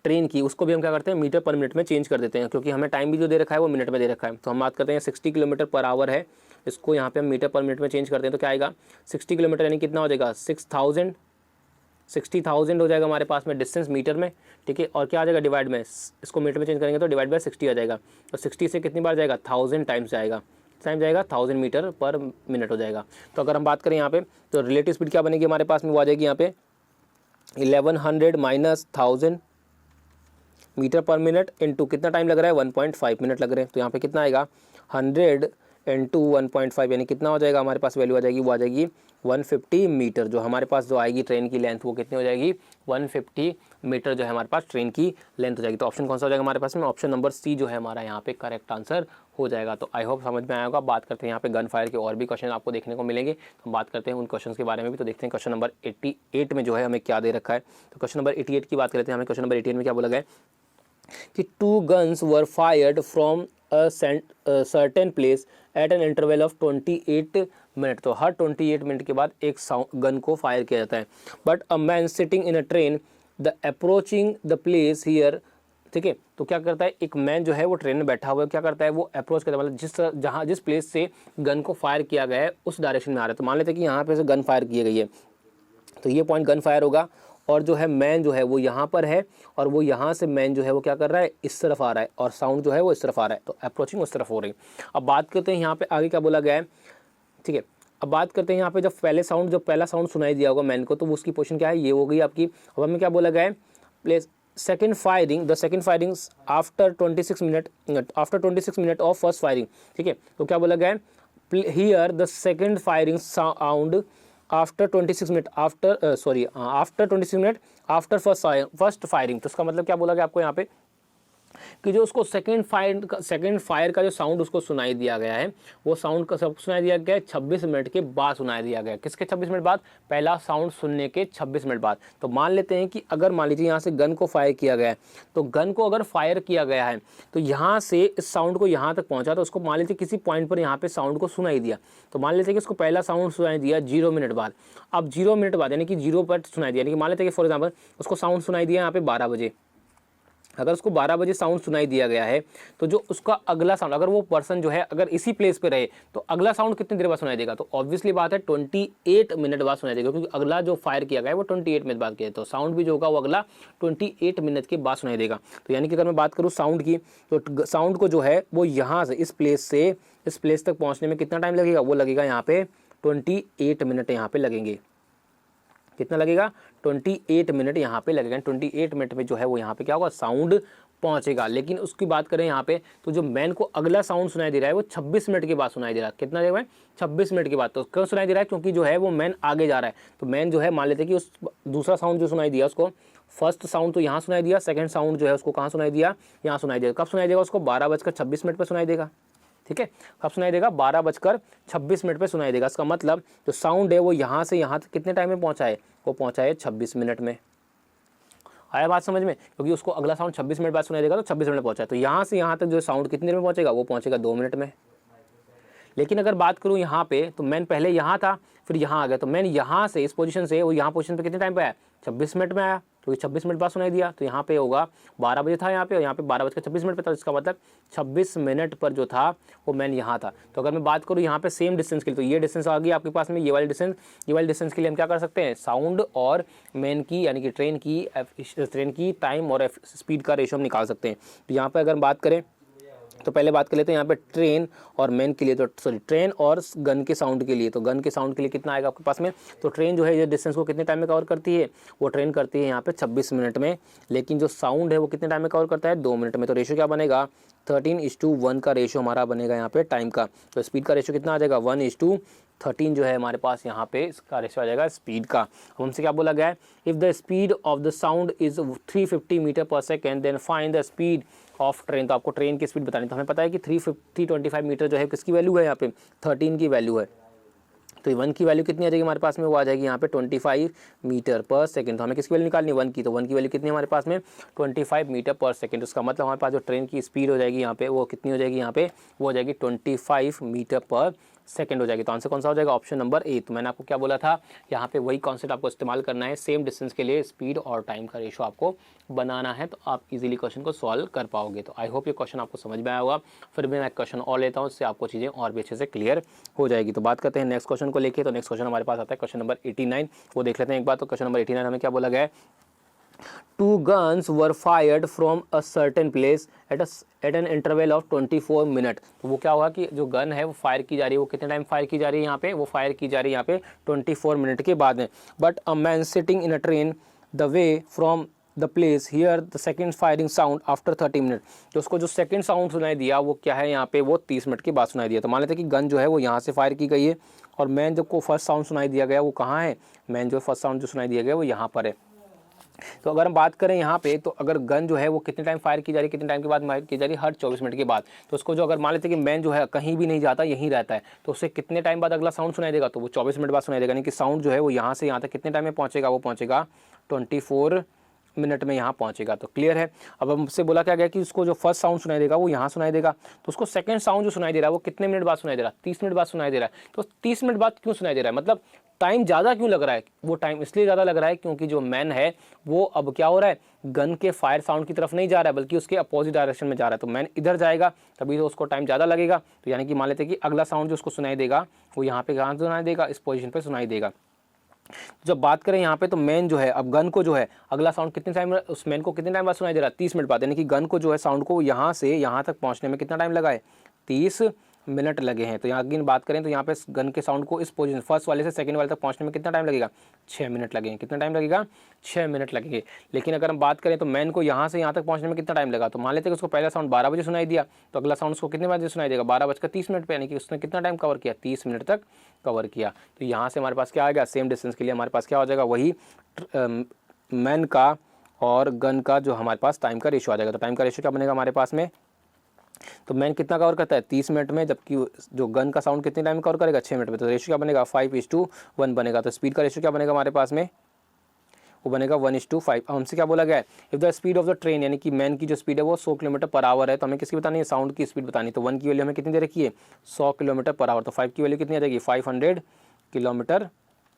ट्रेन की, उसको भी हम क्या करते हैं मीटर पर मिनट में चेंज कर देते हैं, क्योंकि हमें टाइम भी जो दे रखा है वो मिनट में दे रखा है। तो हम बात करते हैं 60 किलोमीटर पर आवर है, इसको यहाँ पे हम मीटर पर मिनट में चेंज करते हैं। तो क्या आएगा 60 किलोमीटर यानी कितना हो जाएगा 60,000 हो जाएगा हमारे पास में डिस्टेंस मीटर में। ठीक है, और क्या आ जाएगा डिवाइड में, इसको मीटर में चेंज करेंगे तो डिवाइड बाय 60 आ जाएगा। तो 60 से कितनी बार जाएगा, 1000 टाइम्स जाएगा, टाइम जाएगा 1000 मीटर पर मिनट हो जाएगा। तो अगर हम बात करें यहाँ पे, तो रिलेटिव स्पीड क्या बनेगी हमारे पास में, वो आ जाएगी यहाँ पे 1100 माइनस 1000 मीटर पर मिनट इंटू कितना टाइम लग रहा है, 1.5 मिनट लग रहे हैं। तो यहाँ पे कितना आएगा 100 इंटू 1.5 यानी कितना हो जाएगा हमारे पास वैल्यू आ जाएगी, वो आ जाएगी 150 मीटर। जो हमारे पास जो आएगी ट्रेन की लेंथ वो कितनी हो जाएगी, 150 मीटर जो है हमारे पास ट्रेन की लेंथ हो जाएगी। तो ऑप्शन कौन सा हो जाएगा हमारे पास में, ऑप्शन नंबर सी जो है हमारा यहाँ पे करेक्ट आंसर हो जाएगा। तो आई होप समझ में आया होगा। बात करते हैं यहाँ पे गन फायर के और भी क्वेश्चन आपको देखने को मिलेंगे, तो बात करते हैं उन क्वेश्चन के बारे में भी। तो देखते हैं क्वेश्चन नंबर 88 में जो है हमें क्या दे रखा है। तो क्वेश्चन नंबर 88 की बात करते हैं। हमें क्वेश्चन नंबर 88 में क्या बोला गया कि 2 guns were fired from a certain place at an interval of 28 minute. तो हर 28 मिनट के बाद एक गन को फायर किया जाता है। But a man sitting in a train the approaching the place here. ठीक है, तो क्या करता है, एक मैन जो है वो ट्रेन में बैठा हुआ है, क्या करता है वो अप्रोच करता है, मतलब जिस प्लेस से गन को फायर किया गया है उस डायरेक्शन में आ रहा है। तो मान लेते हैं कि यहाँ पे से गन फायर की गई है, तो ये पॉइंट गन फायर होगा और जो है मैन जो है वो यहाँ पर है और वो यहाँ से मैन जो है वो क्या कर रहा है, इस तरफ आ रहा है और साउंड जो है वो इस तरफ आ रहा है। तो अप्रोचिंग उस तरफ हो रही है। अब बात करते हैं यहाँ पे आगे क्या बोला गया है। ठीक है, अब बात करते हैं यहाँ पे जब पहला साउंड सुनाई दिया होगा मैन को, तो उसकी पोजीशन क्या है, ये हो गई आपकी। अब हमें क्या बोला गया है, place second firing after 26 minute of first firing. ठीक है, तो क्या बोला गया है, here the second firing sound after 26 minute after 26 minute after first firing. तो इसका मतलब क्या बोला गया आपको यहाँ पे कि जो उसको सेकेंड फायर का जो साउंड उसको सुनाई दिया गया है, वो साउंड का सब सुनाई दिया गया है 26 मिनट के बाद सुनाई दिया गया है। किसके 26 मिनट बाद, पहला साउंड सुनने के 26 मिनट बाद। तो मान लेते हैं कि अगर मान लीजिए यहाँ से गन को फायर किया गया है, तो गन को अगर फायर किया गया है तो यहाँ से इस साउंड को यहाँ तक पहुँचा, तो उसको मान लीजिए किसी पॉइंट पर यहाँ पे साउंड को सुनाई दिया। तो मान लेते हैं कि उसको पहला साउंड सुनाई दिया 0 मिनट बाद। अब 0 मिनट बाद यानी कि 0 पर सुनाई दिया, यानी कि मान लेते हैं कि फॉर एग्जाम्पल उसको साउंड सुनाई दिया यहाँ पे 12 बजे। अगर उसको 12 बजे साउंड सुनाई दिया गया है, तो जो उसका अगला साउंड, अगर वो पर्सन जो है अगर इसी प्लेस पे रहे, तो अगला साउंड कितनी देर बाद सुनाई देगा, तो ऑब्वियसली बात है 28 मिनट बाद सुनाई देगा, क्योंकि अगला जो फायर किया गया है वो 28 मिनट बाद किया है। तो साउंड भी जो होगा वो अगला 28 मिनट के बाद सुनाई देगा। तो यानी कि अगर मैं बात करूँ साउंड की, तो साउंड को जो है वो यहाँ से इस प्लेस तक पहुँचने में कितना टाइम लगेगा, वो लगेगा यहाँ पे 28 मिनट यहाँ पे लगेंगे। कितना लगेगा, 28 मिनट यहाँ पे लगेगा। 28 मिनट में जो है वो यहाँ पे क्या होगा, साउंड पहुँचेगा। लेकिन उसकी बात करें यहाँ पे, तो जो मैन को अगला साउंड सुनाई दे रहा है वो 26 मिनट के बाद सुनाई दे रहा है। कितना देर में, 26 मिनट के बाद। तो क्यों सुनाई दे रहा है, क्योंकि जो है वो मैन आगे जा रहा है। तो मैन जो है मान लेते हैं कि उस दूसरा साउंड जो सुनाई दिया उसको, फर्स्ट साउंड तो यहाँ सुनाई दिया, सेकंड साउंड जो है उसको कहाँ सुनाई दिया, यहाँ सुनाई दिया। कब सुनाई देगा उसको, 12:26 पर सुनाई देगा। ठीक है, कब सुनाई देगा? 12:26 पे सुनाई देगा। इसका मतलब जो साउंड है वो यहाँ से यहाँ तक कितने टाइम में पहुँचा है? वो पहुँचा है 26 मिनट में। आया बात समझ में? क्योंकि उसको अगला साउंड 26 मिनट बाद सुनाई देगा, तो 26 मिनट में पहुँचा है। तो यहाँ से यहाँ तक जो साउंड कितनी देर में पहुँचेगा? वो पहुँचेगा 2 मिनट में। लेकिन अगर बात करूँ यहाँ पे, तो मैन पहले यहाँ था, फिर यहाँ आ गया, तो मैन यहाँ से इस पोजीशन से वो यहाँ पोजीशन पे कितने टाइम पे आया? 26 मिनट में आया, क्योंकि 26 मिनट बाद सुनाई दिया। तो यहाँ पे होगा 12 बजे था यहाँ पे, और यहाँ पे 12:26 पे था। इसका मतलब 26 मिनट पर जो था वो मैन यहाँ था। तो अगर मैं बात करूँ यहाँ पे सेम डिस्टेंस के लिए, तो ये डिस्टेंस आ गई आपके पास में, ये वाली डिस्टेंस के लिए हम क्या कर सकते हैं? साउंड और मैन की यानी कि ट्रेन की टाइम और स्पीड का रेशो हम निकाल सकते हैं। तो यहाँ पर अगर बात करें तो पहले बात कर लेते हैं यहाँ पे ट्रेन और मैन के लिए, तो सॉरी ट्रेन और गन के साउंड के लिए। तो गन के साउंड के लिए कितना आएगा आपके पास में? तो ट्रेन जो है ये डिस्टेंस को कितने टाइम में कवर करती है? वो ट्रेन करती है यहाँ पे 26 मिनट में, लेकिन जो साउंड है वो कितने टाइम में कवर करता है? 2 मिनट में। तो रेशो क्या बनेगा? 13:1 का रेशो हमारा बनेगा यहाँ पे टाइम का। तो स्पीड का रेशो कितना आ जाएगा? 1:13 जो है हमारे पास यहाँ पे इसका रेशो आ जाएगा स्पीड का। अब हमसे क्या बोला गया है? If the speed of the sound is 350 metre per second then find the speed of train. तो आपको ट्रेन की स्पीड बतानी, तो हमें पता है कि 325 मीटर जो है किसकी वैल्यू है? यहाँ पे 13 की वैल्यू है। तो 1 की वैल्यू कितनी आ जाएगी हमारे पास में? वो आ जाएगी यहाँ पे 25 मीटर पर सेकंड। तो हमें किसकी वैल्यू निकालनी है? 1 की। तो 1 की वैल्यू कितनी है हमारे पास में? 25 मीटर पर सेकंड। उसका मतलब हमारे पास जो ट्रेन की स्पीड हो जाएगी यहाँ पे, वो कितनी हो जाएगी यहाँ पे? वो हो जाएगी 25 मीटर पर सेकंड हो जाएगी। तो आंसर कौन सा हो जाएगा? Option number A. तो मैंने आपको क्या बोला था, यहाँ पे वही कॉन्सेप्ट आपको इस्तेमाल करना है। सेम डिस्टेंस के लिए स्पीड और टाइम का रेशो आपको बनाना है, तो आप इजीली क्वेश्चन को सॉल्व कर पाओगे। तो आई होप ये क्वेश्चन आपको समझ में आया होगा। फिर भी मैं क्वेश्चन और लेता हूँ, उससे आपको चीज़ें और भी अच्छे से क्लियर हो जाएगी। तो बात करते हैं नेक्स्ट क्वेश्चन को लेके। तो नेक्स्ट क्वेश्चन हमारे पास आता है क्वेश्चन नंबर 89, वो देख लेते हैं एक बार। तो क्वेश्चन नंबर 89 हमें क्या बोला गया है? 2 guns were fired from a certain place at an interval of 24 minute. तो वो क्या होगा कि जो गन है वो फायर की जा रही है, वो कितने टाइम फायर की जा रही है यहाँ पे? वो फायर की जा रही है यहाँ पे 24 मिनट के बाद में। But a man sitting in a train the way from the place here the second firing sound after 30 minute. तो उसको जो सेकेंड साउंड सुनाई दिया वो क्या है यहाँ पे? वो 30 मिनट के बाद सुनाई दिया। तो मान लेते हैं कि गन जो है वो यहाँ से फायर की गई है, और मैन जो को फर्स्ट साउंड सुनाई दिया गया वो कहाँ है? मैन जो फर्स्ट साउंड जो सुनाई दिया गया वो यहाँ पर है। तो अगर हम बात करें यहाँ पे, तो अगर गन जो है वो कितने टाइम फायर की जा रही है, कितने टाइम के बाद फायर की जा रही है? हर 24 मिनट के बाद। तो उसको जो अगर मान लेते हैं कि मैन जो है कहीं भी नहीं जाता, यहीं रहता है, तो उससे कितने टाइम बाद अगला साउंड सुनाई देगा? तो वो 24 मिनट बाद सुनाई देगा। यानी कि साउंड जो है वो यहाँ से यहाँ तक कितने टाइम में पहुँचेगा? वो पहुँचेगा 24 मिनट में यहाँ पहुँचेगा। तो क्लियर है। अब हमसे बोला क्या गया कि उसको जो फर्स्ट साउंड सुनाई देगा वो यहाँ सुनाई देगा, तो उसको सेकंड साउंड जो सुनाई दे रहा है वो कितने मिनट बाद सुनाई दे रहा है? 30 मिनट बाद सुनाई दे रहा है। तो 30 मिनट बाद क्यों सुनाई दे रहा है? मतलब टाइम ज़्यादा क्यों लग रहा है? वो टाइम इसलिए ज़्यादा लग रहा है क्योंकि जो मैन है वो अब क्या हो रहा है? गन के फायर साउंड की तरफ नहीं जा रहा है, बल्कि उसके अपोजिट डायरेक्शन में जा रहा है। तो मैन इधर जाएगा, तभी तो उसको टाइम ज़्यादा लगेगा। तो यानी कि मान लेते हैं कि अगला साउंड जो उसको सुनाई देगा वो यहाँ पे कहाँ सुनाई देगा? इस पोजीशन पे सुनाई देगा। जब बात करें यहाँ पे, तो मैन जो है अब गन को जो है अगला साउंड कितने टाइम, उस मैन को कितने टाइम बाद सुनाई दे रहा है? 30 मिनट बाद। यानी कि गन को जो है साउंड को यहाँ से यहाँ तक पहुँचने में कितना टाइम लगा है? 30 मिनट लगे हैं। तो यहाँ की बात करें तो यहाँ पे गन के साउंड को इस पोजीशन फर्स्ट वाले से सेकंड वाले तक पहुँचने में कितना टाइम लगेगा? 6 मिनट लगेंगे। कितना टाइम लगेगा? 6 मिनट लगेंगे। लेकिन अगर हम बात करें तो मैन को यहाँ से यहाँ तक पहुँचने में कितना टाइम लगा? तो मान लेते हैं कि उसको पहला साउंड 12 बजे सुनाई दिया, तो अगला साउंड उसको कितने बजे सुनाई देगा? 12:30 पे। यानी कि उसने कितना टाइम कवर किया? 30 मिनट तक कवर किया। तो यहाँ से हमारे पास क्या आ गया? सेम डिस्टेंस के लिए हमारे पास क्या हो जाएगा? वही मैन का और गन का जो हमारे पास टाइम का रेशो आ जाएगा। तो टाइम का रेशो क्या बनेगा हमारे पास में? तो मैन कितना कवर करता है? 30 मिनट में, जबकि जो गन का साउंड कितने टाइम में कवर करेगा? 6 मिनट में। तो रेशो क्या बनेगा? 5:1 बनेगा। तो स्पीड का रेशो क्या बनेगा हमारे पास में? वो बनेगा 1:5। हमसे क्या बोला गया है? If the speed of the train, यानी कि मैन की जो स्पीड है वो 100 किलोमीटर पर आवर है, तो हमें किसकी बतानी है? साउंड की स्पीड बतानी। तो 1 की वैल्यू हमें कितनी दे रखी है? 100 किलोमीटर पर आवर। तो 5 की वैल्यू कितनी आ जाएगी? 500 किलोमीटर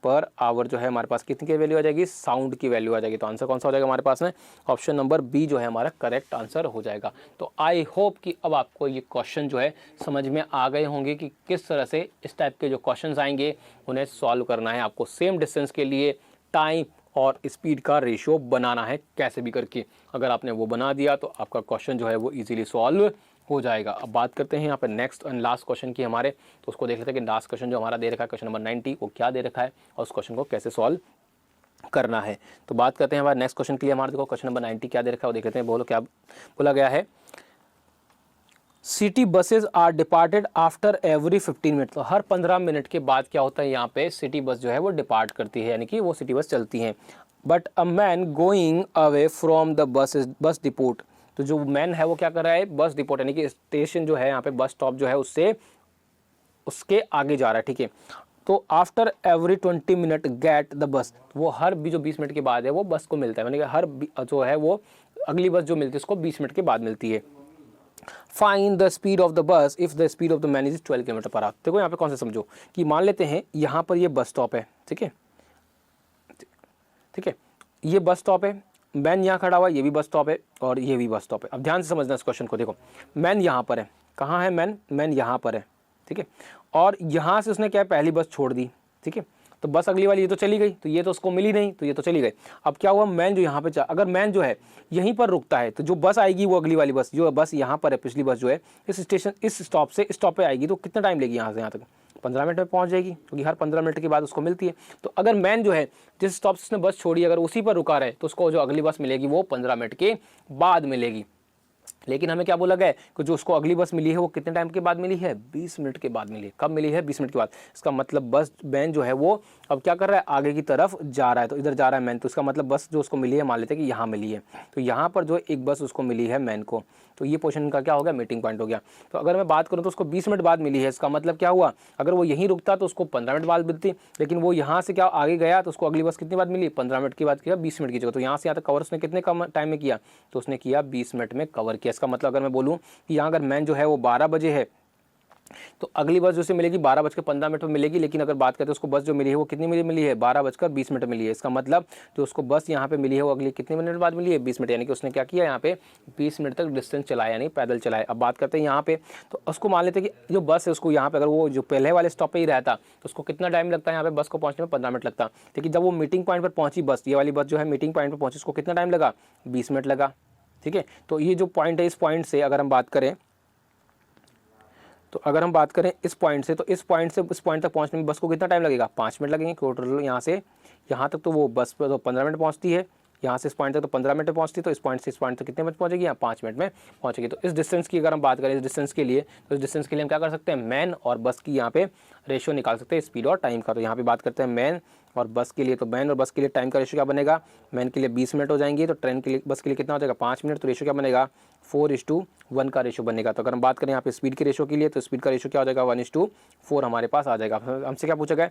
पर आवर जो है हमारे पास कितनी की वैल्यू आ जाएगी? साउंड की वैल्यू आ जाएगी। तो आंसर कौन सा हो जाएगा हमारे पास में? ऑप्शन नंबर बी जो है हमारा करेक्ट आंसर हो जाएगा। तो आई होप कि अब आपको ये क्वेश्चन जो है समझ में आ गए होंगे कि किस तरह से इस टाइप के जो क्वेश्चंस आएंगे उन्हें सॉल्व करना है। आपको सेम डिस्टेंस के लिए टाइम और स्पीड का रेशियो बनाना है कैसे भी करके। अगर आपने वो बना दिया तो आपका क्वेश्चन जो है वो इजीली सॉल्व हो जाएगा। अब बात करते हैं यहाँ पे नेक्स्ट एंड लास्ट क्वेश्चन की हमारे, तो उसको देख लेते हैं कि लास्ट क्वेश्चन जो हमारा दे रखा है क्वेश्चन नंबर 90 वो क्या दे रखा है और उस क्वेश्चन को कैसे सॉल्व करना है। तो बात करते हैं हमारे नेक्स्ट क्वेश्चन के लिए। हमारे देखो क्वेश्चन नंबर 90 क्या दे रखा है वो देख लेते हैं। बोलो क्या बोला गया है? City buses are departed after every 15 minute. तो हर 15 मिनट के बाद क्या होता है? यहाँ पे सिटी बस जो है वो डिपार्ट करती है, यानी कि वो सिटी बस चलती हैं। But a man going away from the bus depot. तो जो मैन है वो क्या कर रहा है, बस डिपोट यानी कि स्टेशन जो है यहाँ पे बस स्टॉप जो है उससे उसके आगे जा रहा है, ठीक है। तो after every 20 minute get the bus, वो हर भी जो 20 मिनट के बाद है वो बस को मिलता है, यानी कि हर जो है वो अगली बस जो मिलती है उसको 20 मिनट के बाद मिलती है। Find the speed of the बस if the speed of the man is 12 kilometre per our. देखो यहाँ पे कौन सा समझो कि मान लेते हैं यहाँ पर ये बस स्टॉप है, ठीक है, ठीक है, ये बस स्टॉप है, मैन यहाँ खड़ा हुआ, ये भी बस स्टॉप है और ये भी बस स्टॉप है। अब ध्यान से समझना इस क्वेश्चन को, देखो मैन यहाँ पर है, कहाँ है मैन, मैन यहाँ पर है, ठीक है, और यहाँ से उसने क्या है पहली बस छोड़ दी, ठीक है, तो बस अगली वाली ये तो चली गई, तो ये तो उसको मिली नहीं, तो ये तो चली गई। अब क्या हुआ, मैन जो यहाँ पे अगर मैन जो है यहीं पर रुकता है तो जो बस आएगी वो अगली वाली बस, जो बस यहाँ पर है पिछली बस जो है इस स्टेशन इस स्टॉप से इस स्टॉप पे आएगी, तो कितना टाइम लेगी यहाँ से यहाँ तक, 15 मिनट में पहुँच जाएगी, क्योंकि हर 15 मिनट के बाद उसको मिलती है। तो अगर मैन जो है जिस स्टॉप से उसने बस छोड़ी अगर उसी पर रुका रहे तो उसको जो अगली बस मिलेगी वो 15 मिनट के बाद मिलेगी। लेकिन हमें क्या बोला गया है कि जो उसको अगली बस मिली है वो कितने टाइम के बाद मिली है, 20 मिनट के बाद मिली है। कब मिली है, 20 मिनट के बाद। इसका मतलब बस मैन जो है वो अब क्या कर रहा है, आगे की तरफ जा रहा है, तो इधर जा रहा है मैन, तो इसका मतलब बस जो उसको मिली है मान लेते हैं कि यहाँ मिली है, तो यहाँ पर जो एक बस उसको मिली है मैन को, तो ये पोर्शन का क्या हो गया, मीटिंग पॉइंट हो गया। तो अगर मैं बात करूँ तो उसको 20 मिनट बाद मिली है, इसका मतलब क्या हुआ, अगर वो यहीं रुकता तो उसको 15 मिनट बाद मिलती, लेकिन वो यहाँ से क्या आगे गया तो उसको अगली बस कितनी बाद मिली, 15 मिनट की बाद किया 20 मिनट की जगह, तो यहाँ से यहाँ तक कवर उसने कितने कम टाइम में किया, तो उसने किया 20 मिनट में कवर किया। इसका मतलब अगर मैं बोलूँ कि यहाँ अगर मैन जो है वो 12 बजे है तो अगली बस जो से मिलेगी 12:15 में मिलेगी, लेकिन अगर बात करें तो उसको बस जो मिली है वो कितनी मिली है, 12:20 मिली है। इसका मतलब जो उसको बस यहाँ पे मिली है वो अगली कितने मिनट बाद मिली है, 20 मिनट, यानी कि उसने क्या किया यहाँ पे 20 मिनट तक डिस्टेंस चलाया, यानी पैदल चलाया। अब बात करते हैं यहाँ पे, तो उसको मान लेते हैं कि जो बस है उसको यहाँ पे अगर वो जो पहले वाले स्टॉप पे ही रहता तो उसको कितना टाइम लगता है यहाँ पे बस को पहुँचने में, 15 मिनट लगता। लेकिन जब वो मीटिंग पॉइंट पर पहुंची बस, ये वाली बस जो है मीटिंग पॉइंट पर पहुंची, उसको कितना टाइम लगा, 20 मिनट लगा, ठीक है। तो ये जो पॉइंट है इस पॉइंट से अगर हम बात करें तो अगर हम बात करें इस पॉइंट से, तो इस पॉइंट से इस पॉइंट तक पहुंचने में बस को कितना टाइम लगेगा, 5 मिनट लगेंगे। टोटल यहाँ से यहाँ तक तो वो बस पर तो 15 मिनट पहुंचती है, यहाँ से इस पॉइंट तक तो 15 मिनट में पहुंचती है, तो इस पॉइंट से इस पॉइंट तक कितने मिनट पहुंचेगी, यहाँ 5 मिनट में पहुंचेगी। तो इस डिस्टेंस की अगर हम बात करें इस डिस्टेंस के लिए, तो इस डिस्टेंस के लिए हम क्या कर सकते हैं, मैन और बस की यहाँ पे रेशियो निकाल सकते हैं, स्पीड और टाइम का। तो यहाँ पे बात करते हैं मैन और बस के लिए, तो मैन और बस के लिए टाइम का रेशियो क्या बनेगा, मैन के लिए 20 मिनट हो जाएंगे, तो ट्रेन के लिए बस के लिए कितना हो जाएगा 5 मिनट, तो रेशियो क्या बनेगा 4:1 का रेशियो बनेगा। तो अगर हम बात करें यहाँ पे स्पीड के रेशियो के लिए, तो स्पीड का रेशियो क्या हो जाएगा 1:4 हमारे पास आ जाएगा। हमसे क्या पूछा गया,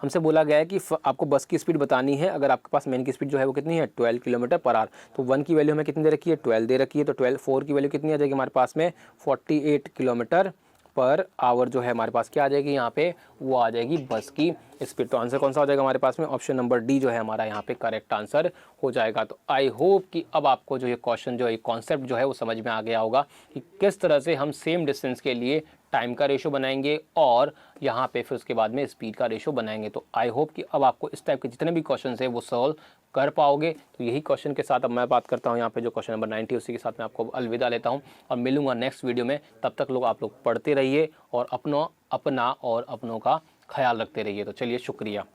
हमसे बोला गया है कि आपको बस की स्पीड बतानी है, अगर आपके पास मैन की स्पीड जो है वो कितनी है 12 किलोमीटर पर आवर, तो 1 की वैल्यू हमें कितनी दे रखी है 12 दे रखी है, तो 12 4 की वैल्यू कितनी आ जाएगी हमारे पास में 48 किलोमीटर पर आवर जो है हमारे पास क्या आ जाएगी यहाँ पे, वो आ जाएगी बस की स्पीड। तो आंसर कौन सा हो जाएगा हमारे पास में, ऑप्शन नंबर डी जो है हमारा यहाँ पे करेक्ट आंसर हो जाएगा। तो आई होप कि अब आपको जो ये क्वेश्चन जो है कॉन्सेप्ट जो है वो समझ में आ गया होगा कि किस तरह से हम सेम डिस्टेंस के लिए टाइम का रेशो बनाएंगे और यहाँ पे फिर उसके बाद में स्पीड का रेशो बनाएंगे। तो आई होप कि अब आपको इस टाइप के जितने भी क्वेश्चन है वो सॉल्व कर पाओगे। तो यही क्वेश्चन के साथ अब मैं बात करता हूँ यहाँ पे जो क्वेश्चन नंबर 90 उसी के साथ मैं आपको अलविदा लेता हूँ और मिलूंगा नेक्स्ट वीडियो में। तब तक लोग आप लोग पढ़ते रहिए और अपना और अपनों का ख्याल रखते रहिए। तो चलिए शुक्रिया।